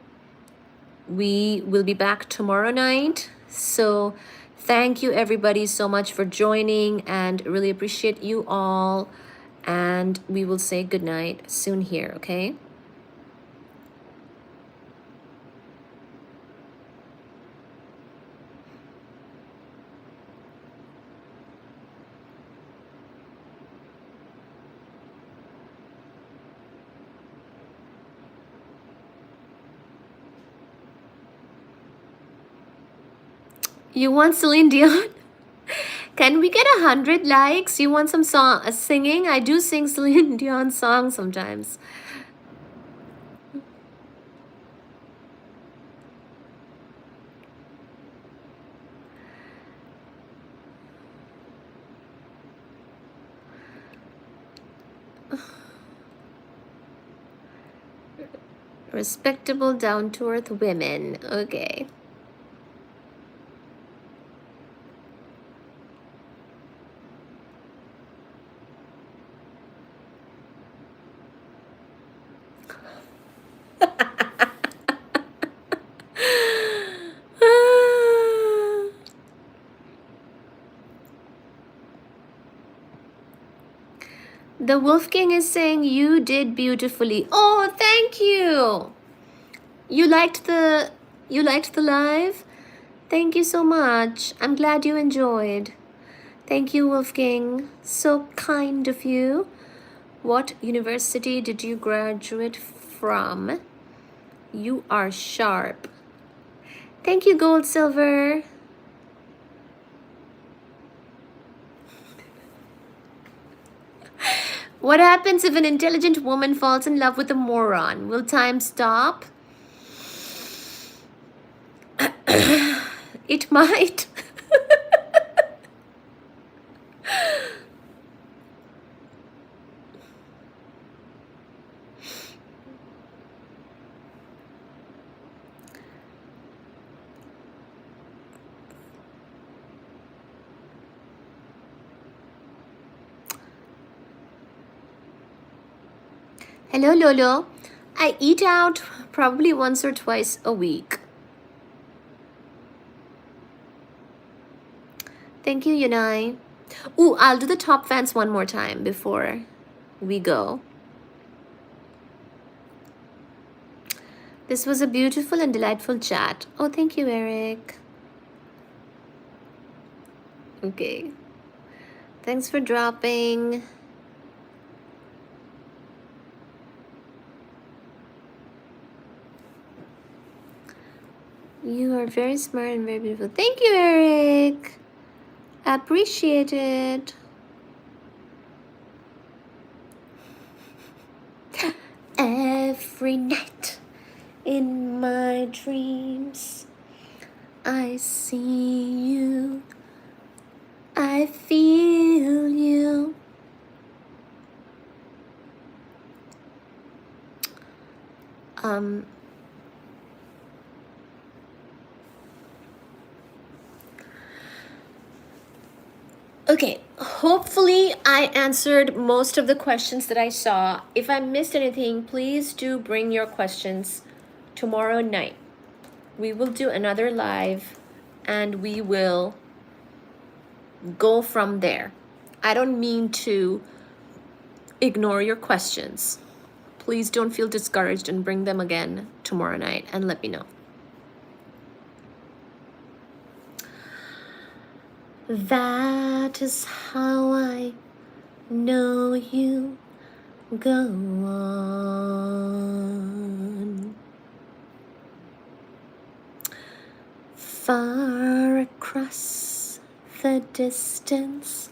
We will be back tomorrow night. So thank you everybody so much for joining, and really appreciate you all. And we will say goodnight soon here, okay? You want Celine Dion? Can we get 100 likes? You want some singing? I do sing Celine Dion songs sometimes. Respectable, down-to-earth women. Okay. The Wolfgang is saying you did beautifully. Oh, thank you. You liked the live? Thank you so much. I'm glad you enjoyed. Thank you, Wolfgang. So kind of you. What university did you graduate from? You are sharp. Thank you, Gold Silver. What happens if an intelligent woman falls in love with a moron? Will time stop? It might. Hello, Lolo. I eat out probably once or twice a week. Thank you, Yunai. Ooh, I'll do the top fans one more time before we go. This was a beautiful and delightful chat. Oh, thank you, Eric. Okay. Thanks for dropping. You are very smart and very beautiful. Thank you, Eric. Appreciate it. Every night in my dreams, I see you. I feel you. Okay, hopefully I answered most of the questions that I saw. If I missed anything, please do bring your questions tomorrow night. We will do another live and we will go from there. I don't mean to ignore your questions. Please don't feel discouraged and bring them again tomorrow night and let me know. That is how I know you go on. Far across the distance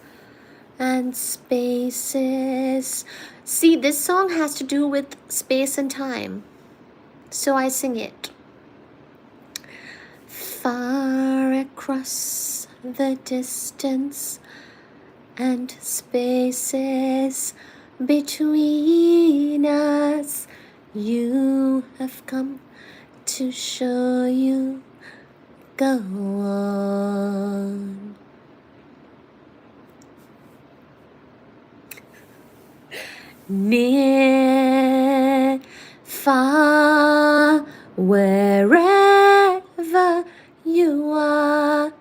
and spaces. See, this song has to do with space and time, so I sing it. Far across the distance and spaces between us, you have come to show you go on. Near, far, wherever you are,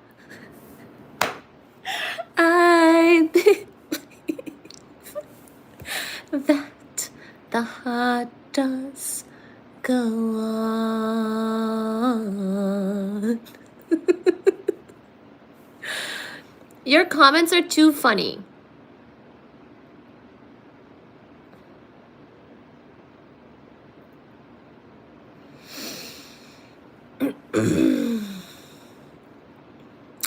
I believe that the heart does go on. Your comments are too funny.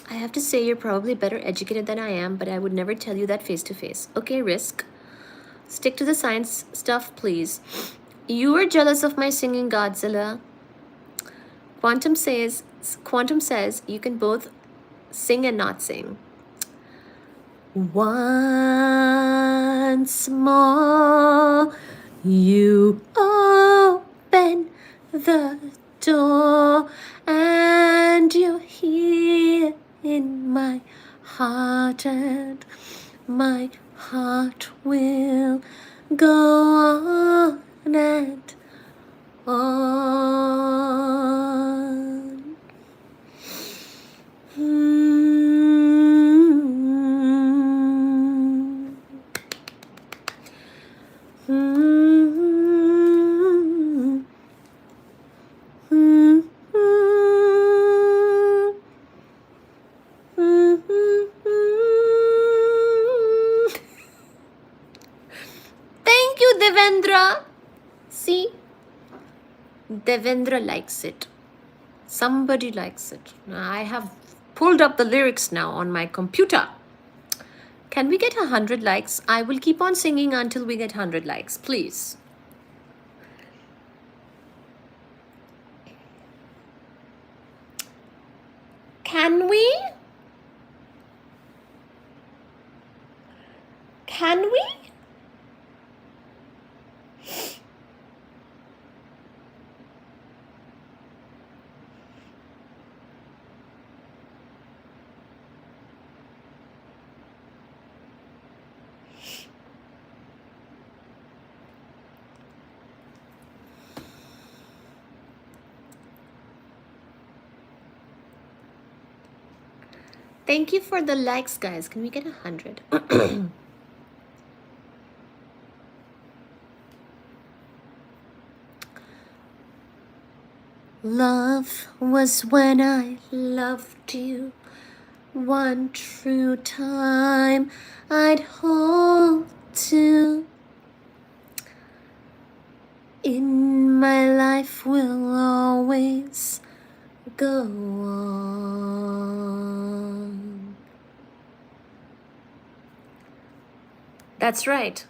I have to say you're probably better educated than I am, but I would never tell you that face to face. Okay, Risk. Stick to the science stuff, please. You are jealous of my singing Godzilla. Quantum says you can both sing and not sing. Once more, you open the door and you hear in my heart, and my heart will go on and on. Devendra likes it. Somebody likes it. I have pulled up the lyrics now on my computer. Can we get 100 likes? I will keep on singing until we get 100 likes, please. Can we? Can we? Thank you for the likes, guys. Can we get 100? Love was when I loved you. One true time I'd hold to. In my life will always go on. That's right.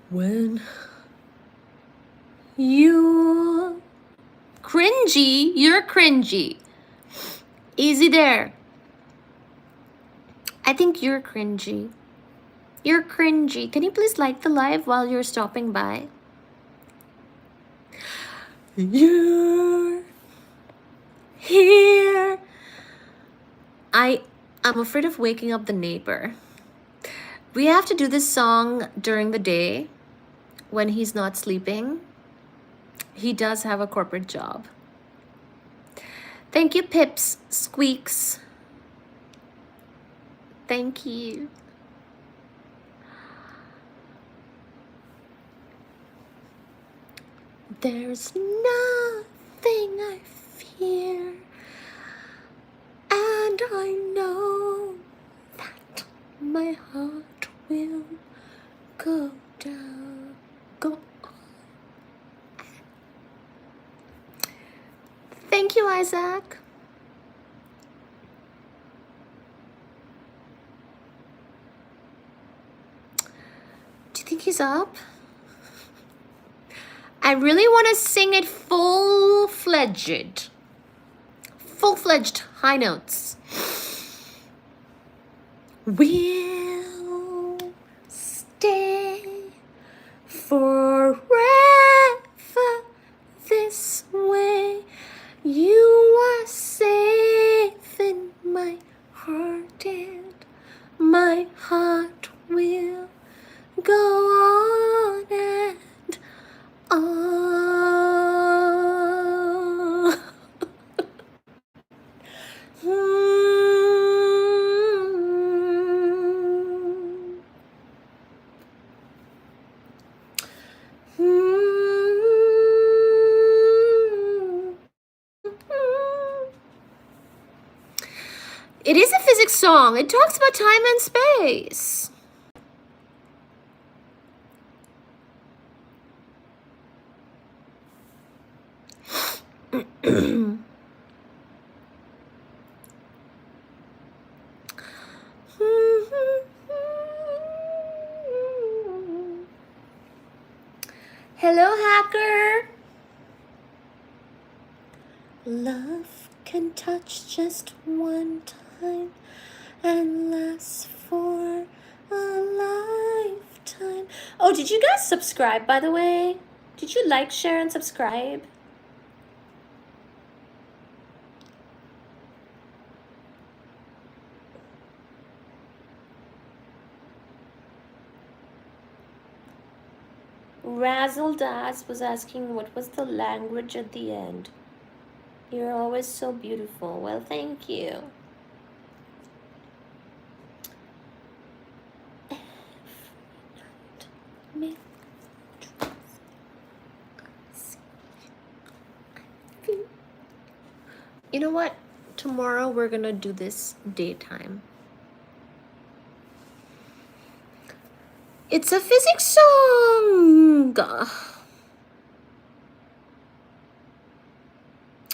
When you're cringy, you're cringy. Easy there. I think you're cringy. You're cringy. Can you please like the live while you're stopping by? You're here. I'm afraid of waking up the neighbor. We have to do this song during the day when he's not sleeping. He does have a corporate job. Thank you, Pips, Squeaks. Thank you. There's nothing I fear, and I know that my heart will go down, go on. Thank you, Isaac. Do you think he's up? I really want to sing it full-fledged high notes. We'll stay forever this way. You are safe in my heart, and my heart will go on and on. It is a physics song. It talks about time and space. Hello, hacker. Love can touch just one time and last for a lifetime. Oh, did you guys subscribe, by the way? Did you like, share, and subscribe? Razzle Das was asking what was the language at the end. You're always so beautiful. Well, thank you. You know what? tomorrow we're gonna do this daytime. It's a physics song.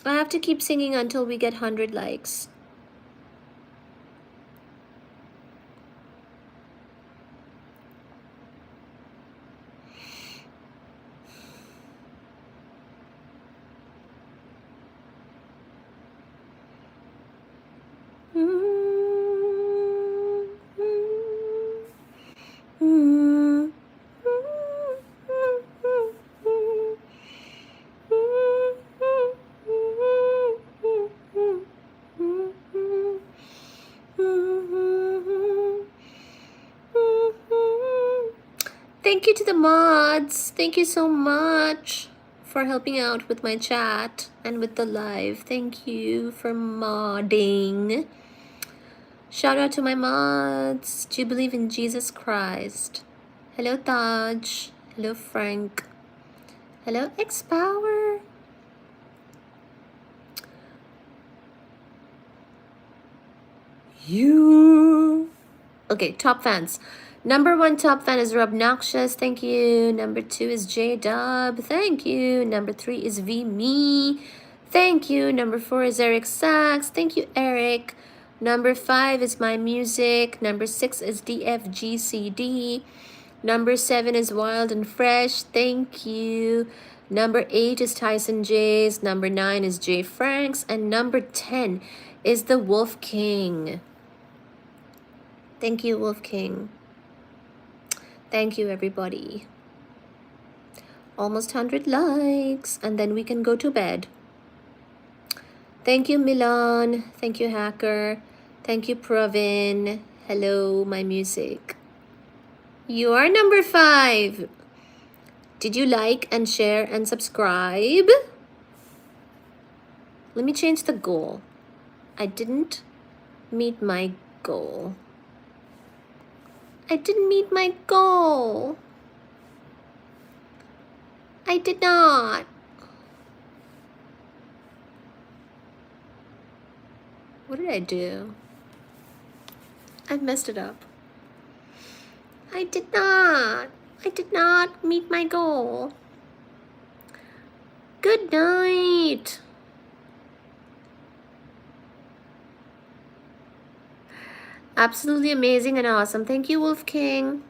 I have to keep singing until we get 100 likes. Thank you to the mods. Thank you so much for helping out with my chat and with the live. Thank you for modding. Shout out to my mods. Do you believe in Jesus Christ? Hello, Taj. Hello, Frank. Hello, X-Power. You. Okay, top fans. Number 1 top fan is Rob Noxious. Thank you. Number 2 is J Dub. Thank you. Number 3 is V Me. Thank you. Number 4 is Eric Sachs. Thank you, Eric. Number 5 is My Music. Number 6 is DFGCD. Number 7 is Wild and Fresh. Thank you. Number 8 is Tyson Jays. Number 9 is Jay Franks. And number 10 is the Wolf King. Thank you, Wolf King. Thank you, everybody. Almost 100 likes, and then we can go to bed. Thank you, Milan. Thank you, Hacker. Thank you, Pravin. Hello, My Music. You are number 5. Did you like and share and subscribe? Let me change the goal. I didn't meet my goal. I didn't meet my goal. I did not. What did I do? I messed it up. I did not meet my goal. Good night. Absolutely amazing and awesome. Thank you, Wolf King.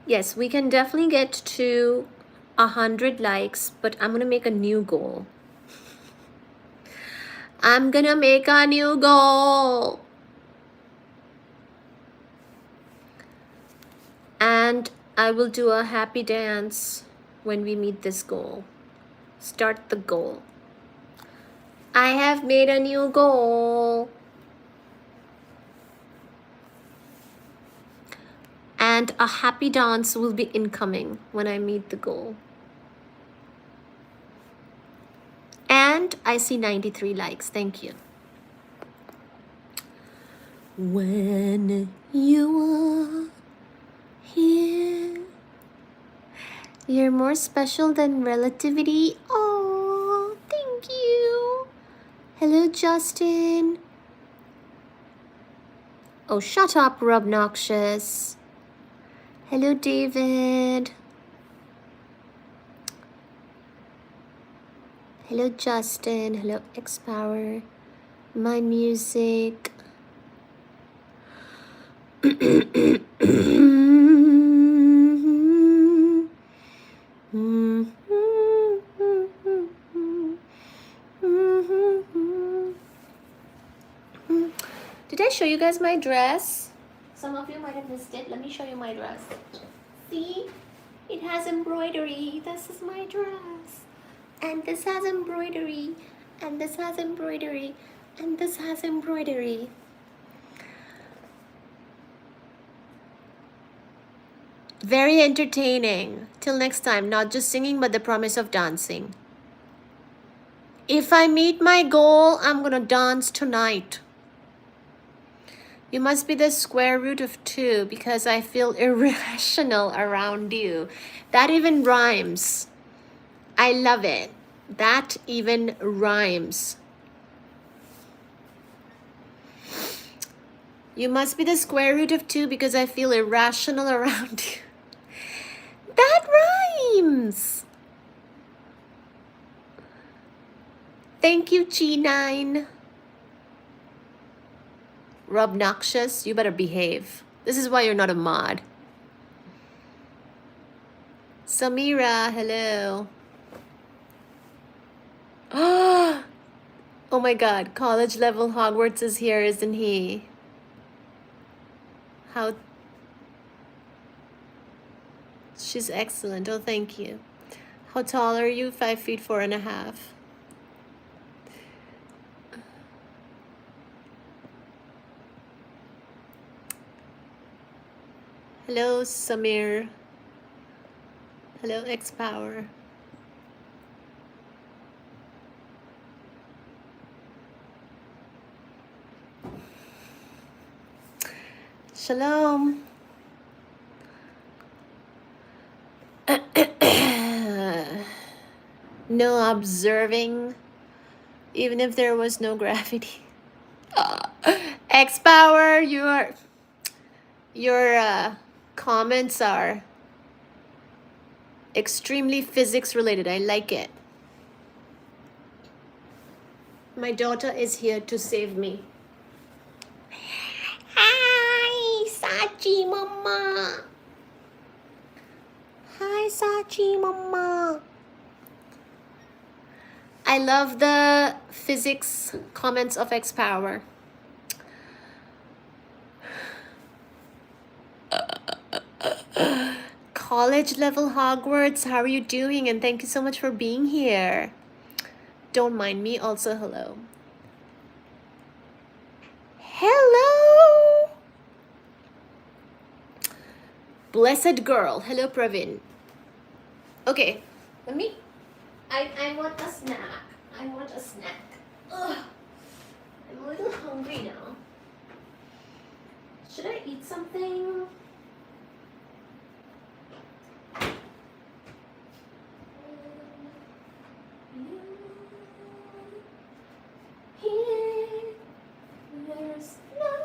Yes, we can definitely get to 100 likes, but I'm gonna make a new goal. I'm gonna make a new goal. And I will do a happy dance when we meet this goal. Start the goal. I have made a new goal. And a happy dance will be incoming when I meet the goal. And I see 93 likes. Thank you. When you are here, you're more special than relativity. Oh, thank you. Hello, Justin. Oh, shut up, Rob Noxious. Hello, David. Hello, Justin. Hello, X-Power. My Music. Did I show you guys my dress? Some of you might have missed it. Let me show you my dress. See? It has embroidery. This is my dress. And this has embroidery. And this has embroidery. And this has embroidery. Very entertaining. Till next time, not just singing, but the promise of dancing. If I meet my goal, I'm gonna dance tonight. You must be the square root of 2 because I feel irrational around you. That even rhymes. I love it. That even rhymes. You must be the square root of 2 because I feel irrational around you. That rhymes! Thank you, G9. Robnoxious, you better behave. This is why you're not a mod. Samira, hello. Oh my god, college level Hogwarts is here, isn't he? How... She's excellent. Oh, thank you. How tall are you? 5 feet 4.5. Hello, Samir. Hello, X-Power. Shalom. No observing, even if there was no gravity. X-Power, your comments are extremely physics related. I like it. My daughter is here to save me. Hi, Sachi Mama. Hi, Sachi Mama. I love the physics comments of X-Power. College level Hogwarts, how are you doing? And thank you so much for being here. Don't mind me. Also, hello. Hello. Blessed girl. Hello, Pravin. Okay, let me... I want a snack. I want a snack. Ugh. I'm a little hungry now. Should I eat something? There's nothing.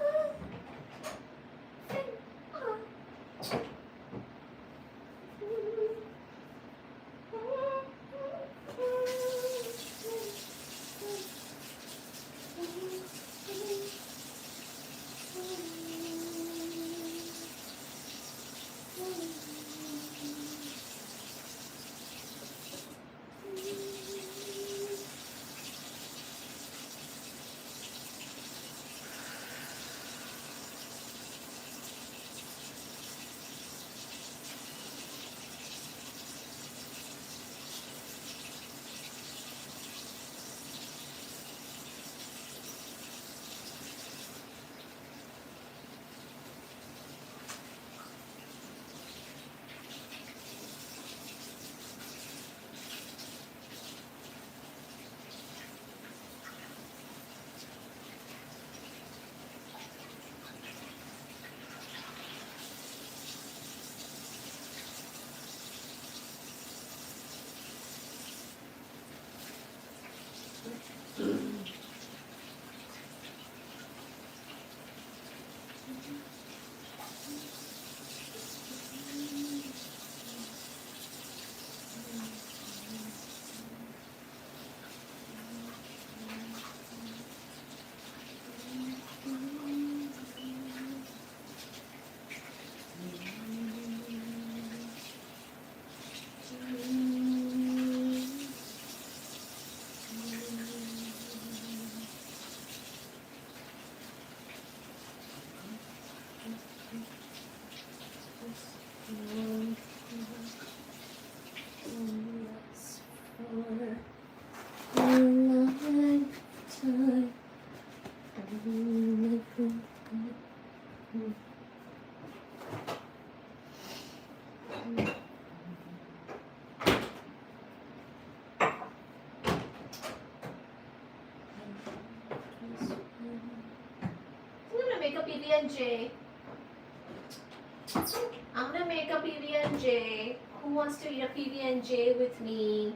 Make a PB&J. I'm gonna make a PB&J. Who wants to eat a PB&J with me?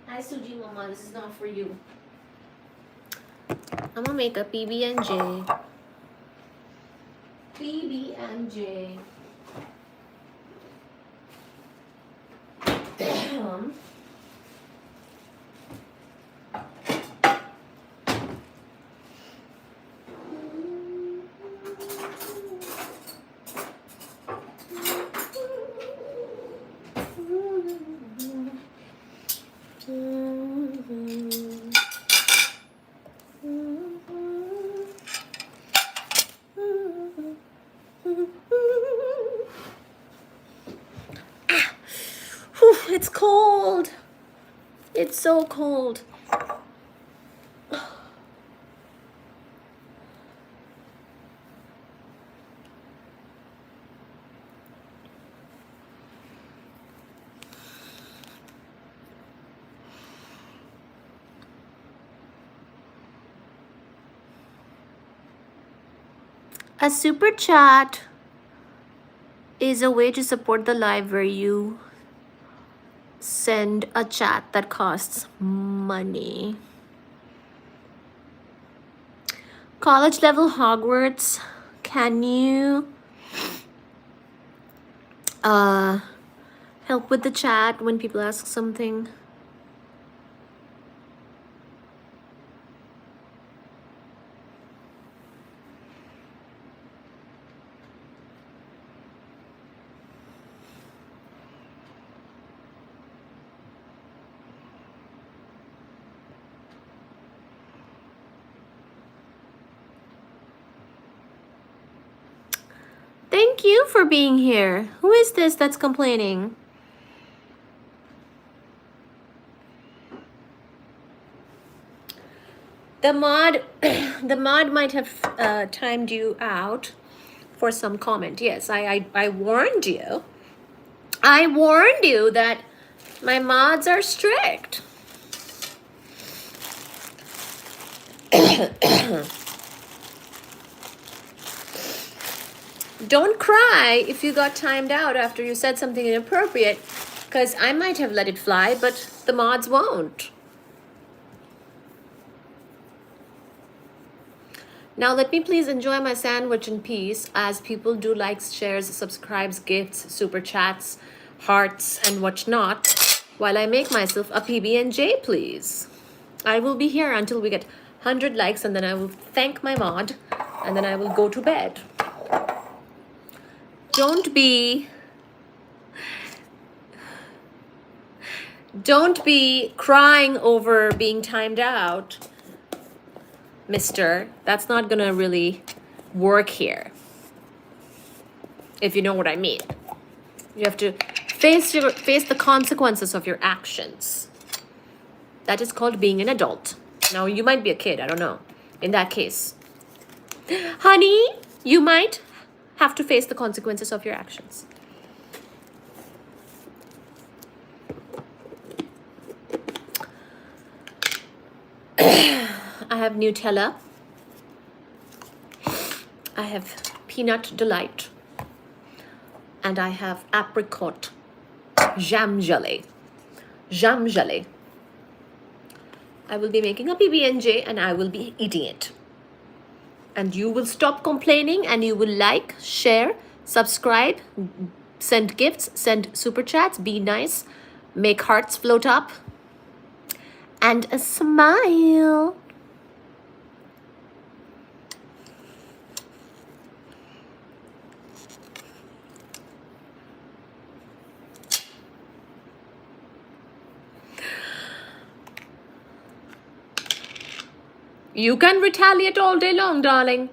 Hi, Suji Mama. This is not for you. I'm gonna make a PB&J. PB&J. It's cold. It's so cold. A super chat is a way to support the live where you send a chat that costs money. College level Hogwarts, can you help with the chat when people ask something? Thank you for being here. Who is this that's complaining? The mod, the mod might have timed you out for some comment. Yes, I warned you. I warned you that my mods are strict. Don't cry if you got timed out after you said something inappropriate, because I might have let it fly, but the mods won't. Now let me please enjoy my sandwich in peace, as people do likes, shares, subscribes, gifts, super chats, hearts, and whatnot, while I make myself a PB&J, please. I will be here until we get 100 likes, and then I will thank my mod, and then I will go to bed. Don't be crying over being timed out, mister. That's not gonna really work here, if you know what I mean. You have to face the consequences of your actions. That is called being an adult. Now, you might be a kid, I don't know. In that case, honey, you might have to face the consequences of your actions. I have Nutella. I have peanut delight. And I have apricot jam jelly. Jam jelly. I will be making a PB&J and I will be eating it. And you will stop complaining and you will like, share, subscribe, send gifts, send super chats, be nice, make hearts float up, and a smile. You can retaliate all day long, darling.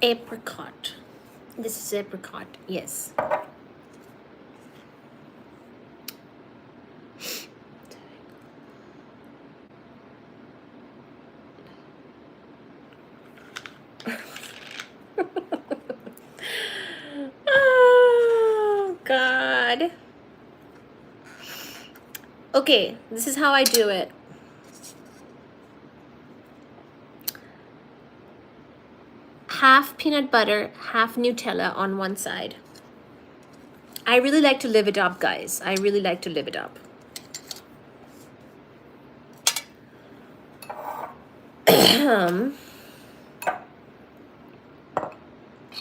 Apricot. This is apricot, yes. Oh, God. Okay, this is how I do it. Half peanut butter, half Nutella on one side. I really like to live it up, guys. I really like to live it up.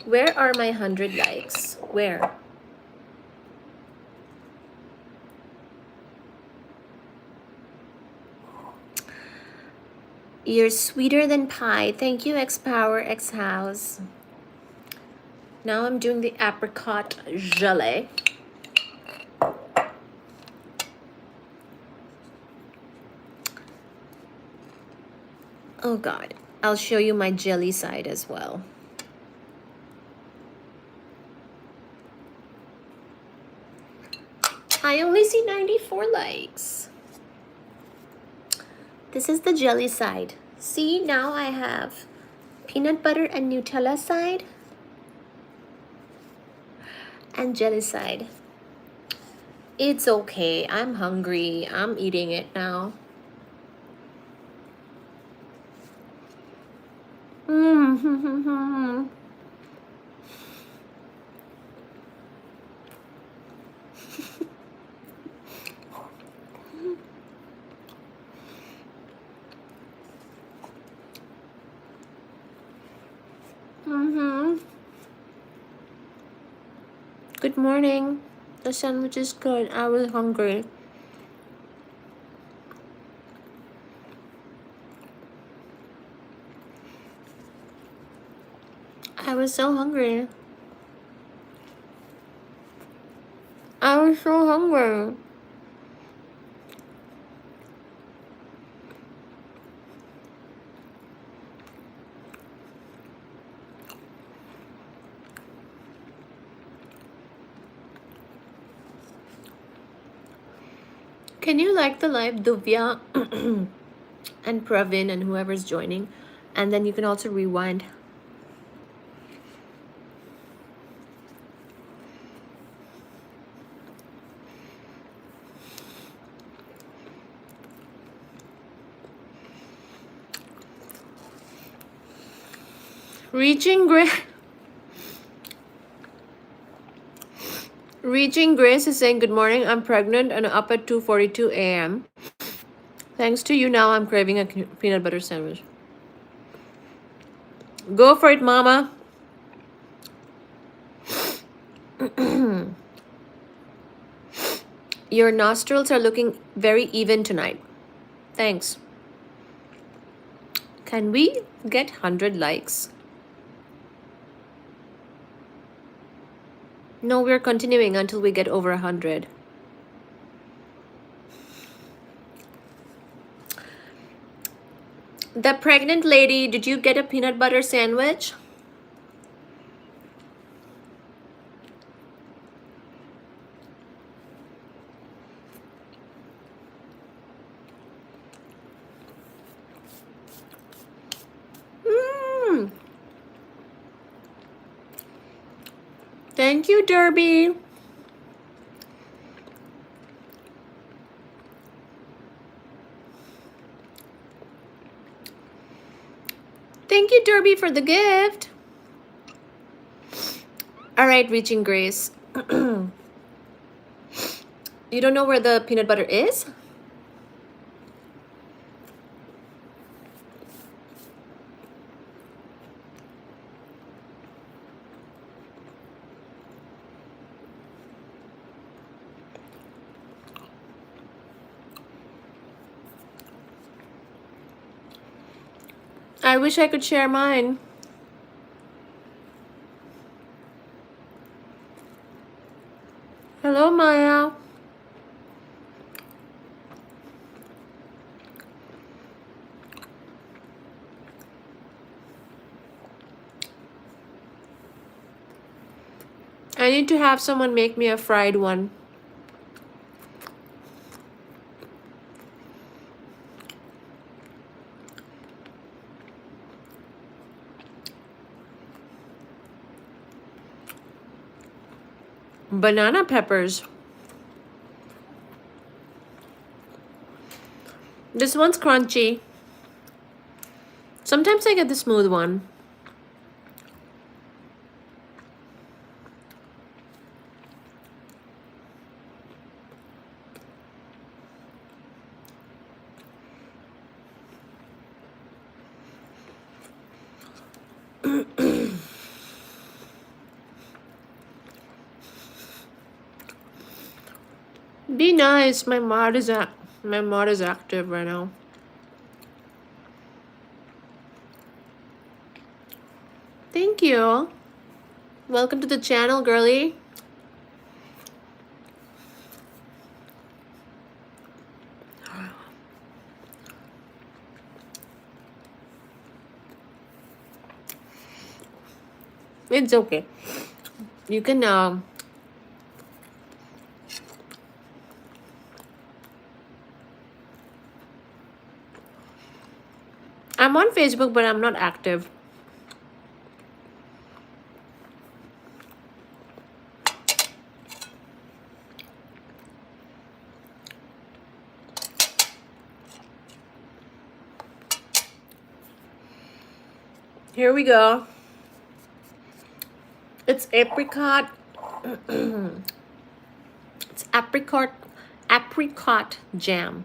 Where are my 100 likes? Where? You're sweeter than pie. Thank you, X Power, X House. Now I'm doing the apricot gelée. Oh God, I'll show you my jelly side as well. I only see 94 likes. This is the jelly side. See, now I have peanut butter and Nutella side and jelly side. It's okay. I'm hungry. I'm eating it now. Good morning. The sandwich is good. I was hungry. I was so hungry. I was so hungry. Can you like the live, Duvya and Pravin and whoever's joining? And then you can also rewind. Reaching Grace is saying, good morning, I'm pregnant and up at 2:42 a.m. Thanks to you, now I'm craving a peanut butter sandwich. Go for it, mama. Your nostrils are looking very even tonight. Thanks. Can we get 100 likes? No, we're continuing until we get over 100. The pregnant lady, did you get a peanut butter sandwich? Thank you, Derby. Thank you, Derby, for the gift. All right, Reaching Grace. You don't know where the peanut butter is? I wish I could share mine. Hello, Maya. I need to have someone make me a fried one. Banana peppers. This one's crunchy. Sometimes I get the smooth one. Be nice. My mod is active right now. Thank you. Welcome to the channel, girly. It's okay. You can I'm on Facebook, but I'm not active. Here we go. It's apricot. It's apricot jam.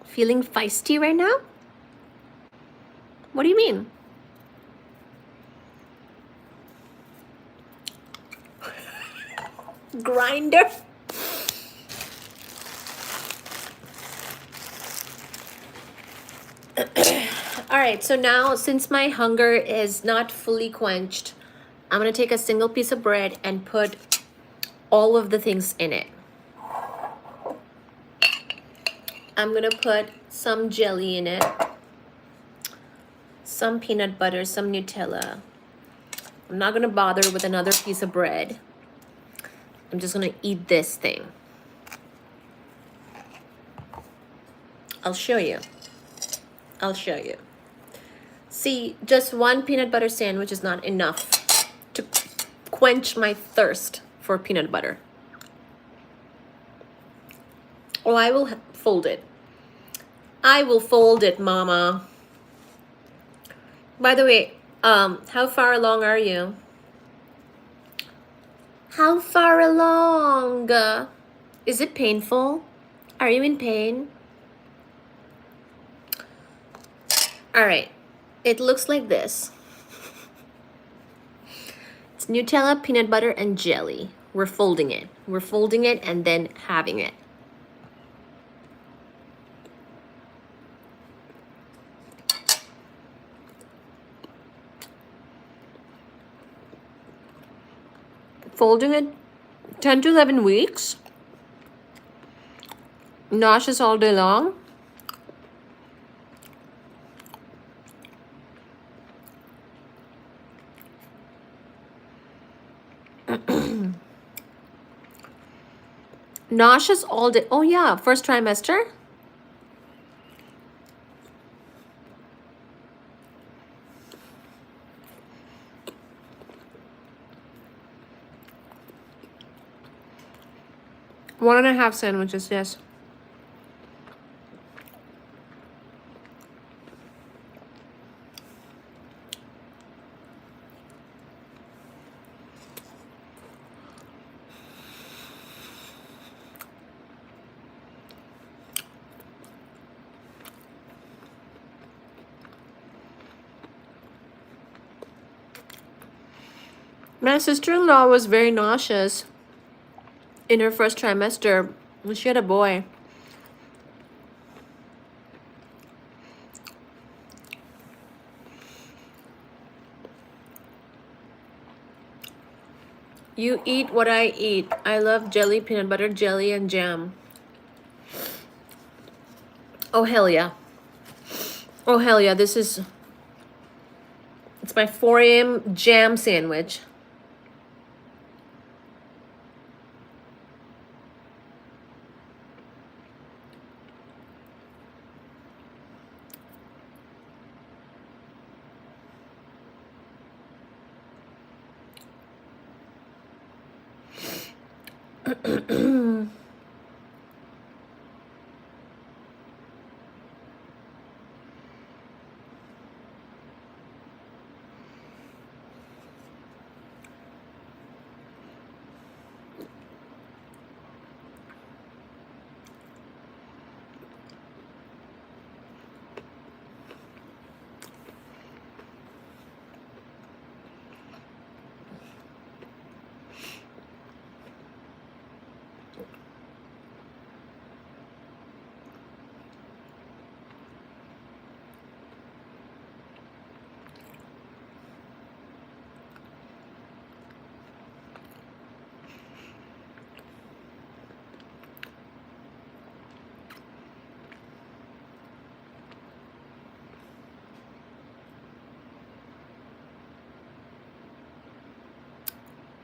Feeling feisty right now? What do you mean? Grinder? Alright, so now since my hunger is not fully quenched, I'm going to take a single piece of bread and put all of the things in it. I'm going to put some jelly in it, some peanut butter, some Nutella. I'm not going to bother with another piece of bread. I'm just going to eat this thing. I'll show you. See, just one peanut butter sandwich is not enough to quench my thirst for peanut butter. Oh, I will fold it. I will fold it, mama. By the way, how far along are you? How far along? Is it painful? Are you in pain? All right. It looks like this. It's Nutella, peanut butter, and jelly. We're folding it. We're folding it and then having it. Folding it 10 to 11 weeks. Nauseous all day long? Nauseous all day. Oh yeah, first trimester? One and a half sandwiches, yes. My sister-in-law was very nauseous in her first trimester when she had a boy. You eat what I eat. I love jelly, peanut butter, jelly, and jam. Oh, hell yeah. Oh, hell yeah. It's my 4 a.m. jam sandwich.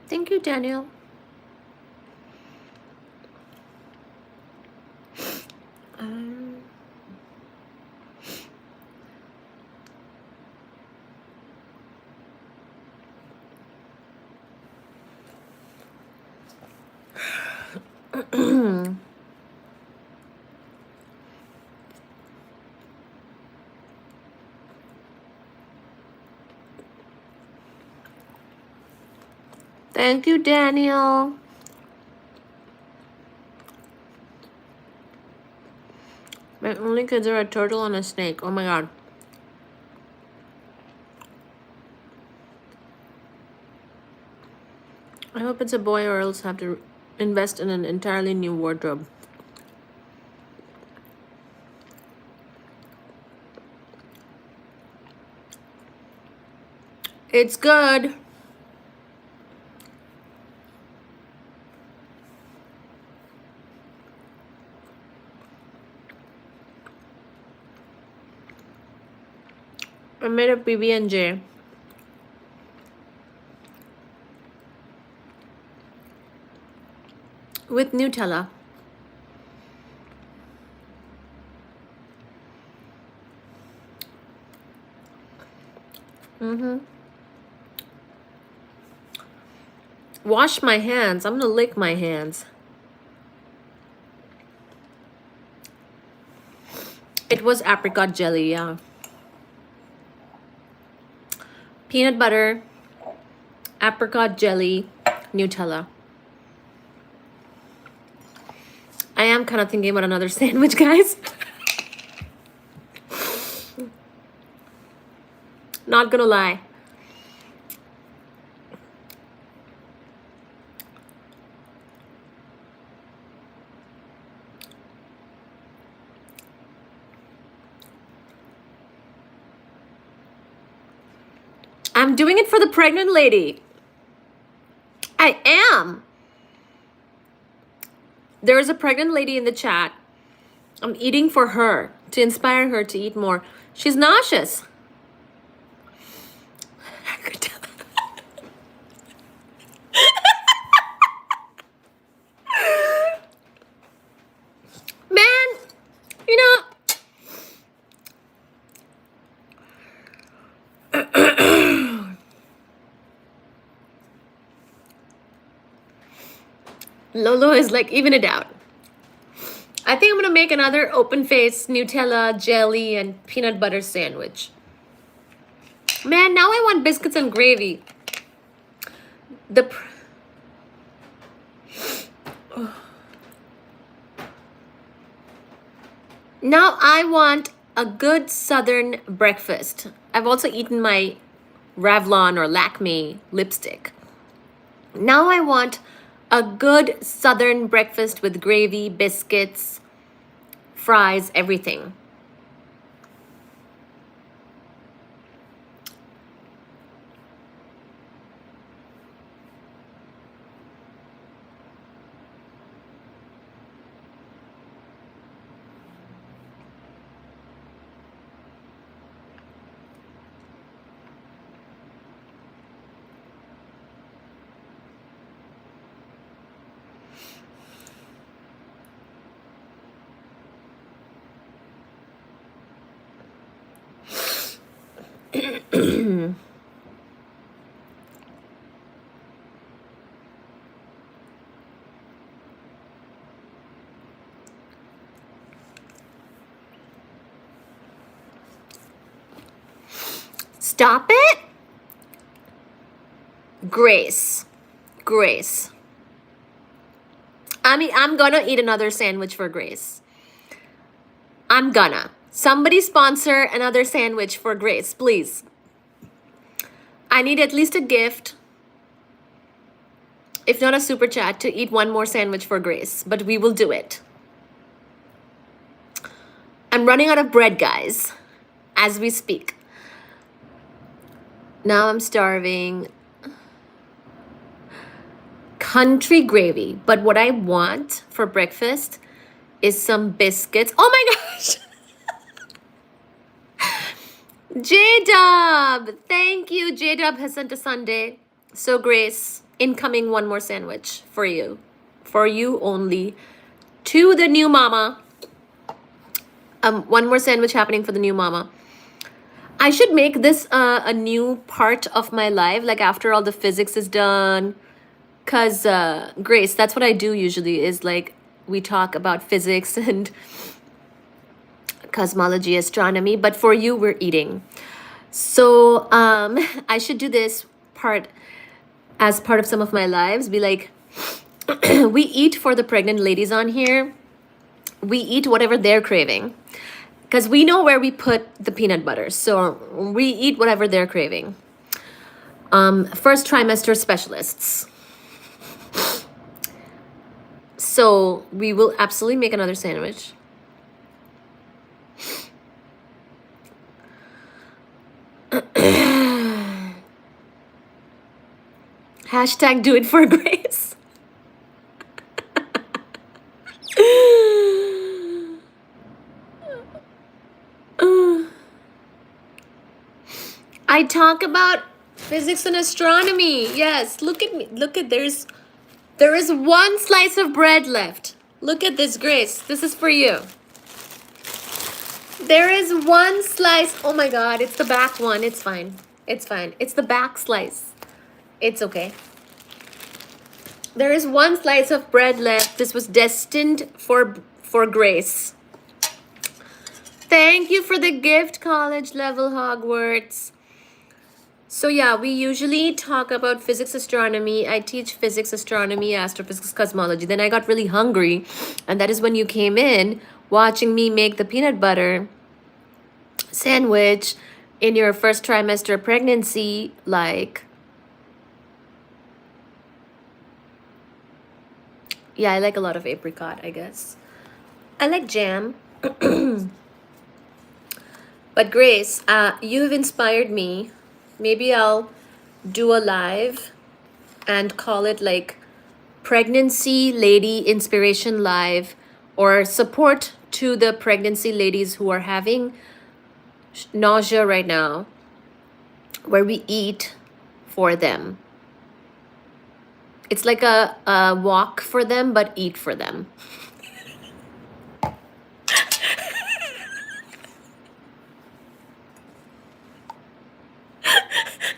Thank you, Daniel. Thank you, Daniel. My only kids are a turtle and a snake. Oh my god. I hope it's a boy or else have to invest in an entirely new wardrobe. It's good. I made a PB&J. With Nutella. Wash my hands. I'm gonna lick my hands. It was apricot jelly, yeah. Peanut butter, apricot jelly, Nutella. I am kind of thinking about another sandwich, guys. Not gonna lie. I'm doing it for the pregnant lady. I am. There is a pregnant lady in the chat I'm eating for her, to inspire her to eat more. She's nauseous. Man, you know, Lolo is like, even it out. I think I'm gonna make another open face Nutella, jelly, and peanut butter sandwich. Man, now I want biscuits and gravy. Now I want a good southern breakfast. I've also eaten my Revlon or Lakme lipstick. Now I want a good southern breakfast with gravy, biscuits, fries, everything. Stop it. Grace. I mean, I'm gonna eat another sandwich for Grace. I'm gonna. Somebody sponsor another sandwich for Grace, please. I need at least a gift, if not a super chat, to eat one more sandwich for Grace, but we will do it. I'm running out of bread, guys, as we speak. Now I'm starving. Country gravy, but what I want for breakfast is some biscuits. Oh my gosh! J-Dub! Thank you. J-Dub has sent a sundae. So Grace, incoming one more sandwich for you. For you only. To the new mama. One more sandwich happening for the new mama. I should make this a new part of my life, like after all the physics is done. Because, Grace, that's what I do usually, is like we talk about physics and cosmology, astronomy, but for you, we're eating. So I should do this part as part of some of my lives. Be like, we eat for the pregnant ladies on here. We eat whatever they're craving. Because we know where we put the peanut butter. So we eat whatever they're craving. First trimester specialists. So we will absolutely make another sandwich. Hashtag do it for Grace. I talk about physics and astronomy. Yes, look at me. Look at there is one slice of bread left. Look at this, Grace. This is for you. There is one slice. Oh my God, it's the back one. It's fine. It's fine. It's the back slice. It's okay. There is one slice of bread left. This was destined for Grace. Thank you for the gift, college level Hogwarts. So yeah, we usually talk about physics, astronomy. I teach physics, astronomy, astrophysics, cosmology. Then I got really hungry, and that is when you came in watching me make the peanut butter sandwich in your first trimester pregnancy. Like, yeah, I like a lot of apricot, I guess. I like jam. But Grace, you have inspired me. Maybe I'll do a live and call it like Pregnancy Lady Inspiration Live, or Support to the pregnancy ladies who are having nausea right now, where we eat for them. It's like a walk for them, but eat for them.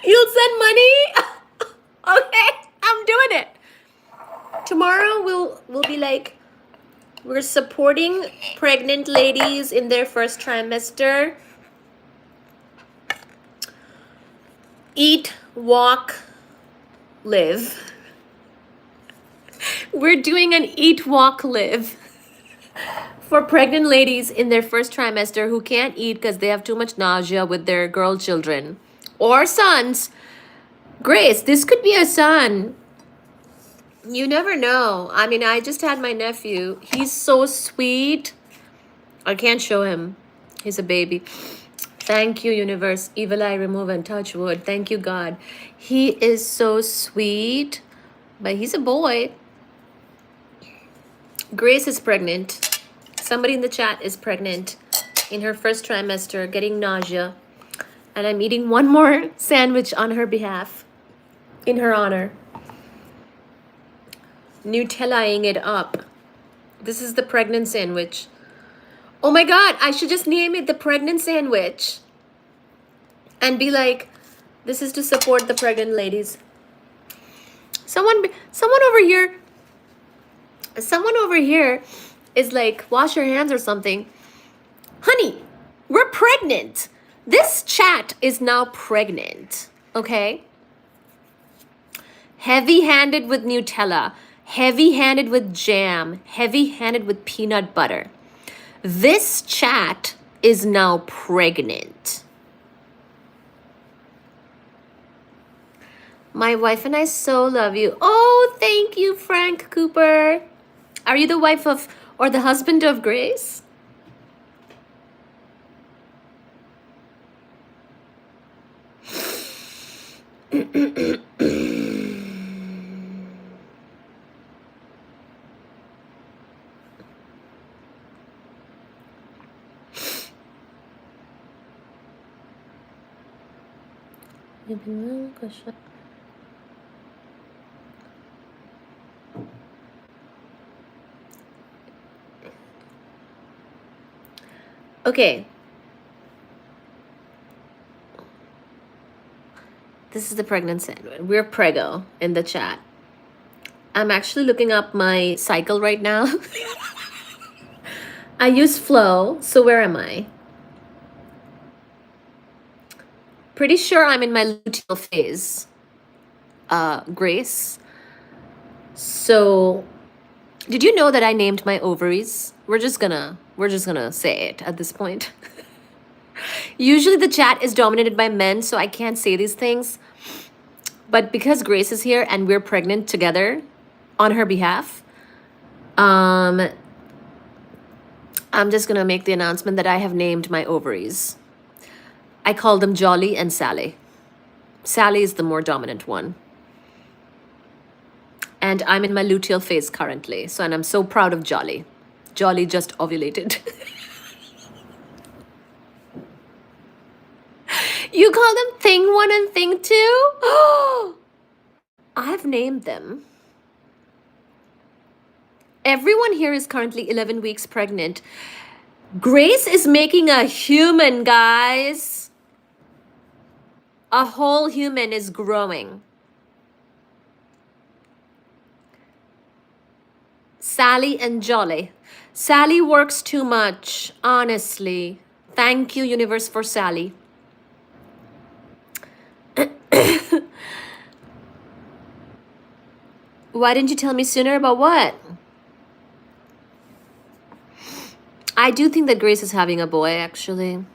You'll send money? Okay, I'm doing it. Tomorrow we'll be like, we're supporting pregnant ladies in their first trimester. Eat, walk, live. We're doing an eat, walk, live for pregnant ladies in their first trimester who can't eat because they have too much nausea with their girl children or sons. Grace, this could be a son. You never know. I mean, I just had my nephew. He's so sweet. I can't show him. He's a baby. Thank you, universe. Evil eye remove and touch wood. Thank you, God. He is so sweet. But he's a boy. Grace is pregnant. Somebody in the chat is pregnant in her first trimester, getting nausea. And I'm eating one more sandwich on her behalf, in her honor. Nutellaing it up. This is the pregnant sandwich. Oh my God, I should just name it the pregnant sandwich. And be like, this is to support the pregnant ladies. Someone over here is like, wash your hands or something. Honey, we're pregnant. This chat is now pregnant, okay? Heavy-handed with Nutella, heavy-handed with jam, heavy-handed with peanut butter. This chat is now pregnant. My wife and I so love you. Oh, thank you, Frank Cooper. Are you the wife of, or the husband of Grace? Okay. This is the pregnant sandwich. We're preggo in the chat. I'm actually looking up my cycle right now. I use Flow, so where am I? Pretty sure I'm in my luteal phase, Grace. So, did you know that I named my ovaries? We're just gonna say it at this point. Usually the chat is dominated by men, so I can't say these things. But because Grace is here and we're pregnant together on her behalf, I'm just gonna make the announcement that I have named my ovaries. I call them Jolly and Sally. Sally is the more dominant one. And I'm in my luteal phase currently, and I'm so proud of Jolly. Jolly just ovulated. You call them Thing 1 and Thing 2? Oh, I've named them. Everyone here is currently 11 weeks pregnant. Grace is making a human, guys. A whole human is growing. Sally and Jolly. Sally works too much, honestly. Thank you, universe, for Sally. Why didn't you tell me sooner about what? I do think that Grace is having a boy, actually.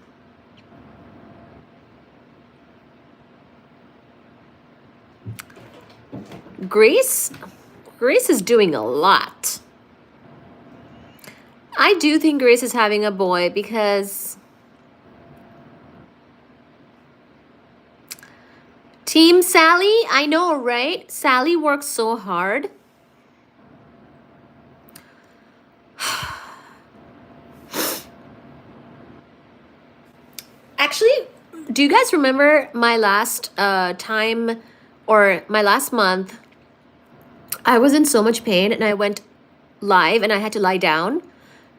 Grace is doing a lot. I do think Grace is having a boy because Team Sally, I know, right? Sally works so hard. Do you guys remember my last time or my last month? I was in so much pain and I went live and I had to lie down.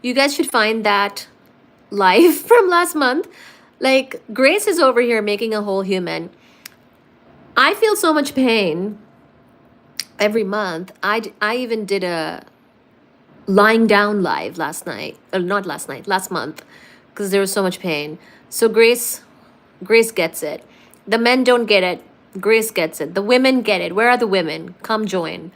You guys should find that live from last month. Like, Grace is over here making a whole human. I feel so much pain every month. I even did a lying down live last night. Not last night, last month, because there was so much pain. So Grace gets it. The men don't get it. Grace gets it. The women get it. Where are the women? Come join.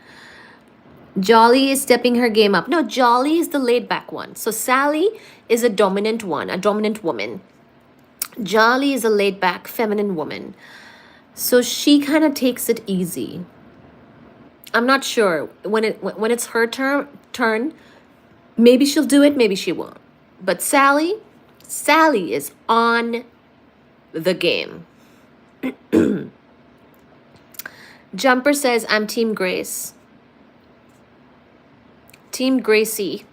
Jolly is stepping her game up. No, Jolly is the laid back one. So Sally is a dominant one, a dominant woman. Jolly is a laid back feminine woman. So she kind of takes it easy. I'm not sure when it's her turn, maybe she'll do it, maybe she won't. But Sally is on the game. Jumper says, I'm Team Grace. Team Gracie.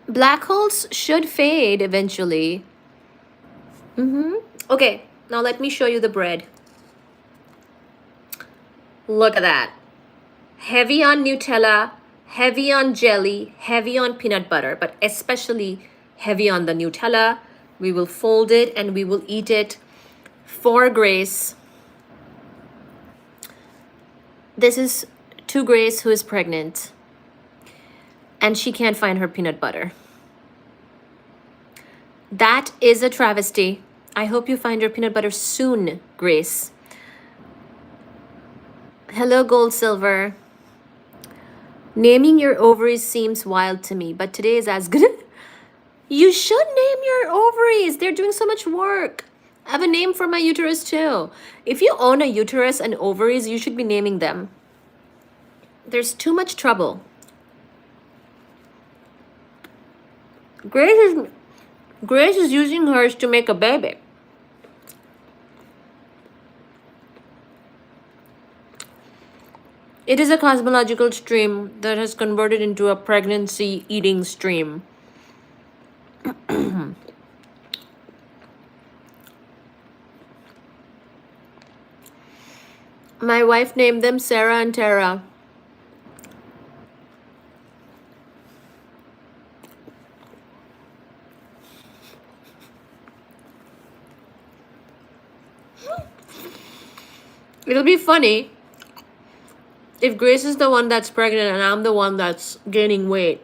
Black holes should fade eventually. Okay, now let me show you the bread. Look at that. Heavy on Nutella, heavy on jelly, heavy on peanut butter, but especially heavy on the Nutella. We will fold it and we will eat it for Grace. This is to Grace, who is pregnant, and she can't find her peanut butter. That is a travesty. I hope you find your peanut butter soon, Grace. Hello, Gold Silver. Naming your ovaries seems wild to me, but today is as good. You should name your ovaries. They're doing so much work. I have a name for my uterus too. If you own a uterus and ovaries, you should be naming them. There's too much trouble. Grace is using hers to make a baby. It is a cosmological stream that has converted into a pregnancy eating stream. My wife named them Sarah and Tara. It'll be funny if Grace is the one that's pregnant and I'm the one that's gaining weight.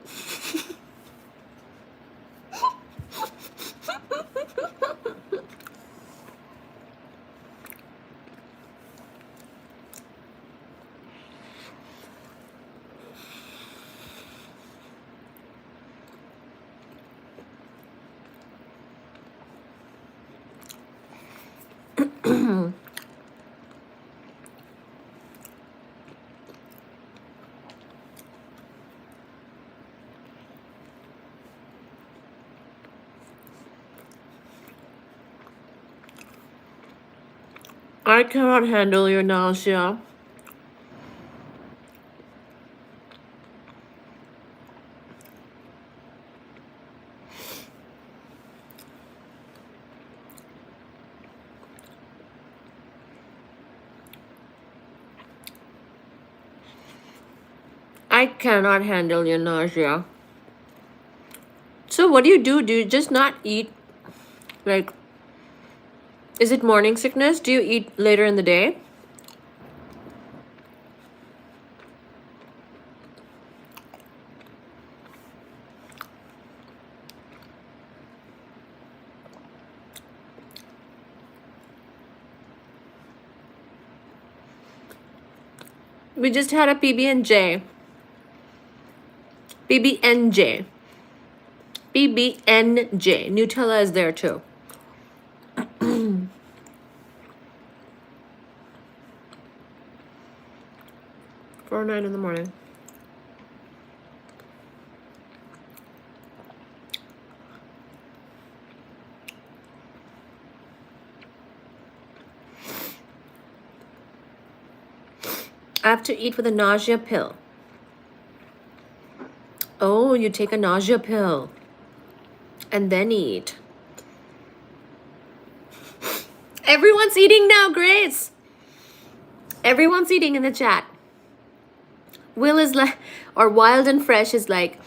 I cannot handle your nausea. I cannot handle your nausea. So what do? Do you just not eat? Like, is it morning sickness? Do you eat later in the day? We just had a PB&J. PB&J. PB&J. Nutella is there too. 4:09 in the morning. I have to eat with a nausea pill. Oh, you take a nausea pill and then eat. Everyone's eating now, Grace. Everyone's eating in the chat. Will is like, or Wild and Fresh is like,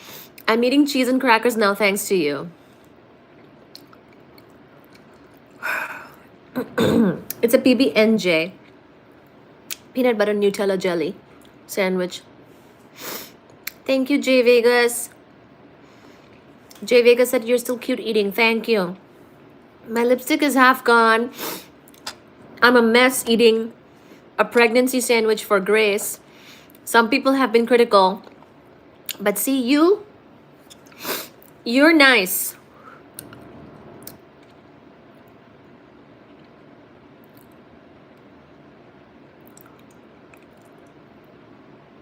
I'm eating cheese and crackers now thanks to you. It's a PB&J, peanut butter Nutella jelly sandwich. Thank you, J Vegas. J Vegas said you're still cute eating. Thank you. My lipstick is half gone. I'm a mess eating a pregnancy sandwich for Grace. Some people have been critical, but see, you're nice.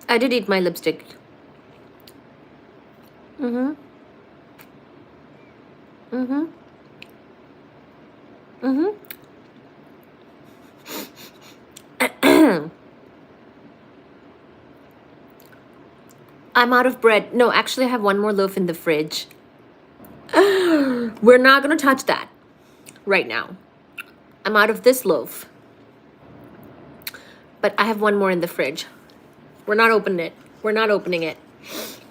I did eat my lipstick. Mm-hmm. Mm-hmm. Mm-hmm. I'm out of bread. No, actually, I have one more loaf in the fridge. We're not going to touch that right now. I'm out of this loaf. But I have one more in the fridge. We're not opening it. We're not opening it.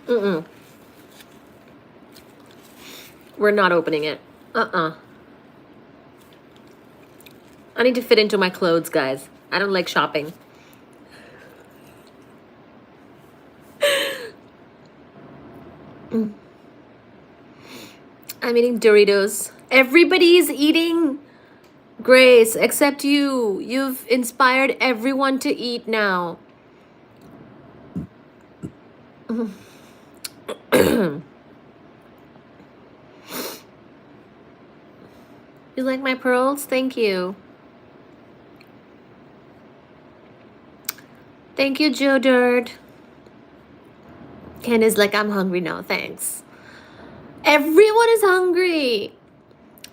Mm-mm. We're not opening it. I need to fit into my clothes, guys. I don't like shopping. I'm eating Doritos. Everybody's eating, Grace, except you. You've inspired everyone to eat now. You like my pearls? Thank you. Thank you, Joe Dirt. Ken is like, I'm hungry now, thanks. Everyone is hungry.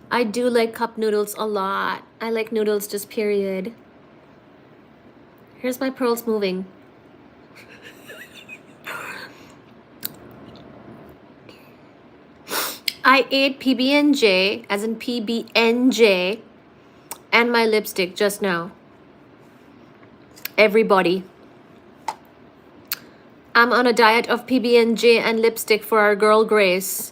I do like cup noodles a lot. I like noodles just period. Here's my pearls moving. I ate PB&J, as in PB&J, and my lipstick just now. Everybody. I'm on a diet of PB&J and lipstick for our girl Grace.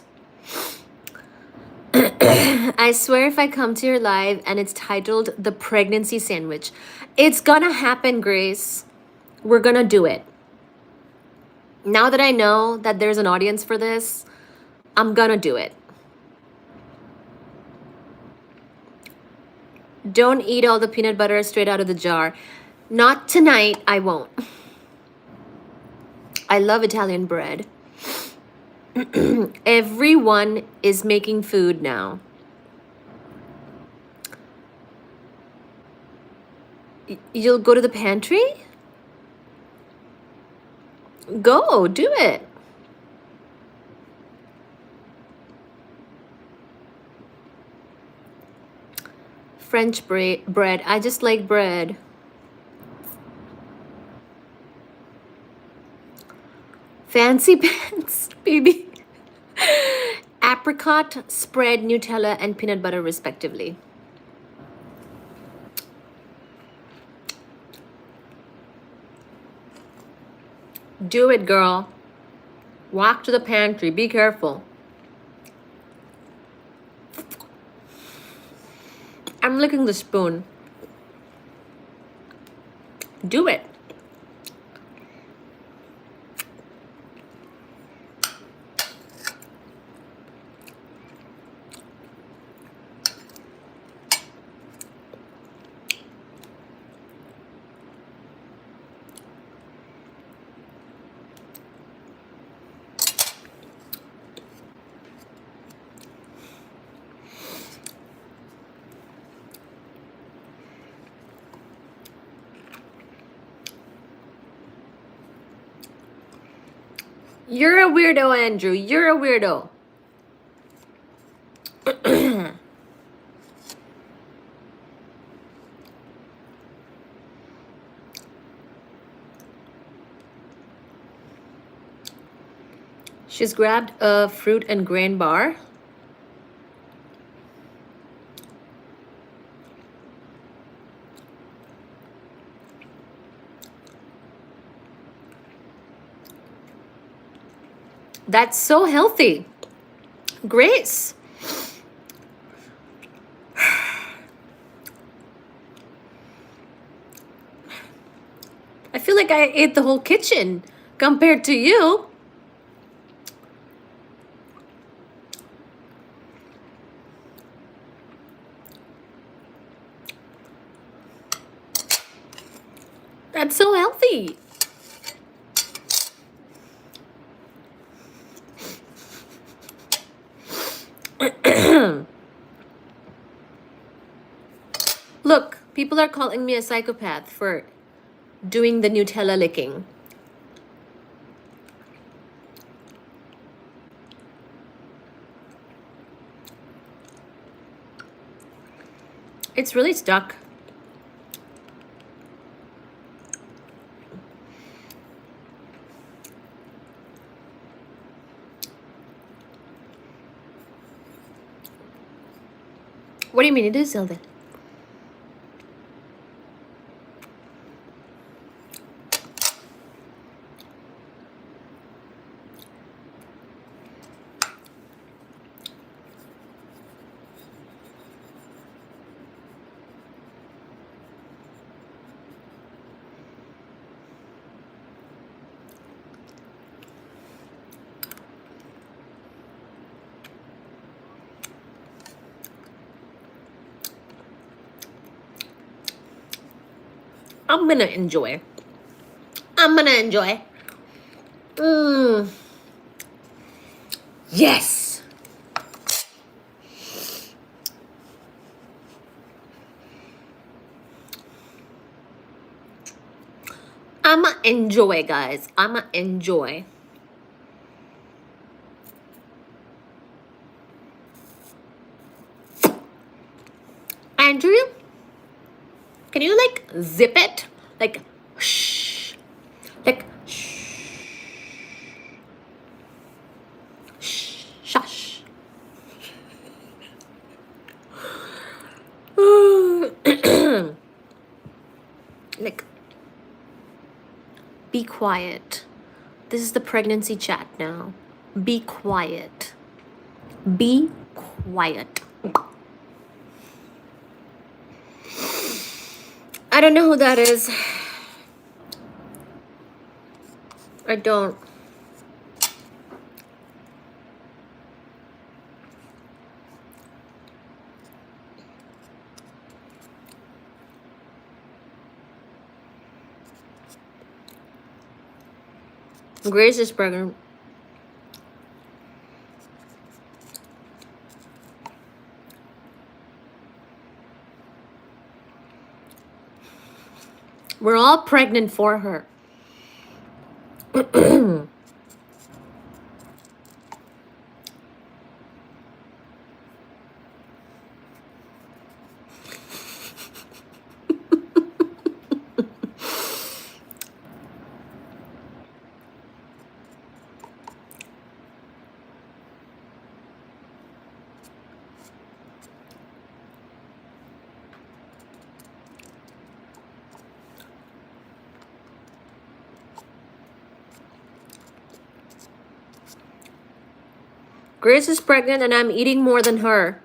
I swear if I come to your live and it's titled The Pregnancy Sandwich, it's gonna happen, Grace. We're gonna do it. Now that I know that there's an audience for this, I'm gonna do it. Don't eat all the peanut butter straight out of the jar. Not tonight, I won't. I love Italian bread. Everyone is making food now. You'll go to the pantry? Go, do it. French bread. I just like bread. Fancy pants, baby. Apricot, spread, Nutella, and peanut butter, respectively. Do it, girl. Walk to the pantry. Be careful. I'm licking the spoon. Do it. You're a weirdo, Andrew. You're a weirdo. She's grabbed a fruit and grain bar. That's so healthy. Grace. I feel like I ate the whole kitchen compared to you. That's so healthy. Look, people are calling me a psychopath for doing the Nutella licking. It's really stuck. What do you mean it is, Zelda? I'm gonna enjoy. I'm gonna enjoy. Yes. I'ma enjoy, guys. I'ma enjoy. Andrew, can you like zip it? Like, shh. Like, shh. Shh. Shush. Like, be quiet. This is the pregnancy chat now. Be quiet. Be quiet. I don't know who that is. I don't. Grace is pregnant. We're all pregnant for her. Grace is pregnant and I'm eating more than her.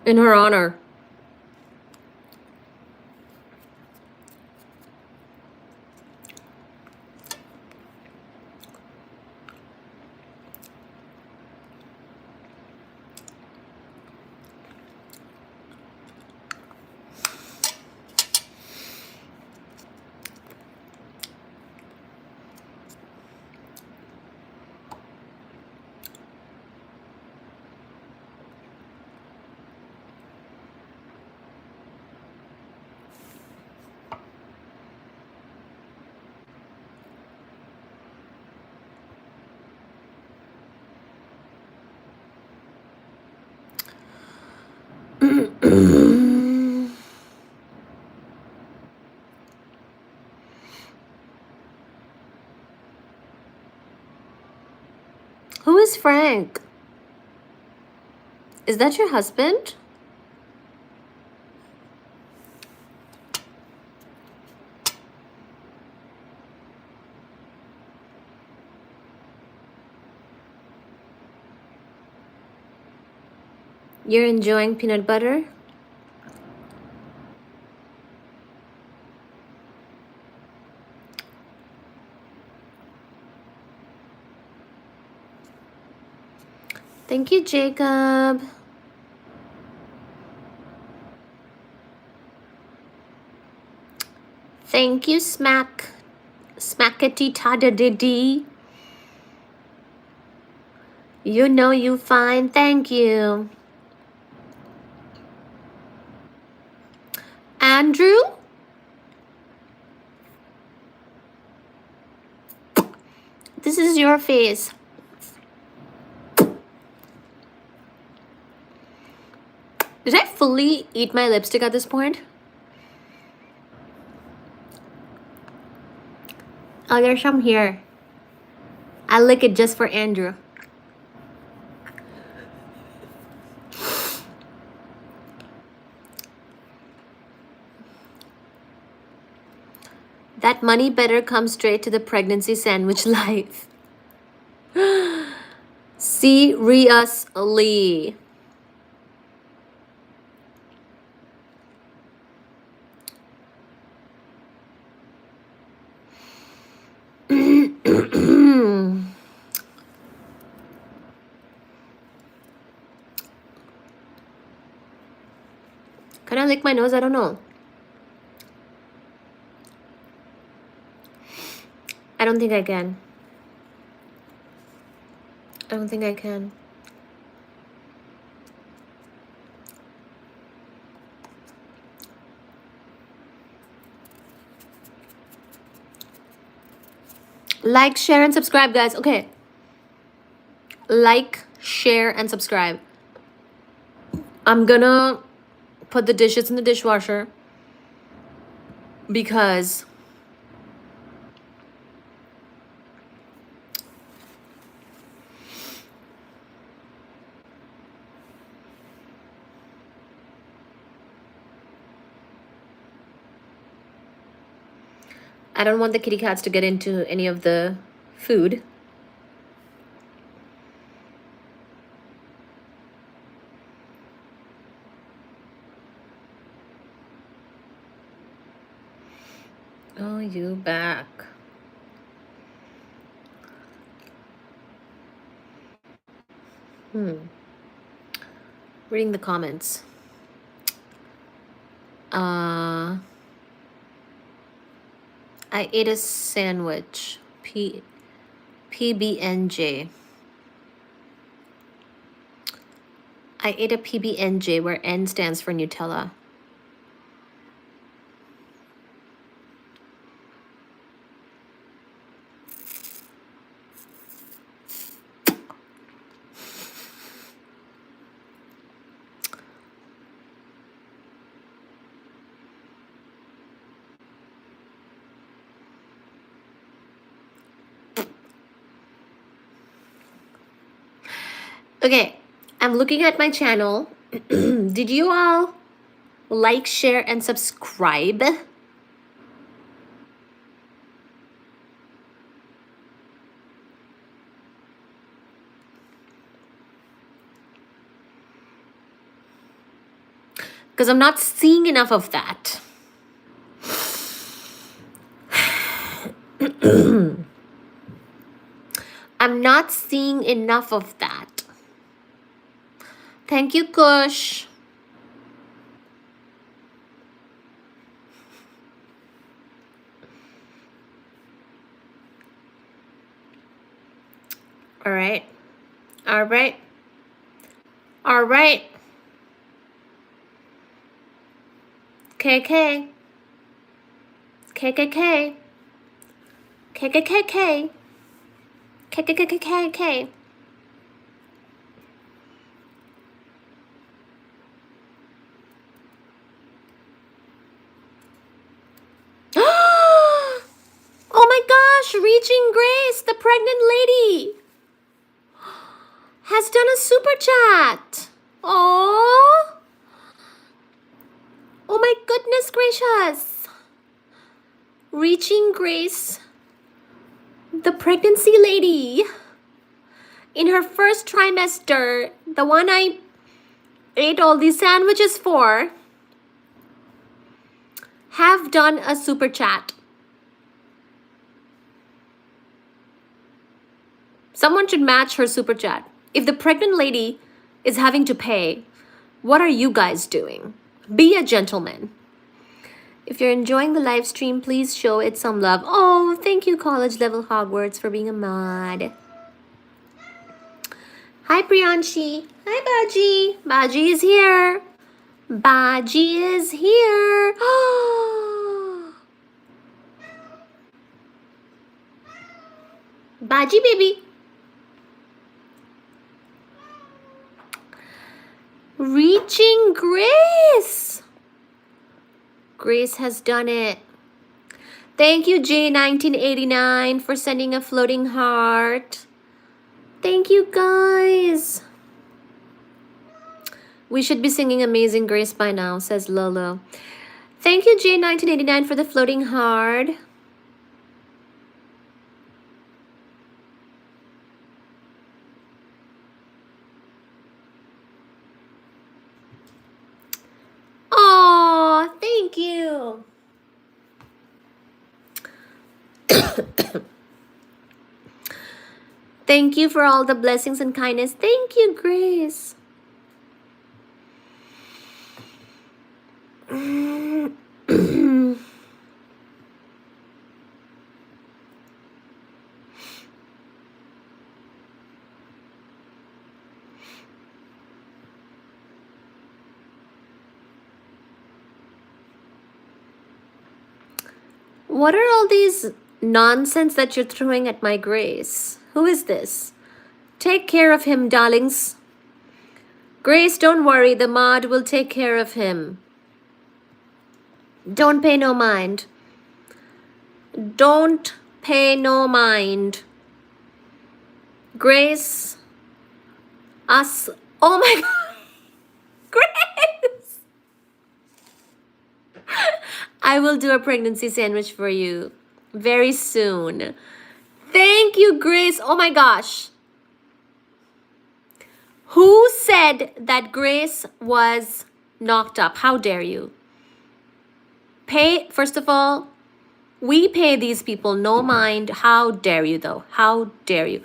In her honor. Who is Frank? Is that your husband? You're enjoying peanut butter? Thank you, Jacob. Thank you, Smackety Tada Diddy. You know you fine. Thank you. Andrew? This is your face. Did I fully eat my lipstick at this point? Oh, there's some here. I'll lick it just for Andrew. That money better come straight to the pregnancy sandwich life. Seriously. Can I lick my nose? I don't know. I don't think I can. I don't think I can. Like, share, and subscribe, guys. Okay. Like, share, and subscribe. I'm gonna put the dishes in the dishwasher because I don't want the kitty cats to get into any of the food. Oh, you back. Reading the comments. I ate a sandwich. PBNJ. I ate a PBNJ where N stands for Nutella. Okay, I'm looking at my channel. Did you all like, share, and subscribe? Because I'm not seeing enough of that. I'm not seeing enough of that. Thank you, Kush. All right. All right. All right. KK. KKK. KKKK. KKKKK. Oh my gosh, Reaching Grace, the pregnant lady. has done a super chat. Oh, oh my goodness gracious. Reaching Grace, the pregnancy lady, in her first trimester, the one I ate all these sandwiches for, have done a super chat. Someone should match her super chat. If the pregnant lady is having to pay, what are you guys doing? Be a gentleman. If you're enjoying the live stream, please show it some love. Oh, thank you, College Level Hogwarts, for being a mod. Hi, Priyanshi. Hi, Baji. Baji is here. Baji is here. Baji, baby. Reaching Grace. Grace has done it. Thank you, J1989, for sending a floating heart. Thank you, guys. We should be singing Amazing Grace by now, says Lolo. Thank you, J1989, for the floating heart. Oh, thank you. Thank you for all the blessings and kindness. Thank you, Grace. What are all these nonsense that you're throwing at my Grace? Who is this? Take care of him, darlings. Grace, don't worry. The mod will take care of him. Don't pay no mind. Don't pay no mind. Grace, us. Oh my God. Grace! I will do a pregnancy sandwich for you very soon. Thank you, Grace. Oh my gosh. Who said that Grace was knocked up? How dare you? First of all, we pay these people no mind. How dare you, though? How dare you?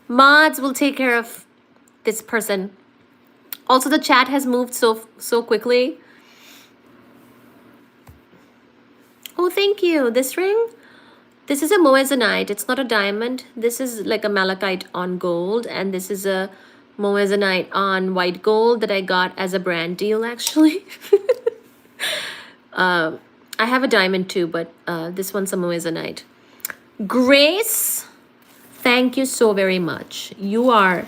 Mods will take care of this person. Also, the chat has moved so quickly. Oh, thank you. This ring? This is a moissanite. It's not a diamond. This is like a malachite on gold. And this is a moissanite on white gold that I got as a brand deal, actually. I have a diamond too, but this one's a moissanite. Grace, thank you so very much. You are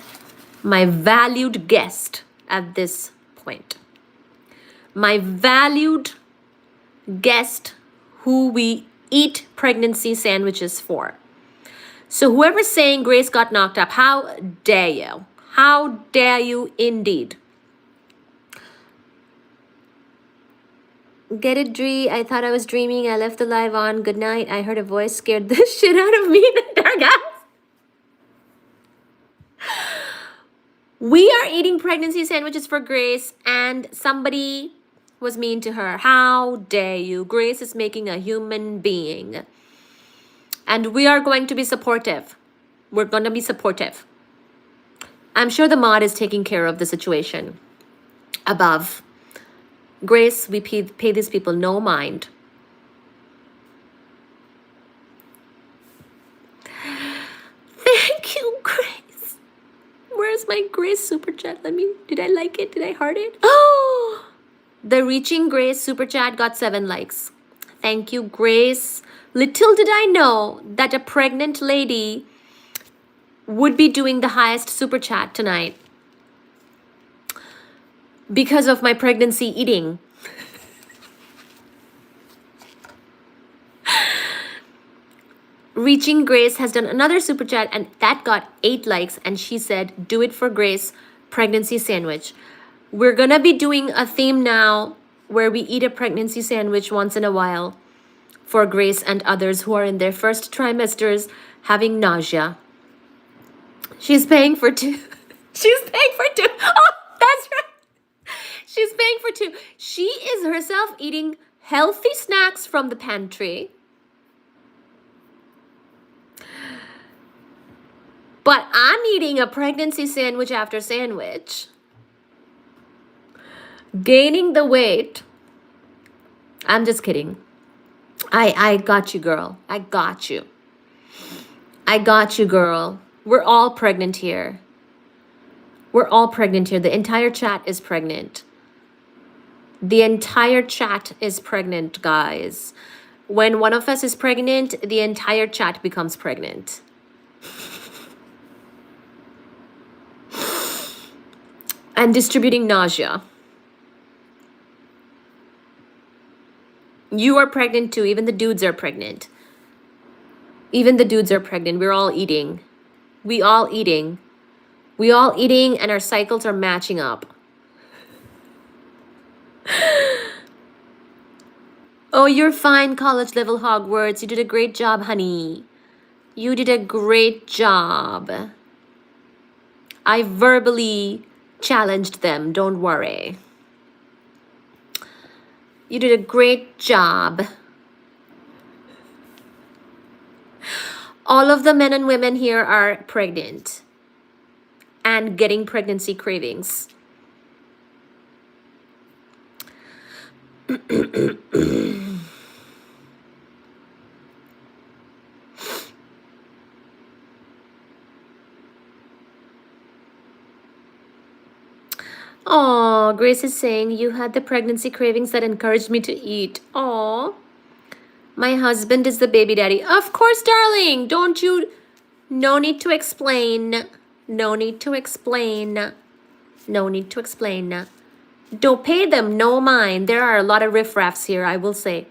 my valued guest at this point. My valued guest who we eat pregnancy sandwiches for. So whoever's saying Grace got knocked up, how dare you? How dare you indeed? Get it, Dree? I thought I was dreaming. I left the live on. Good night. I heard a voice scared the shit out of me in the dark house. We are eating pregnancy sandwiches for Grace, and somebody was mean to her. How dare you? Grace is making a human being. And we are going to be supportive. We're going to be supportive. I'm sure the mod is taking care of the situation above. Grace, we pay these people no mind. Thank you, Grace. Where's my Grace super chat? Did I like it? Did I heart it? Oh! The Reaching Grace super chat got 7 likes. Thank you, Grace. Little did I know that a pregnant lady would be doing the highest super chat tonight because of my pregnancy eating. Reaching Grace has done another super chat, and that got 8 likes. And she said, "Do it for Grace, pregnancy sandwich." We're gonna be doing a theme now where we eat a pregnancy sandwich once in a while for Grace and others who are in their first trimesters having nausea. She's paying for 2. She's paying for 2. Oh, that's right. She's paying for 2. She is herself eating healthy snacks from the pantry. But I'm eating a pregnancy sandwich after sandwich. Gaining the weight. I'm just kidding. I got you, girl. I got you. I got you, girl. We're all pregnant here. We're all pregnant here. The entire chat is pregnant. The entire chat is pregnant, guys. When one of us is pregnant, the entire chat becomes pregnant. And distributing nausea. You are pregnant too. Even the dudes are pregnant. Even the dudes are pregnant. We're all eating. We all eating. We all eating, and our cycles are matching up. Oh, you're fine, college level Hogwarts. You did a great job, honey. You did a great job. I verbally challenged them. Don't worry. You did a great job. All of the men and women here are pregnant and getting pregnancy cravings. Aw, Grace is saying you had the pregnancy cravings that encouraged me to eat. Aw. My husband is the baby daddy. Of course, darling. Don't you... No need to explain. No need to explain. No need to explain. Don't pay them no mind. There are a lot of riffraffs here, I will say.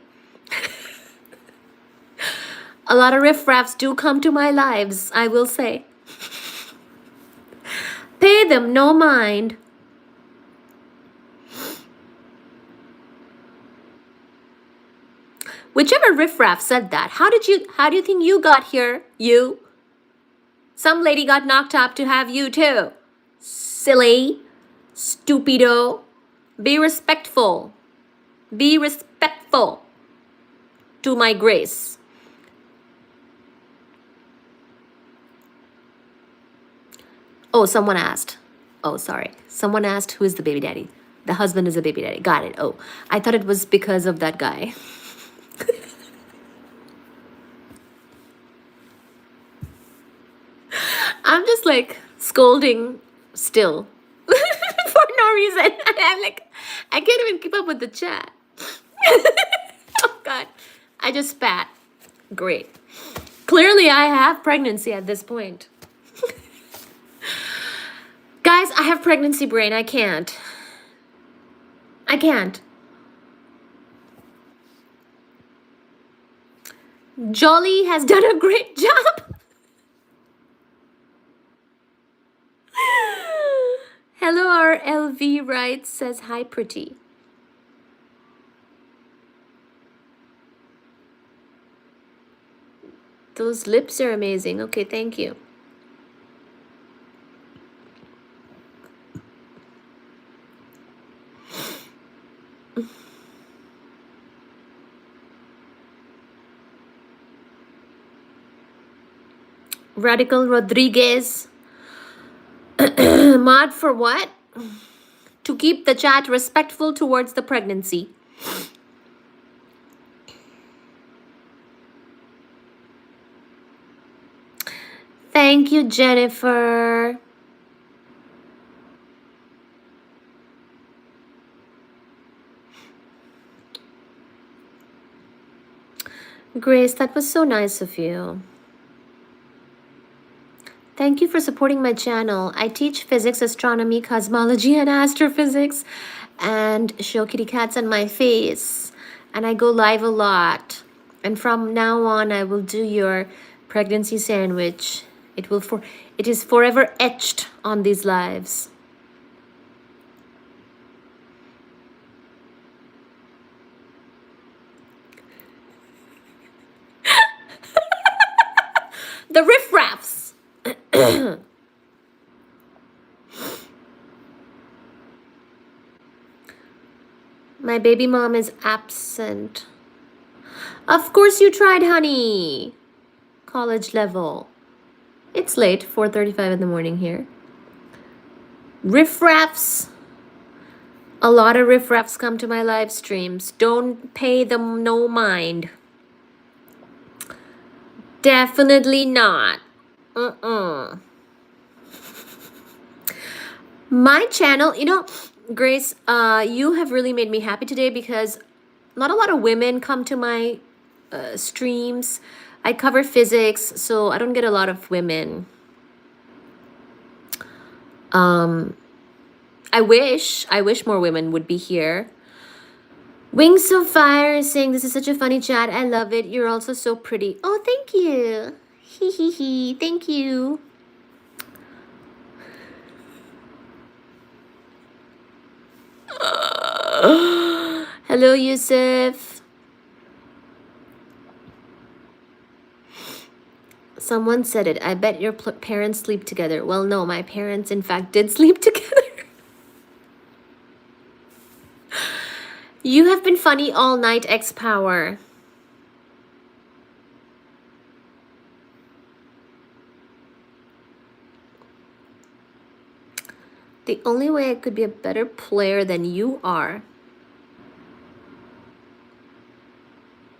A lot of riffraffs do come to my lives, I will say. Pay them no mind. Whichever riffraff said that, how do you think you got here? You? Some lady got knocked up to have you too. Silly. Stupido. Be respectful. Be respectful to my Grace. Oh, someone asked. Oh, sorry. Someone asked who is the baby daddy. The husband is the baby daddy. Got it. Oh, I thought it was because of that guy. I'm just like scolding still for no reason. I'm like, I can't even keep up with the chat. Oh God, I just spat. Great. Clearly I have pregnancy at this point. Guys, I have pregnancy brain. I can't. Jolly has done a great job. Hello, our LV writes, says, hi, pretty. Those lips are amazing. Okay, thank you. Radical Rodriguez. Mod for what? To keep the chat respectful towards the pregnancy. Thank you, Jennifer. Grace, that was so nice of you. Thank you for supporting my channel. I teach physics, astronomy, cosmology, and astrophysics, and show kitty cats on my face. And I go live a lot. And from now on, I will do your pregnancy sandwich. It is forever etched on these lives. The riffraffs. My baby mom is absent. Of course you tried, honey. College level. It's late, 4:35 in the morning here. Riffraffs. A lot of riffraffs come to my live streams. Don't pay them no mind. Definitely not. My channel, Grace, you have really made me happy today because not a lot of women come to my streams. I cover physics, so I don't get a lot of women. I wish more women would be here. Wings of Fire is saying, this is such a funny chat. I love it. You're also so pretty. Oh, thank you. Hee hee hee. Thank you. Hello, Yusuf. Someone said it. I bet your parents sleep together. Well, no, my parents, in fact, did sleep together. You have been funny all night, X Power. The only way I could be a better player than you are.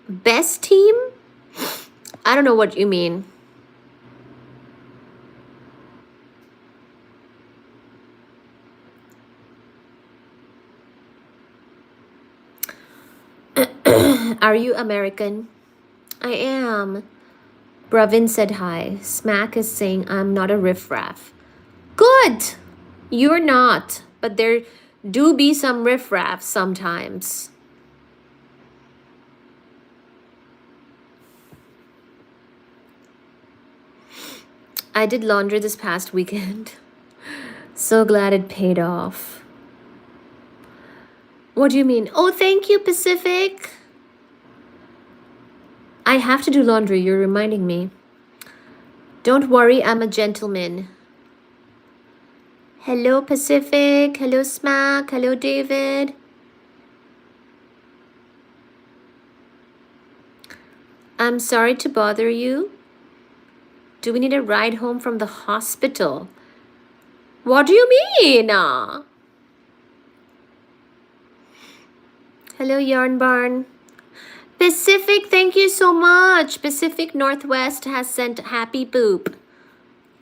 Best team? I don't know what you mean. Are you American? I am. Bravin said hi. Smack is saying I'm not a riffraff. Good! You're not. But there do be some riffraffs sometimes. I did laundry this past weekend. So glad it paid off. What do you mean? Oh, thank you, Pacific. I have to do laundry. You're reminding me. Don't worry, I'm a gentleman. Hello, Pacific. Hello, Smack. Hello, David. I'm sorry to bother you. Do we need a ride home from the hospital? What do you mean? Hello, Yarn Barn. Pacific, thank you so much. Pacific Northwest has sent happy poop.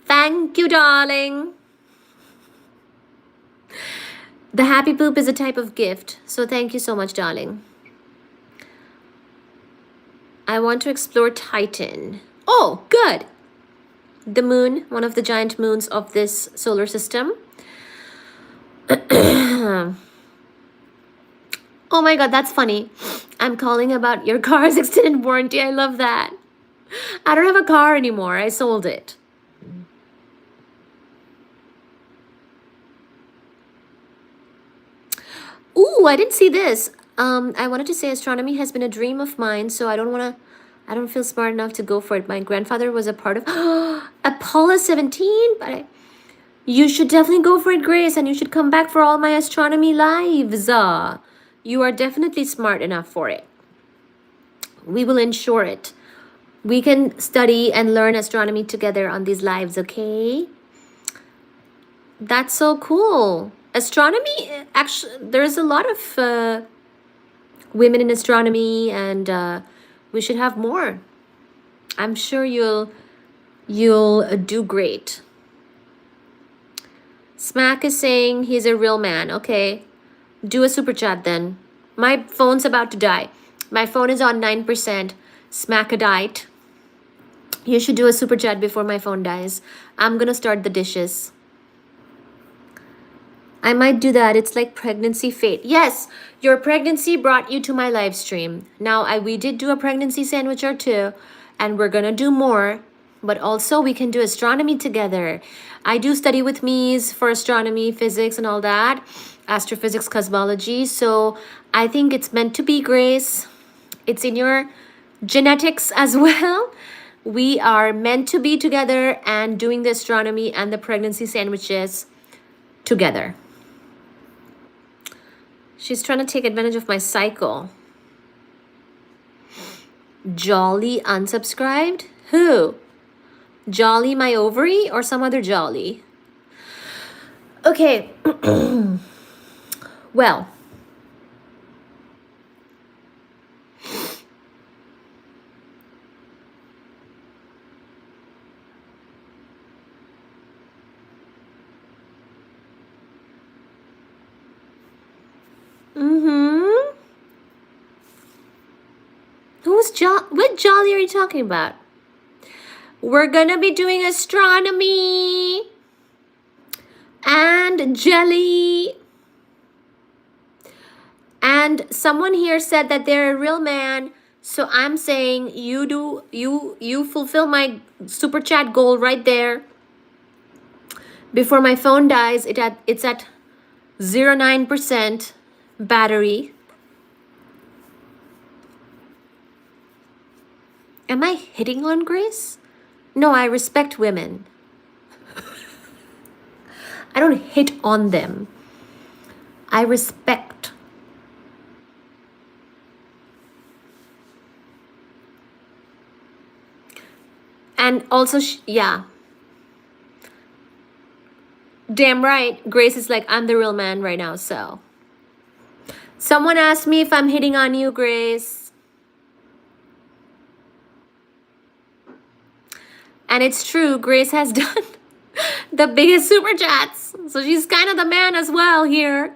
Thank you, darling. The happy poop is a type of gift, so thank you so much, darling. I want to explore Titan. Oh, good. The moon, one of the giant moons of this solar system. Oh my god, that's funny. I'm calling about your car's extended warranty. I love that. I don't have a car anymore. I sold it. Ooh, I didn't see this. I wanted to say astronomy has been a dream of mine, so I don't feel smart enough to go for it. My grandfather was a part of Apollo 17, but you should definitely go for it, Grace, and you should come back for all my astronomy lives. You are definitely smart enough for it. We will ensure it. We can study and learn astronomy together on these lives, okay? That's so cool. Astronomy, actually, there's a lot of women in astronomy, and we should have more. I'm sure you'll do great. Smack is saying he's a real man. Okay. Do a super chat then. My phone's about to die. My phone is on 9%. Smackadite. You should do a super chat before my phone dies. I'm gonna start the dishes. I might do that. It's like pregnancy fate. Yes, your pregnancy brought you to my live stream. Now, we did do a pregnancy sandwich or two, and we're gonna do more. but also we can do astronomy together. I do study with Mies for astronomy, physics, and all that, astrophysics, cosmology. So I think it's meant to be, Grace. It's in your genetics as well. We are meant to be together and doing the astronomy and the pregnancy sandwiches together. She's trying to take advantage of my cycle. Jolly unsubscribed? Who? Jolly my ovary or some other Jolly? Okay. Well. What Jolly are you talking about? We're gonna be doing astronomy and jelly. And someone here said that they're a real man. So I'm saying you fulfill my super chat goal right there. Before my phone dies, it's at 0.9% battery. Am I hitting on Grace? No, I respect women. I don't hit on them. I respect. And also, yeah. Damn right. Grace is like, I'm the real man right now, so. Someone asked me if I'm hitting on you, Grace. And it's true, Grace has done the biggest super chats. So she's kind of the man as well here.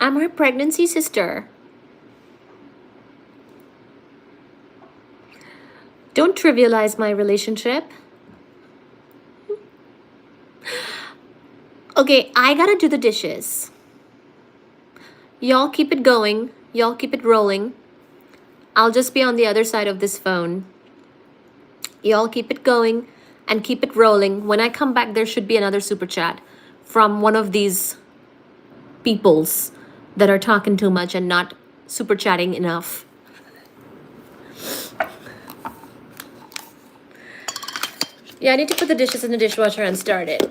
I'm her pregnancy sister. Don't trivialize my relationship. Okay, I gotta do the dishes. Y'all keep it going. Y'all keep it rolling. I'll just be on the other side of this phone. Y'all keep it going and keep it rolling. When I come back, there should be another super chat from one of these peoples that are talking too much and not super chatting enough. Yeah, I need to put the dishes in the dishwasher and start it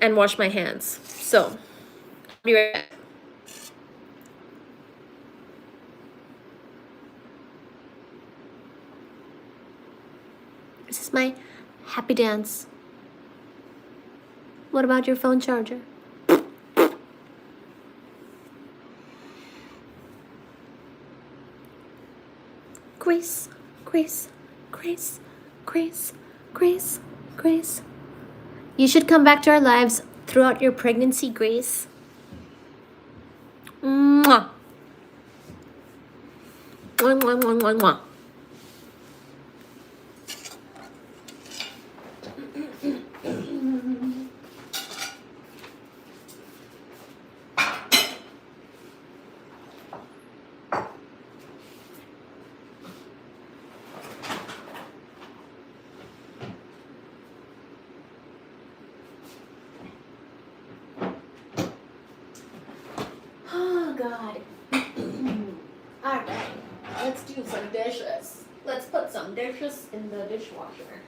and wash my hands. So, I'll be right back. This is my happy dance. What about your phone charger? Grace, Grace, Grace, Grace, Grace, Grace. You should come back to our lives throughout your pregnancy, Grace. Mwah. Mwah, mwah, mwah, mwah, mwah. God. Alright, let's do some dishes. Let's put some dishes in the dishwasher.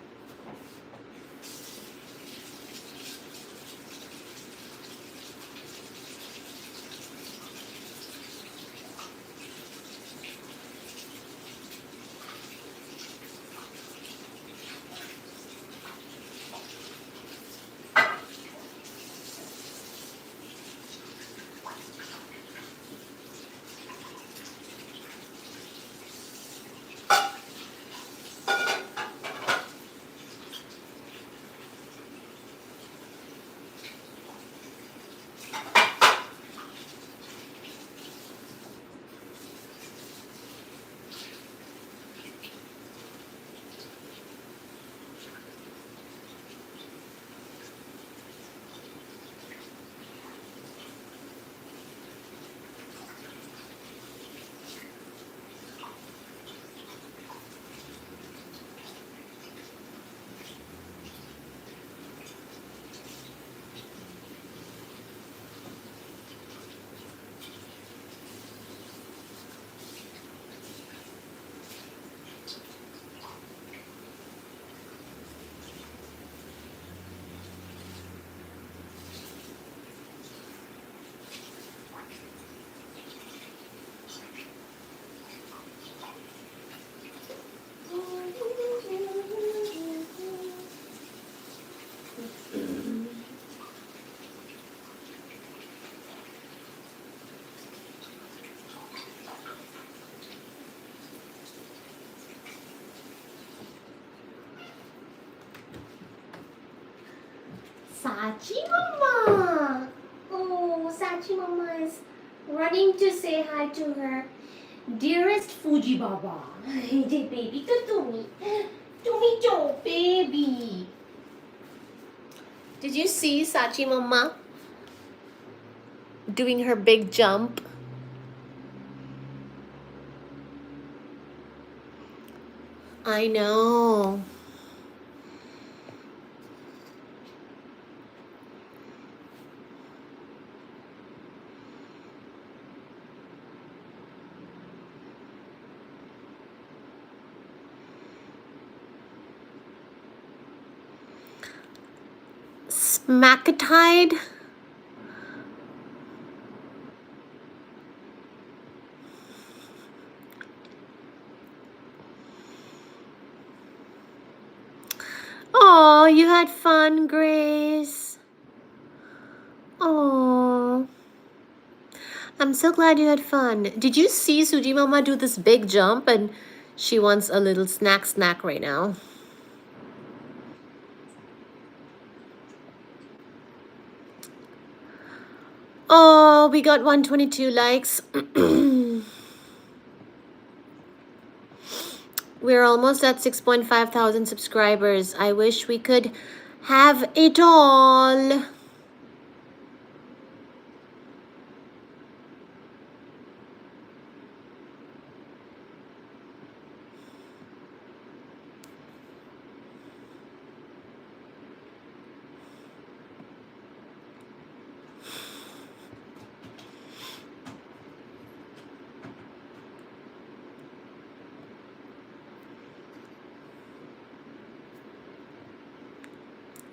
Sachi Mama. Oh, Sachi Mama is running to say hi to her dearest Fuji Baba. Hey, baby, to me, Joe, baby. Did you see Sachi Mama doing her big jump? I know. Smackatide? Oh, you had fun, Grace. Oh, I'm so glad you had fun. Did you see Suji Mama do this big jump and she wants a little snack right now? Oh, we got 122 likes. We're almost at 6.5 thousand subscribers. I wish we could have it all.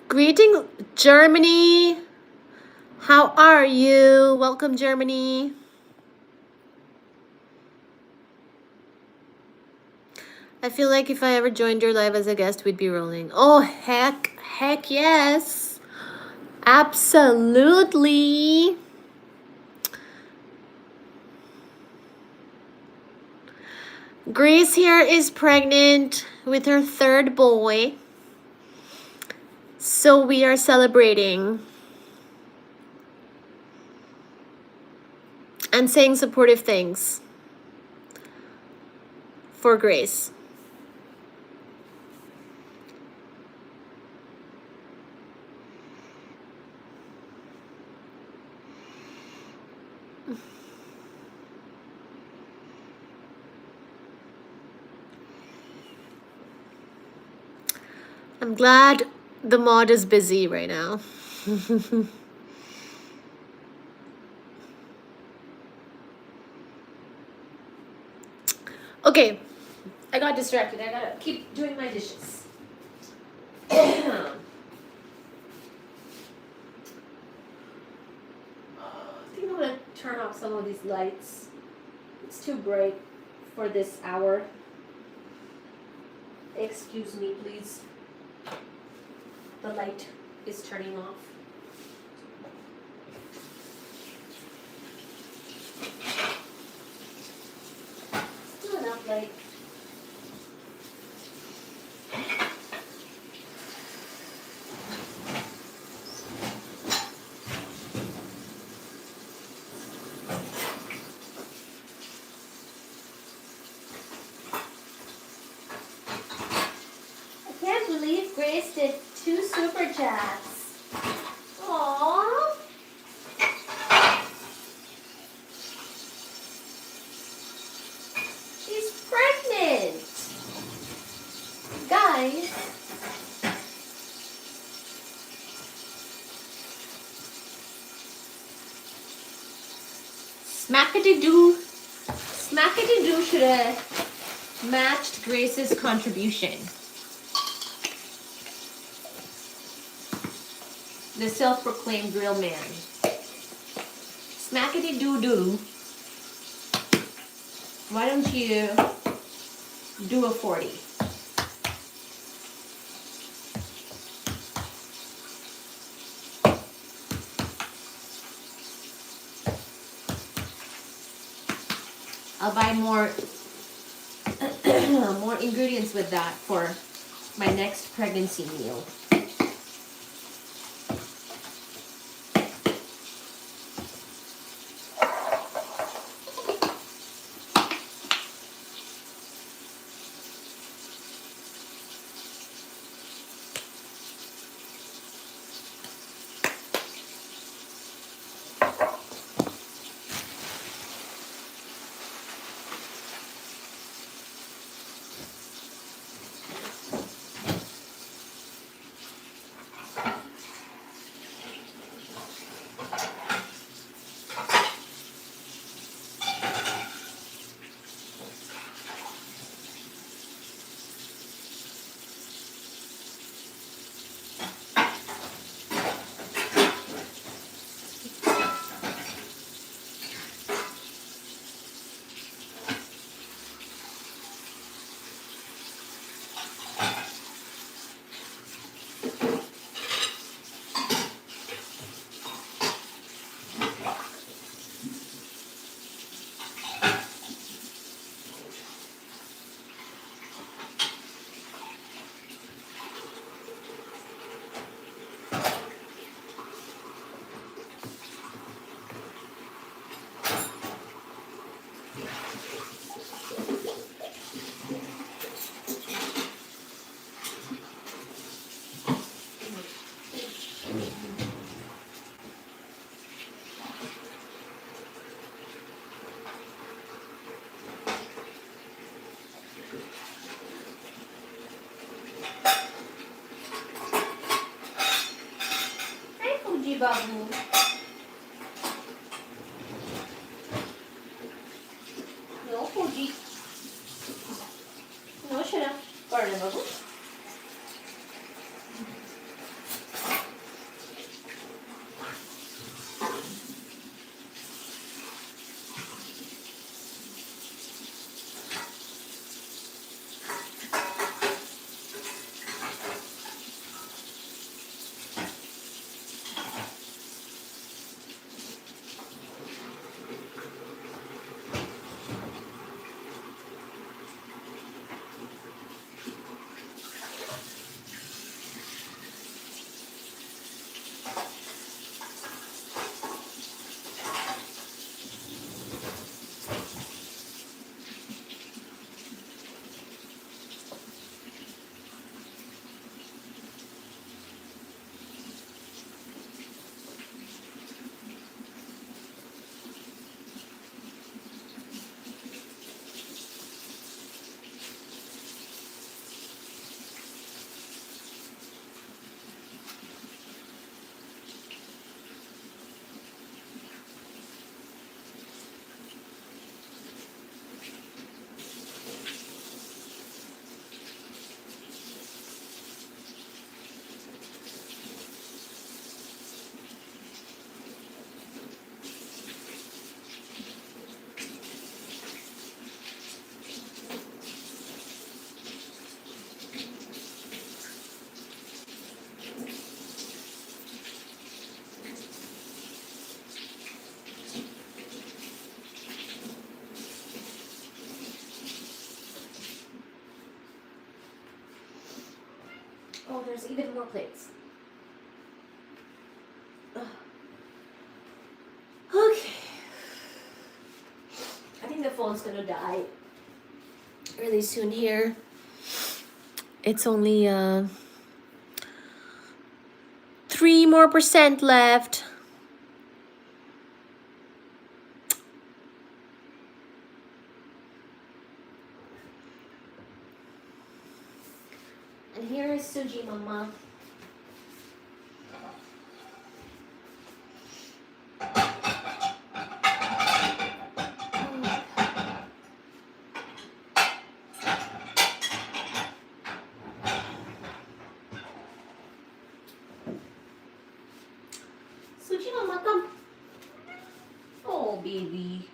Greeting, Germany. How are you? Welcome, Germany. I feel like if I ever joined your live as a guest, we'd be rolling. Oh, heck yes. Absolutely. Grace here is pregnant with her third boy. So we are celebrating and saying supportive things for Grace. I'm glad the mod is busy right now. Okay, I got distracted. I gotta keep doing my dishes. I think I'm gonna turn off some of these lights. It's too bright for this hour. Excuse me, please. The light is turning off. Still enough light. I can't believe Grace did 2 super chats. Aww. She's pregnant. Guys. Smackety-doo should have matched Grace's contribution. The self-proclaimed real man. Smackety-doo-doo. Why don't you do a 40? I'll buy more more ingredients with that for my next pregnancy meal. Fuji Babu. No Fuji. No Shara. Pardon, Babu. Oh, there's even more plates. Okay. I think the phone's gonna die really soon here. It's only 3% more left. And here is Suji Mama. Suji Mama, come. Oh, baby.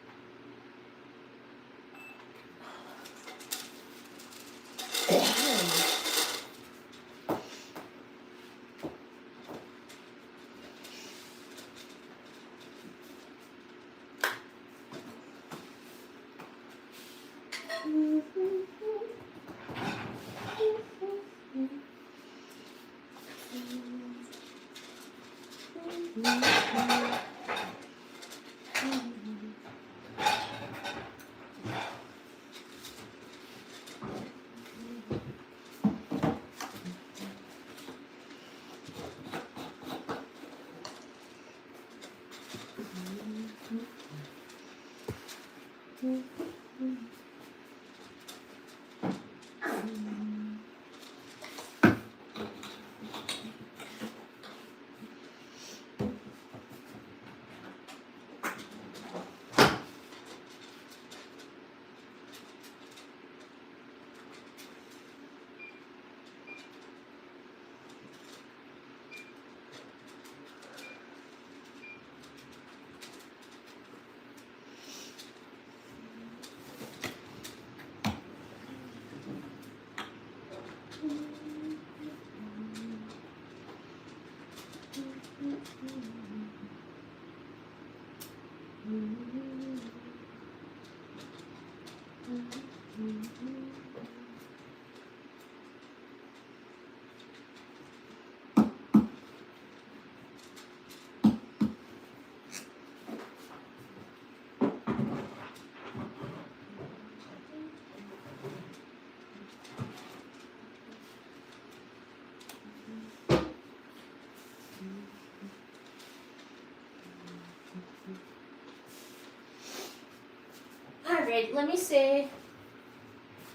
Alright, let me say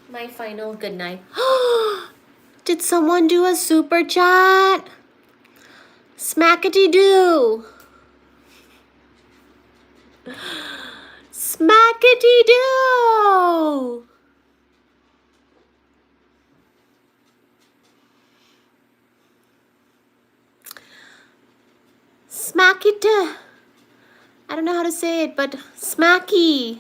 my final good night. Did someone do a super chat? Smackety-doo. Smackety-doo. Smack it. I don't know how to say it, but smacky.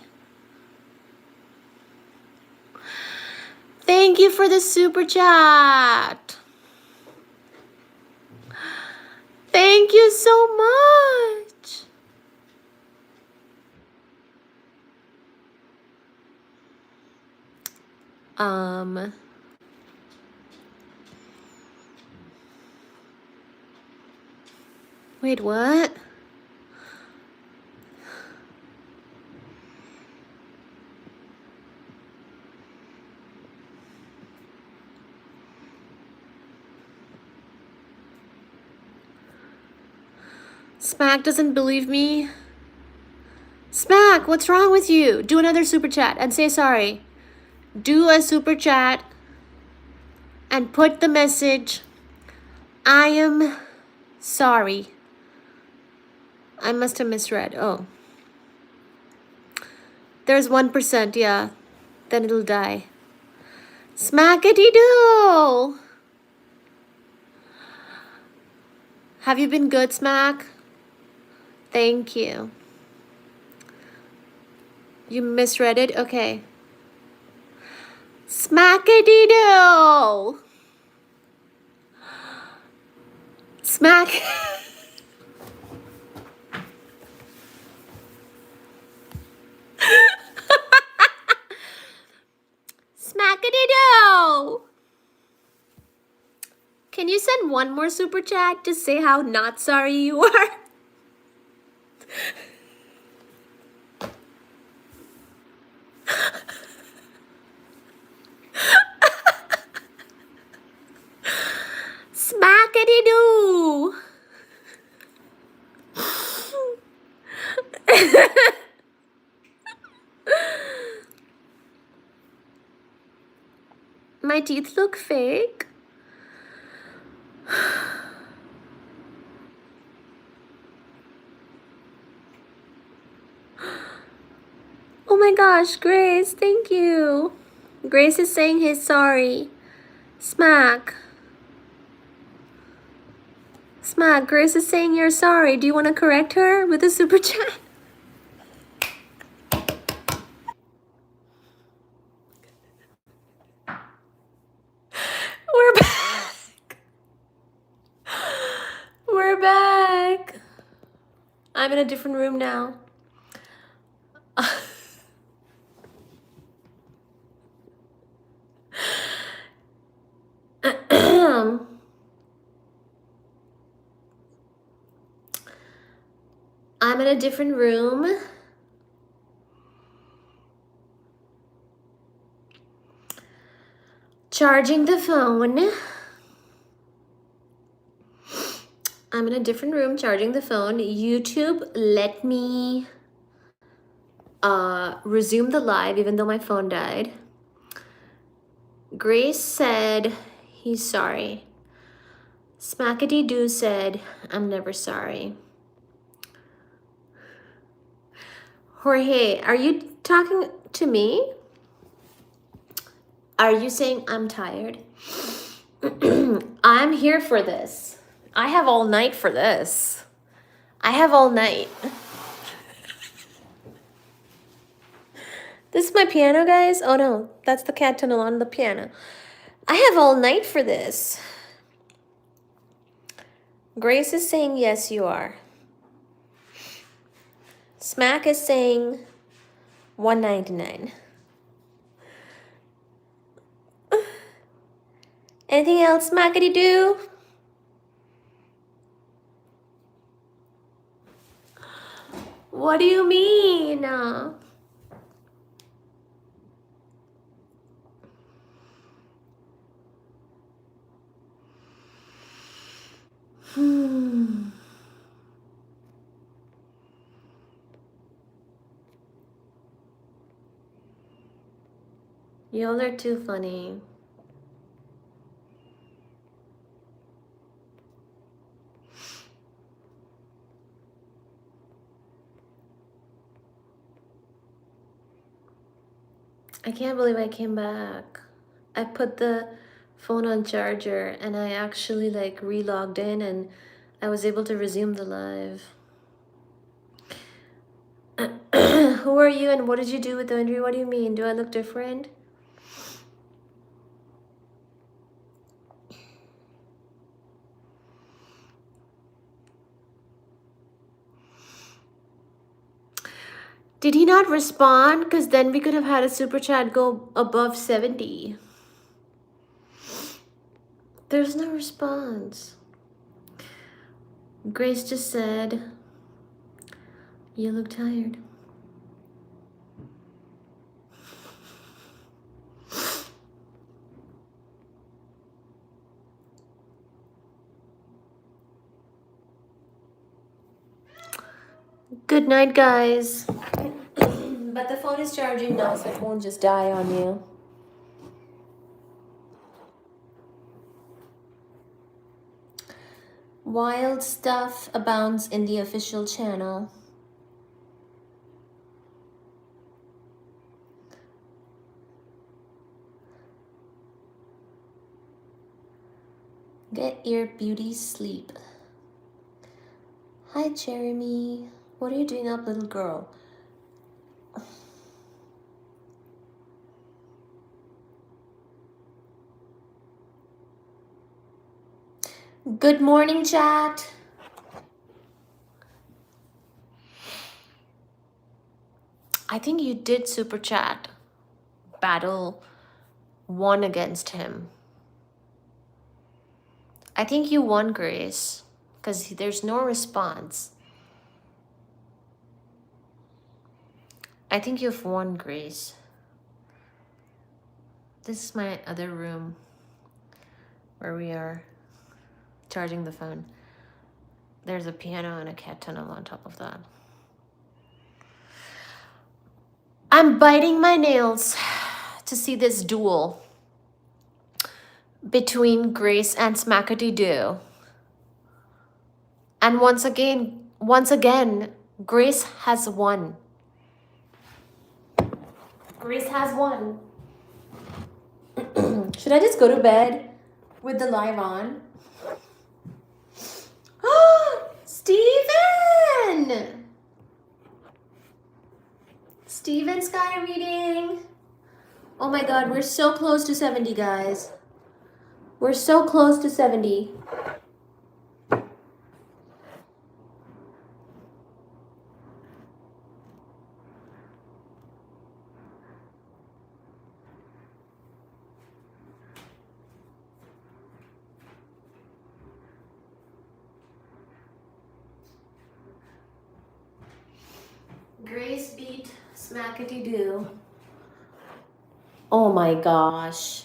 Thank you for the super chat. Thank you so much. Wait, what? Smack doesn't believe me. Smack, what's wrong with you? Do another super chat and say sorry. Do a super chat and put the message, I am sorry. I must have misread. Oh. There's 1%, yeah. Then it'll die. Smackety-doo! Have you been good, Smack? Thank you. You misread it? Okay. Smackety-doo! Smack. Smackety-doo! Can you send one more super chat to say how not sorry you are? Smackety-doo! My teeth look fake. Oh my gosh, Grace, thank you. Grace is saying he's sorry. Smack. Smack, Grace is saying you're sorry. Do you want to correct her with a super chat? We're back. We're back. I'm in a different room now. I'm in a different room. Charging the phone. I'm in a different room charging the phone. YouTube, let me resume the live even though my phone died. Grace said he's sorry. Smackety-doo said, I'm never sorry. Jorge, are you talking to me? Are you saying I'm tired? I'm here for this. I have all night for this. I have all night. This is my piano, guys. Oh no, that's the cat tunnel on the piano. I have all night for this. Grace is saying, yes, you are. Smack is saying $1.99. Anything else, Smackety-doo? What do you mean? Y'all are too funny. I can't believe I came back. I put the phone on charger and I actually like re-logged in and I was able to resume the live. Who are you and what did you do with the interview? What do you mean? Do I look different? Did he not respond? Because then we could have had a super chat go above 70. There's no response. Grace just said, you look tired. Good night, guys. But the phone is charging now, so it won't just die on you. Wild stuff abounds in the official channel. Get your beauty sleep. Hi, Jeremy. What are you doing up, little girl? Good morning, chat. I think you did super chat. Battle won against him. I think you won, Grace, because there's no response. I think you've won, Grace. This is my other room where we are charging the phone. There's a piano and a cat tunnel on top of that. I'm biting my nails to see this duel between Grace and Smackety Doo. And once again, Grace has won. Grace has won. Should I just go to bed with the live on? Steven! Steven Sky reading. Oh my god, we're so close to 70, guys. We're so close to 70. Grace beat Smackety Doo. Oh my gosh.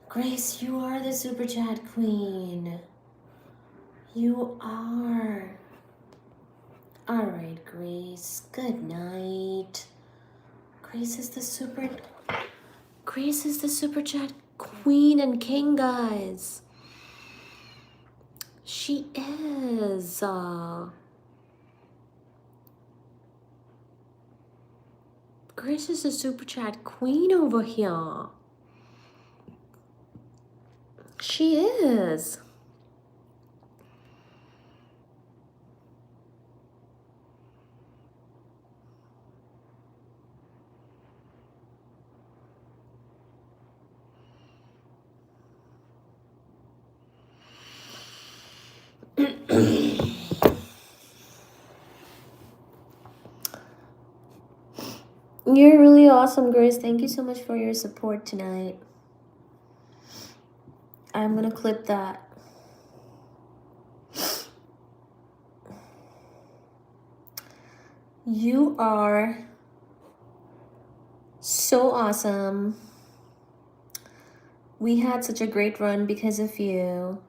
Grace, you are the super chat queen. You are. All right, Grace. Good night. Grace is the super chat queen and king, guys. She is. Grace is the super chat queen over here. She is. You're really awesome, Grace. Thank you so much for your support tonight. I'm gonna clip that. You are so awesome. We had such a great run because of you.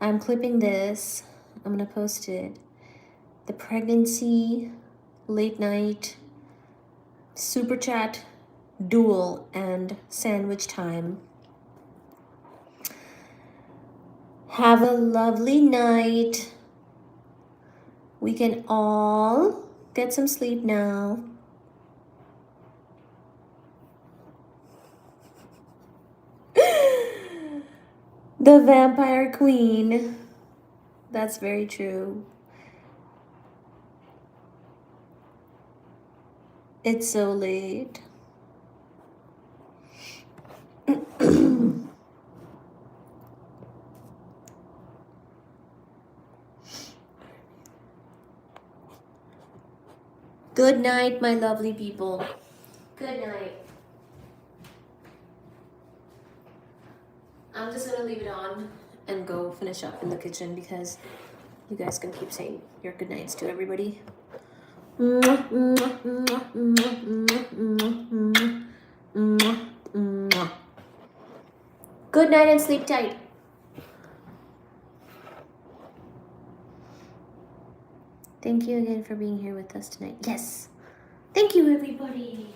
I'm clipping this. I'm gonna post it. The pregnancy, late night, super chat, duel, and sandwich time. Have a lovely night. We can all get some sleep now. The vampire queen. That's very true. It's so late. Good night, my lovely people. Good night. I'm just gonna leave it on and go finish up in the kitchen because you guys can keep saying your good nights to everybody. Good night and sleep tight. Thank you again for being here with us tonight. Yes. Thank you, everybody.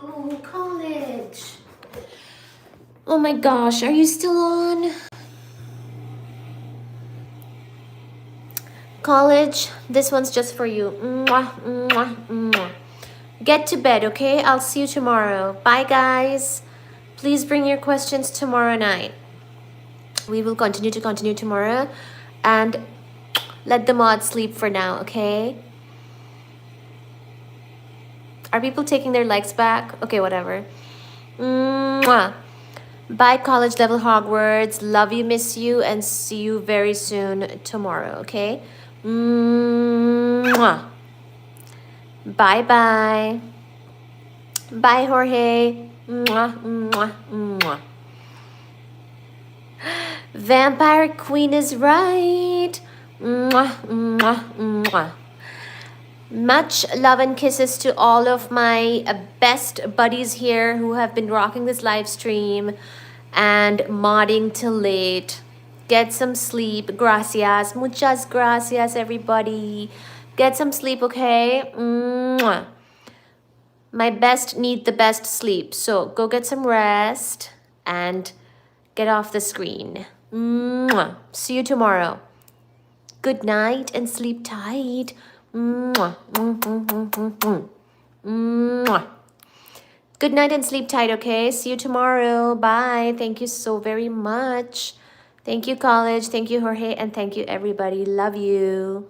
Oh, college. Oh my gosh, are you still on? College, this one's just for you. Mwah, mwah, mwah. Get to bed, okay? I'll see you tomorrow. Bye, guys. Please bring your questions tomorrow night. We will continue tomorrow. And let the mods sleep for now, okay? Are people taking their legs back? Okay, whatever. Mwah. Bye, college level Hogwarts. Love you, miss you, and see you very soon tomorrow, okay? Mwah. Bye-bye. Bye, Jorge. Mwah, mwah, mwah. Vampire Queen is right. Mwah, mwah, mwah. Much love and kisses to all of my best buddies here who have been rocking this live stream and modding till late. Get some sleep. Gracias. Muchas gracias, everybody. Get some sleep, okay? Mwah. My best need the best sleep. So go get some rest and get off the screen. Mwah. See you tomorrow. Good night and sleep tight. Mwah. Mwah. Good night and sleep tight, okay? See you tomorrow. Bye. Thank you so very much. Thank you, college. Thank you, Jorge. And thank you, everybody. Love you.